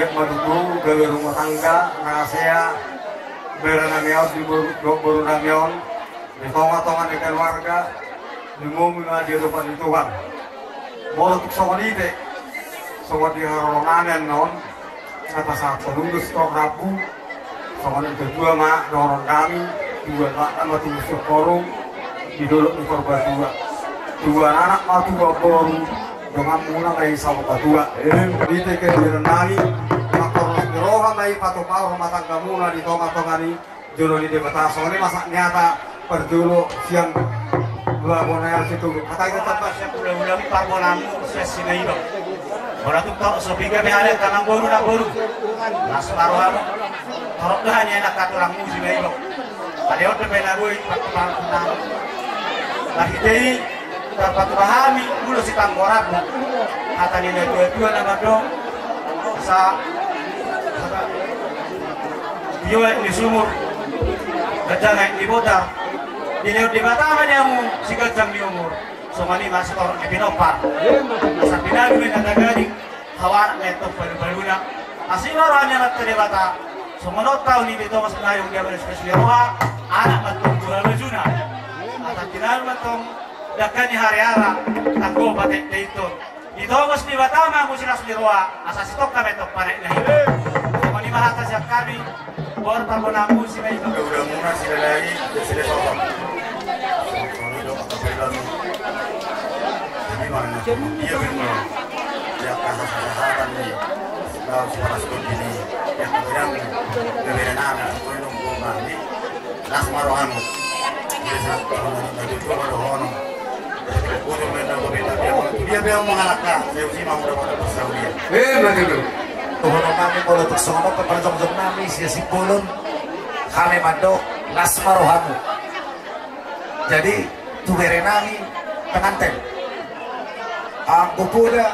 Dia menuju ke rumah tangga ngasea berenamion di berunamion di tonga-tonga di keluarga di ngomong di depan Tuhan mau untuk soal itu soal di harongan non kata saat penunggu stok rabu soal itu kedua mak dorong kami dua anak mati musuh korung di dulu di korban dua anak mati baru dengan mula kayak sama dua di tekan direnangi roha mai pato pau rumah tangga mula di tonga-tonga ni jono di debata soalnya masak nyata perdulu siang dua bonel situ kata itu tempat siap ulang-ulang parbonamu sesi naiba orang tu tak sepiga behare tanang boru nak boru langsung arwah torok dah hanya nak kata orang muzi naiba ada orang benagoi parbonamu lagi deh dapat pahami dulu si tanggorak kata nilai dua nama dong sa dia di sumur gajah naik di boda di batama dia mu si gajah di umur somani masih orang di pinopar asal pindah di negara gading hawar netok baru-baruna asing orangnya nak di bata semonot tahu ni di Thomas Penayung dia berespesial roha anak matong jual bajuna atau tidak matong dakani hari-hari tanggo batek itu di Thomas di batama mu sinas di roha asal stok kami tok panek nahi somani mahata siap kami bor parbonamu si mai udah muna si lagi sile sokong sono do kapelan ini mana dia benar dia kasar-kasaran ni kalau suara seperti ini yang bilang kebenaran anak itu nunggu mandi las marohanu biasa kalau itu marohanu udah benar dia mengalahkan saya sih mau dapat besar dia begitu Tuhan kami kalau bersama kepada jom-jom nami si bolon kami mandok las marohamu jadi tu bere nami
pengantin. Ang pupuda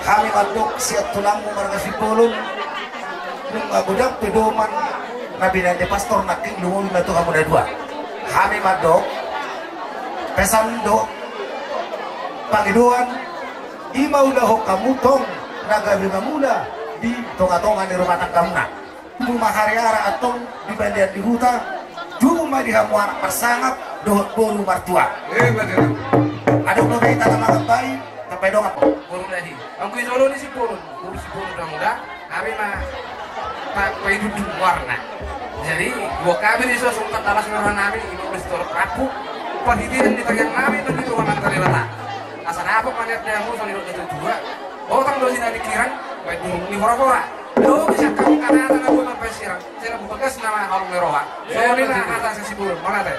kami madok siat tulang marga sipulun nung abudak pedoman nabi na pastor naking lumulun na to kamu na dua. Kami madok pesan do Pangiduan imaulahok kamutong nagabi mamula di tonga-tonga di rumah tangga rumah hari-hari atong di bandian di hutan cuma di hamuan persangap dohot boru martua ada udah kita nama baik sampai dong apa
boru lagi aku solo ni si boru muda kami mah tak hidup di warna jadi gua kami di sosok talas orang kami ini bestor kapu perhitian di tengah kami dan di ruangan kalibata asal apa maniat dia mau soal itu juga oh tang dosi dari kirang baik di hora-hora lo bisa kamu karena ada aku sampai sirang saya bekas nama halung meroha soalnya atas si burung mana teh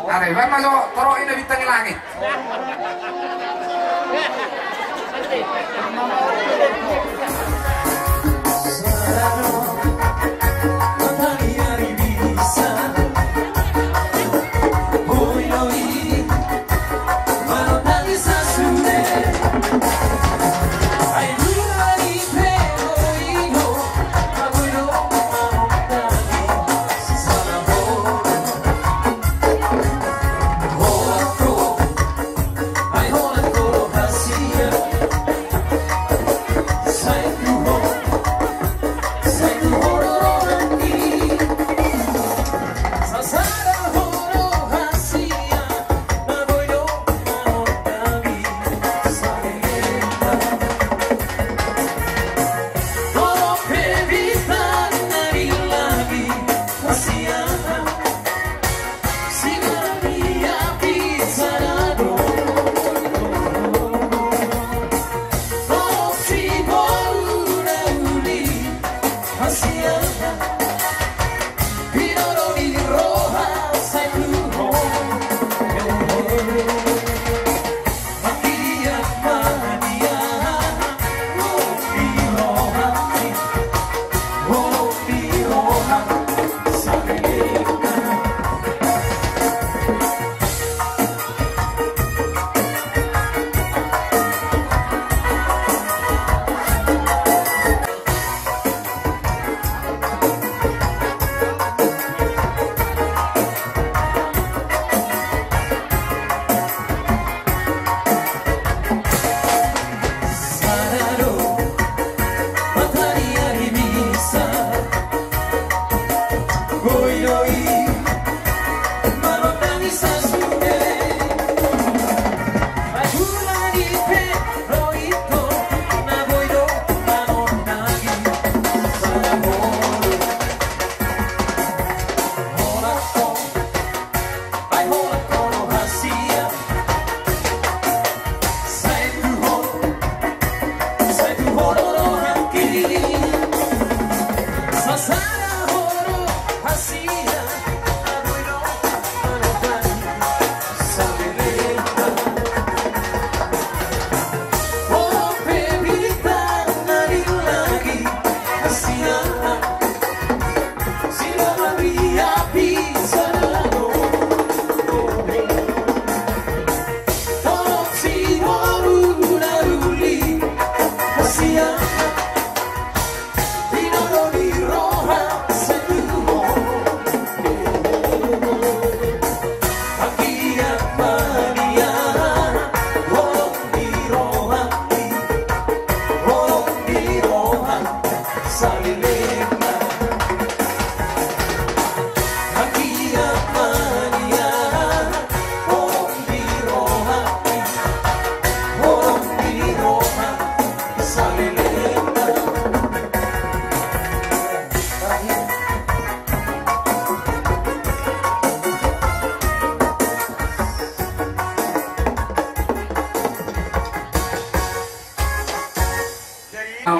Arevan masuk toro ini bintang langit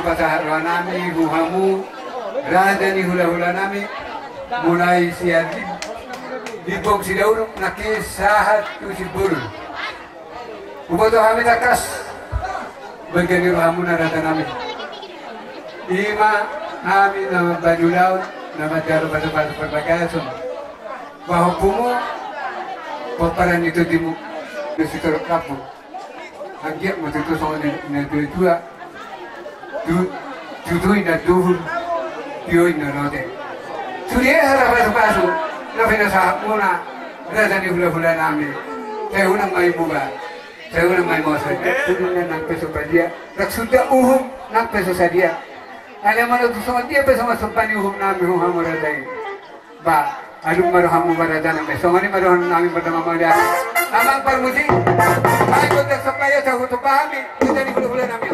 Pagkaharuan nami, buhamu, raja ni hula-hula nami, mulai siang di bog si daun, nakisahat tu si burun. Uboto kami takas, bagian ni ruhamu na rata nami. Ima kami na baju daun, nama jaro pada perbagasan bahwa pumo paparan itu di situ kapung agiat matutu sama na dua judui na duhul dioi na rote suria harap pasu na pinasa muna rasa ni hula nami saya unang may buga saya unang may mosa tunan ng peso pa dia raksuda uhum ng peso sa dia alam mo to sama dia peso masupani uhum nami uhum hamuraday ba alum maro hamu maradana peso ngani maro nami berdama madia amang permuji ay ko sa supaya sa huto pahami kita ni hula nami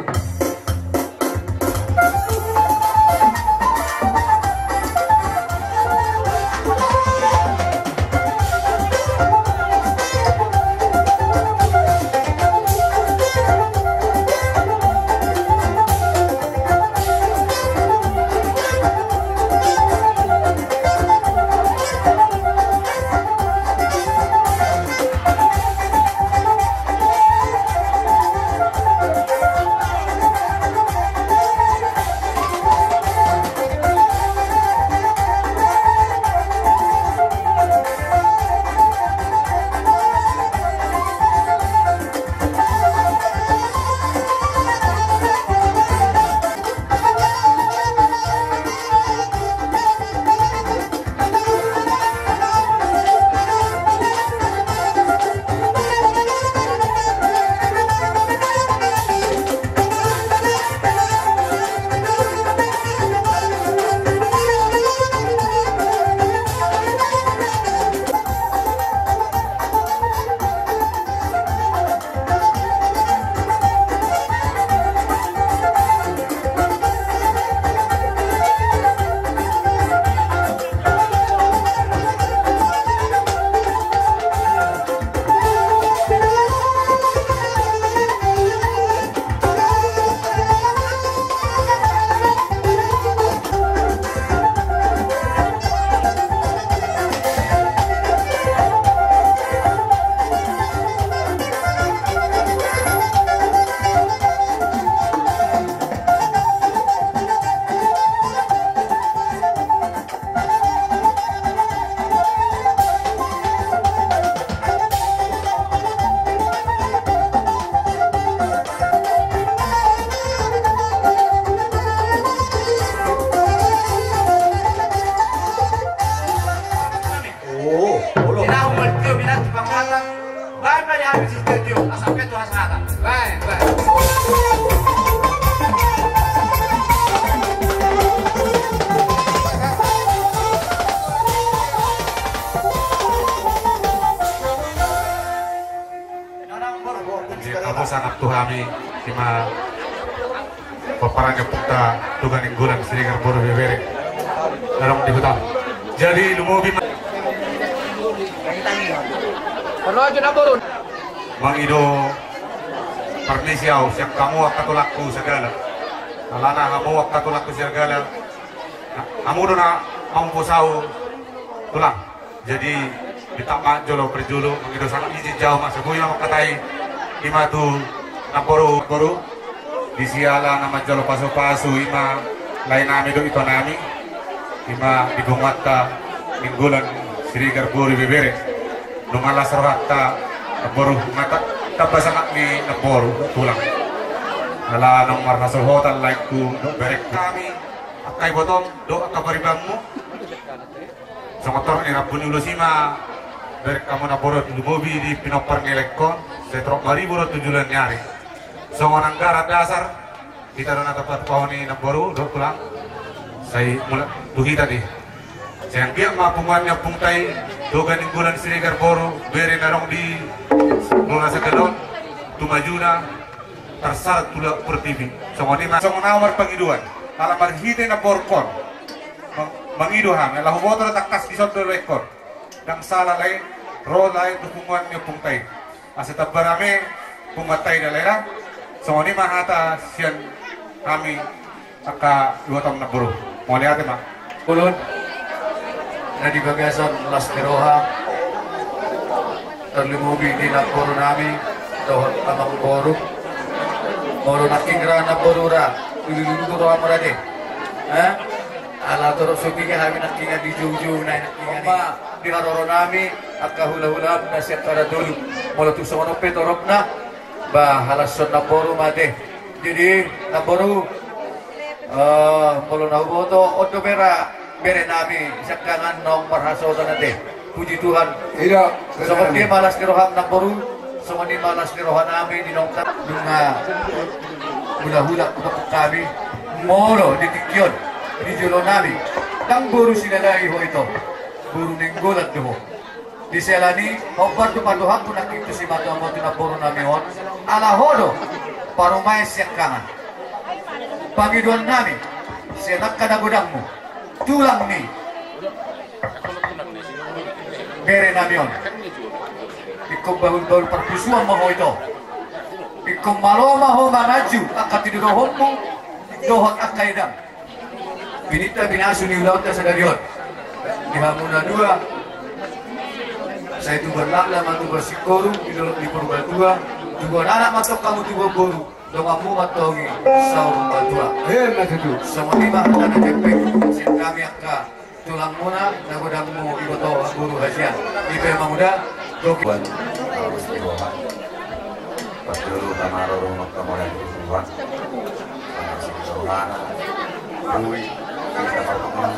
sangat tuhami kima paparanya puta tugan ingguran seringan boru bebere dalam di hutan. Jadi lumobi
perlu aja naborun
Bang Ido Parnisiau siap kamu waktu segala alana kamu waktu segala kamu dona mampu sau tulang jadi ditambah jolo perjulu Bang Ido sangat izin jauh mas sebuah makatai ima tu naporu di siala nama jolo pasu ima lain nami do itu nami ima digumata minggulan sirigar buri bebere numala serata naporu mata tapasangat ni naporu tulang ala nang marhasul hotel like tu do berek kami akai botong do akabaribangmu sangotor ni rabun ulusima berek kamu naporu lumobi di pinopar ngelekon setrok mariburo tujulan nyari songonang garat dasar kita dona tempat pohoni naboru do pulang saya mulai tuhi tadi sayang dia mapungannya pungtai dogan inggulan sirigar boru beri narong di luna sekedon tumajuna tersar tulak per TV songonima songonawar pengiduan alamar hite na borkon mangiduhan lahu motor takas di sodo lekor dan salah lain roh lain tukungannya pungtai aseta barame pumatay dalera so ni mahata siyan kami aka dua tahun na buru mo lihat ma
kulun na di bagasan las keroha terlimubi di naporo nami dohot amang boru moro nakingra na borura luludu roha morade ala turut suki kami nak ingat di juju na apa di haroro nami akka hula-hula na siya kada dulu mula tu sa ono petorop na ba halason na boru mate jadi na boru mula na huboto oto bere nami sakkangan nong marhasotan nate puji Tuhan
tidak
seperti malas di roham na boru seperti malas di rohan nami di nong dunga hula-hula kami molo di tikyon di jolo nami nang buru sinalai ho ito buru ninggolat doho di selani hobar tu paduhang tu nak itu si matu amo tu na buru nami hon ala hodo parumay siyakangan pagiduan nami siyak kada godangmu tulang ni bere nami hon ikom bahul-bahul perpusuan mo ho ito ikom maloma ho manaju akati dohonmu dohot akaidam binita binasu ni ulau sa darion di Hamuna 2 saya tu berlakla matu bersikoru di dalam di Purbaltua juga anak matok kamu juga boru dongamu matongi saurung batua itu sama lima ada jepek sin kami akka tulang muna nagodangmu iboto guru hasian ipe mamuda dokuan
Padahal kamaro rumah kamoran tuan masih sohana kui kita pertemuan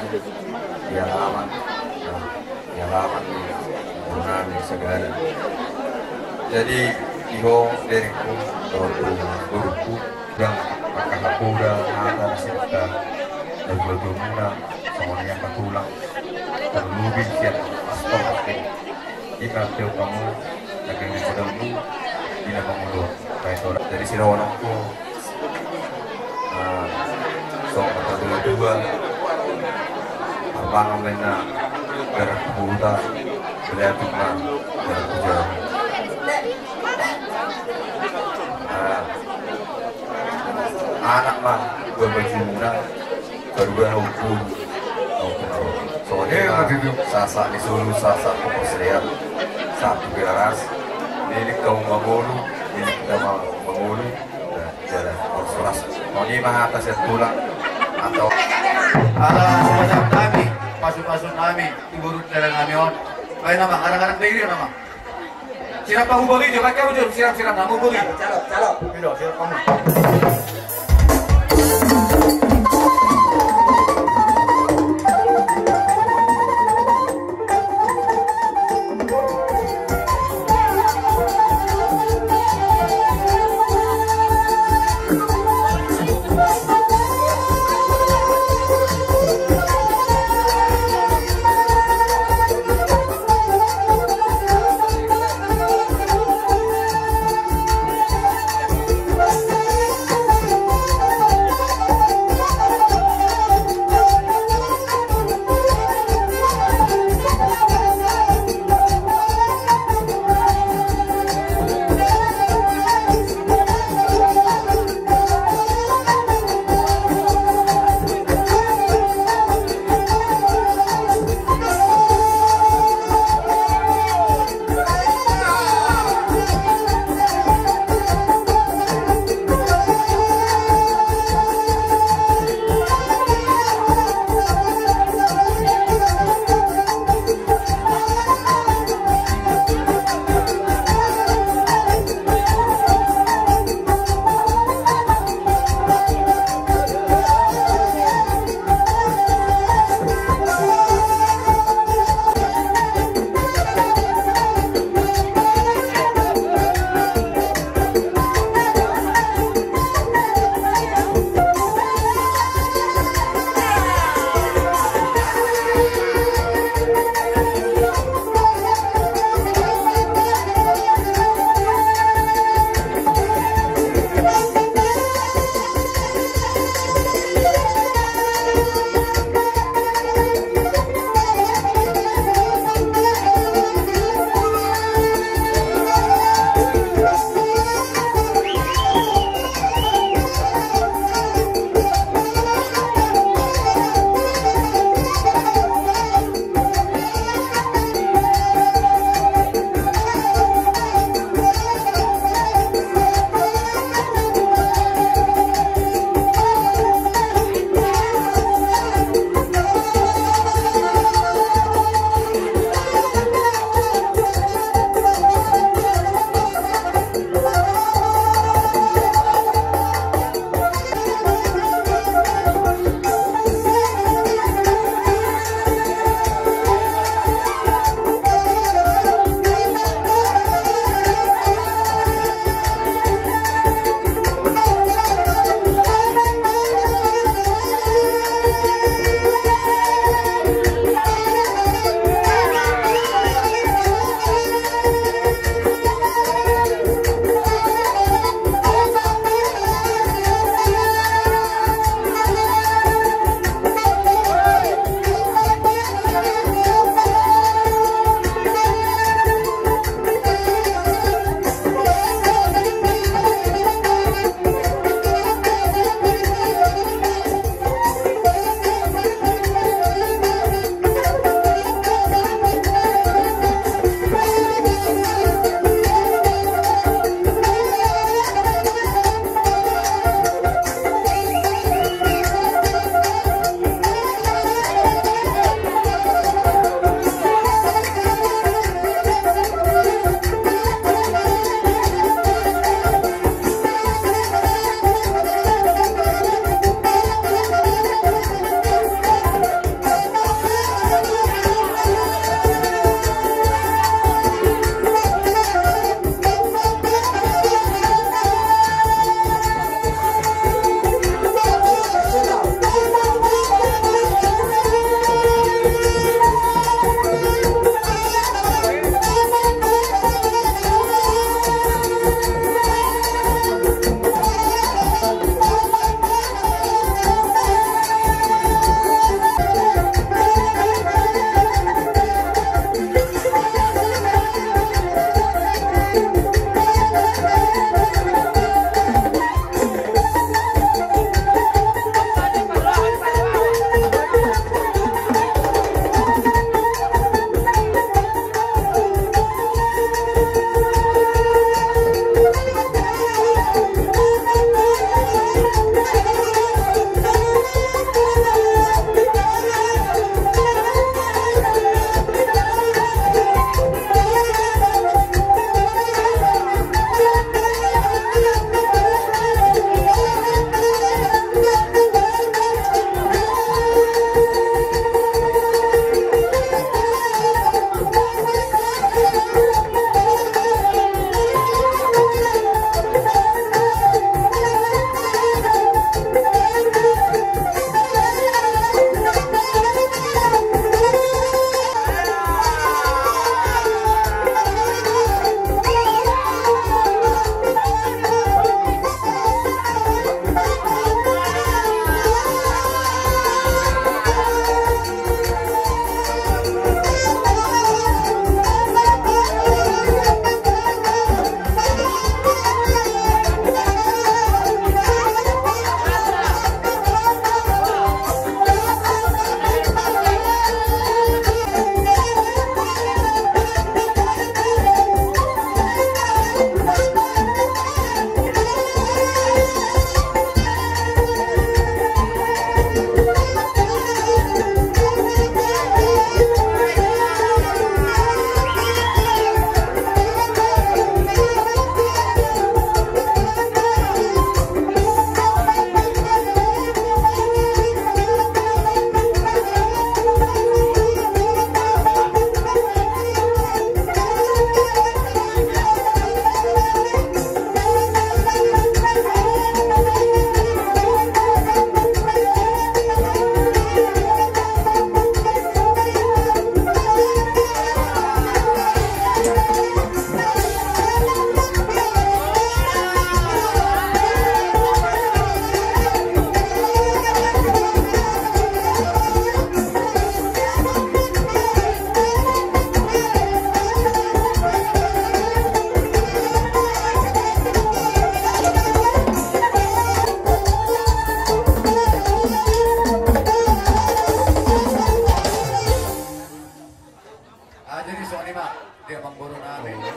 yang aman mengenai segala jadi iho deriku guruku yang akan kapura ada serta dan berguna sama yang katulang terlebih siap astor jika teu kamu akan dipadamu tidak mengulur kayak orang dari Sirawonongko sok dua apa namanya darah buta beliatuna darah pujar anak mah berbaju muda berdua hukum soalnya sasak di Solo sasak pepercayaan satu beras ini kau mengulu ini kita mengulu jalan orsoras ini mah atas tulang atau
ala kami masuk kami turut jalan kami on kayak nama anak-anak diri nama siapa hubungi coba kamu jom siram kamu hubungi calo video siram kamu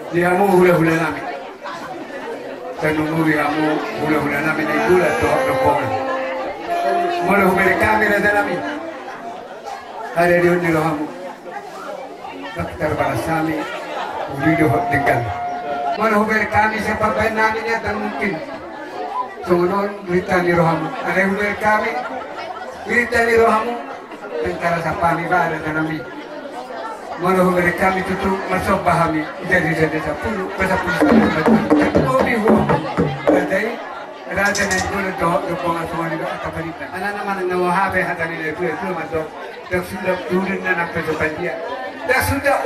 Dia mau hula-hula namin. Tanunguwi kamu hula-hula namin ay gulat to ropongan. Mula humere kamera na namin. Ada di unilo kamu. Dokter Balasami, Ulido Hotnegal. Mula humere kami sa pagbayan namin niya dan mungkin. Sunod, berita ni Rohamu. Ada humere kami, berita ni Rohamu. Tentara sa pamibara na namin. Mula humere kami tutu masuk pahami. Jadi sa puno, pasapun sa Raja na igulo do ponga suwani do akabarita. Ana naman ang nawahabe hata nila ito madok. Dak sudah turun na napeso pandia. Dak sudah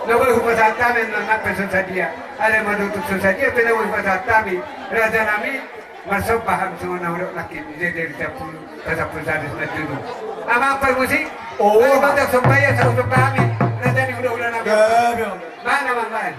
nawal hupasatami na napeso sadia. Ada madutuk sadia penawal hupasatami. Raja nami masuk paham semua nawal laki. Jadi sa puno pasapun sadis na dulu. Ama apa musik? Oh, madak supaya sa untuk pahami. Raja ni udah nami. Mana man.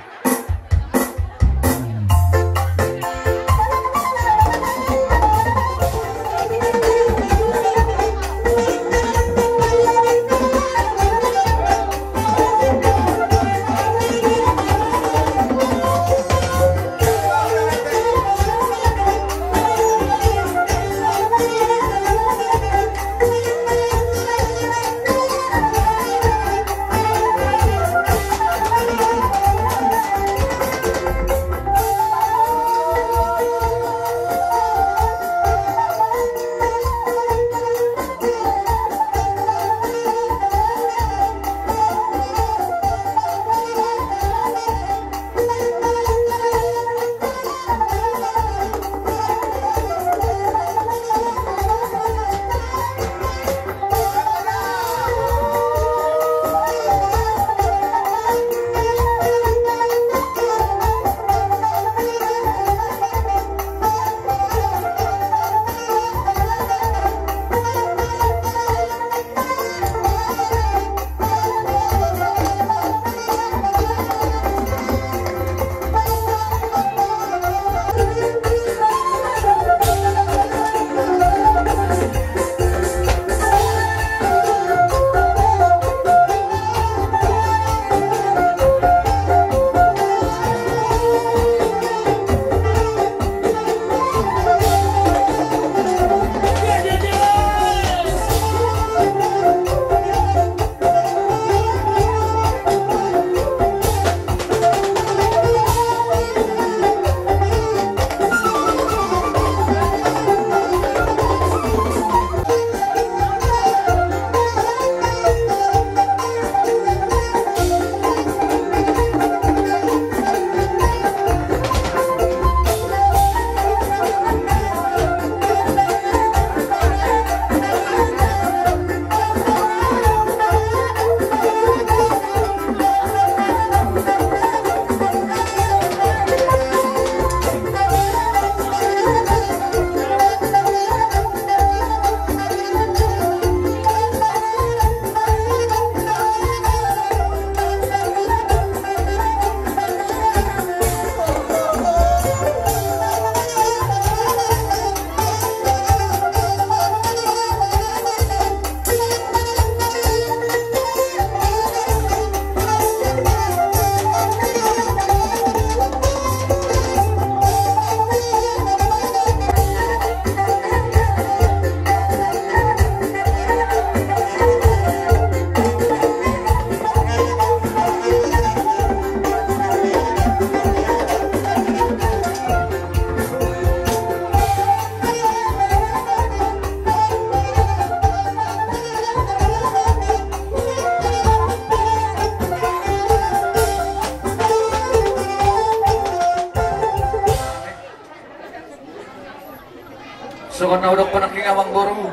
Sokon na udok panang kingamang boru,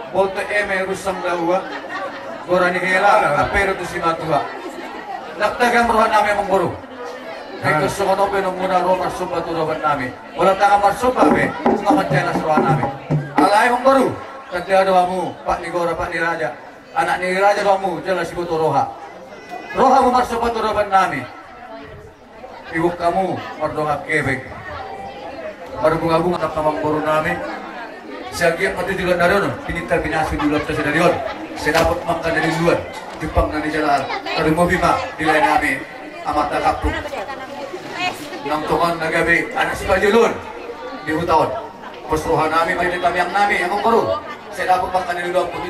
bolte eme rusang dawa, gorani kela, apero tu si matua. Naktagang rohan namin ang boru. Ito sokon ope nung muna romar sumba tu rohan namin. Wala taka marsumba be, mga matyanas rohan namin. Alay mong boru, katiya doa mo, Pak ni Gora, Pak ni Raja. Anak ni Raja doa mo, jala si Buto Roha. Roha mo marsumba tu rohan namin. Ibuk kamu, mardonga kebek. Baru bunga-bunga tak tamang boru namin. Sebagian pati juga dari ono, pinitar binasi di luar dari ono. Saya dapat makan dari luar, Jepang dan di jalan. Dari mobil mak, di lain kami. amat nakapto. Nang tungan na gabi, anak si Pajulun, di hutaon. Pustruhan namin, may kami ang namin, amang baro. Saya dapat makan di luar pun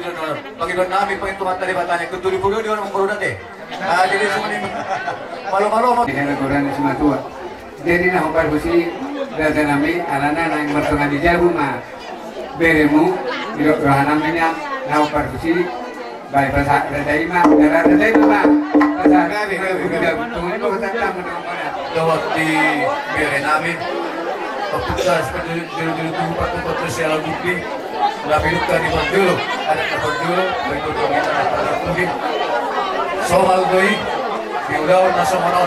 Panginoon namin po ito matalibatanya. Kutuloy po doon ang baro natin. Jadi semua ini malu-malu.
Di negara semua tua. Jadi nak berfungsi dari kami, anak-anak yang bertengah di jauh mah beremu, di rohanam ini nak berfungsi. Baik pasal dari mah, dari mah. Pasal kami sudah tunggu itu kita menunggu.
Lewat di bere namin. Petugas dulu patut sosial bukti. Nabi luka di Bandung, ada di Bandung, begitu kami ada mungkin. Soal doi, diulau nasional.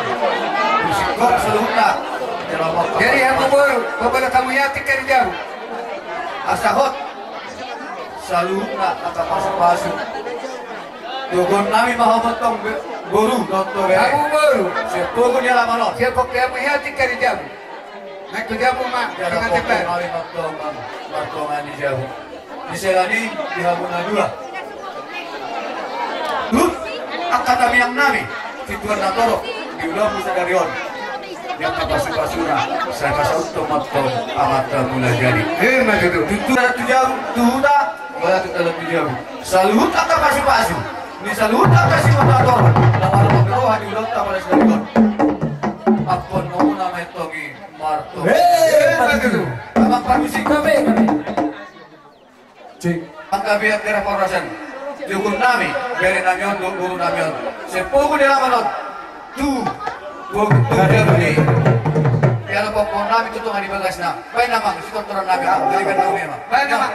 Musikor seluruhnya.
Jadi aku baru, kepada kamu ya tikar jauh.
Asahot, seluruhnya akan masuk. Dogon nami mahamatong guru doktor.
Kamu baru.
Siapa dia lama no?
Siapa kamu ya tikar jauh. Nak kerja rumah dengan cepat.
Nami matongan di jauh. Diselani di Habuna 2. Lut akademi yang nami Fituan Natoro di ulang Musa Darion yang kapasura saya kasih untuk maton amat mula jadi
Maksud
itu jauh tuhuda wala tu jauh salut akapasipasu ni salut akasi Natoro lawan paglawa di ulang Tamas Darion apon mo na metogi marto maksud abang permisi kami ang kabiyak ni Raporasan Jukun nami, beri namion, guru namion sepuku di laman tu guru ni kalau pokok nami tutungan di bagas na pay namang si kontrol nami dari benang memang pay namang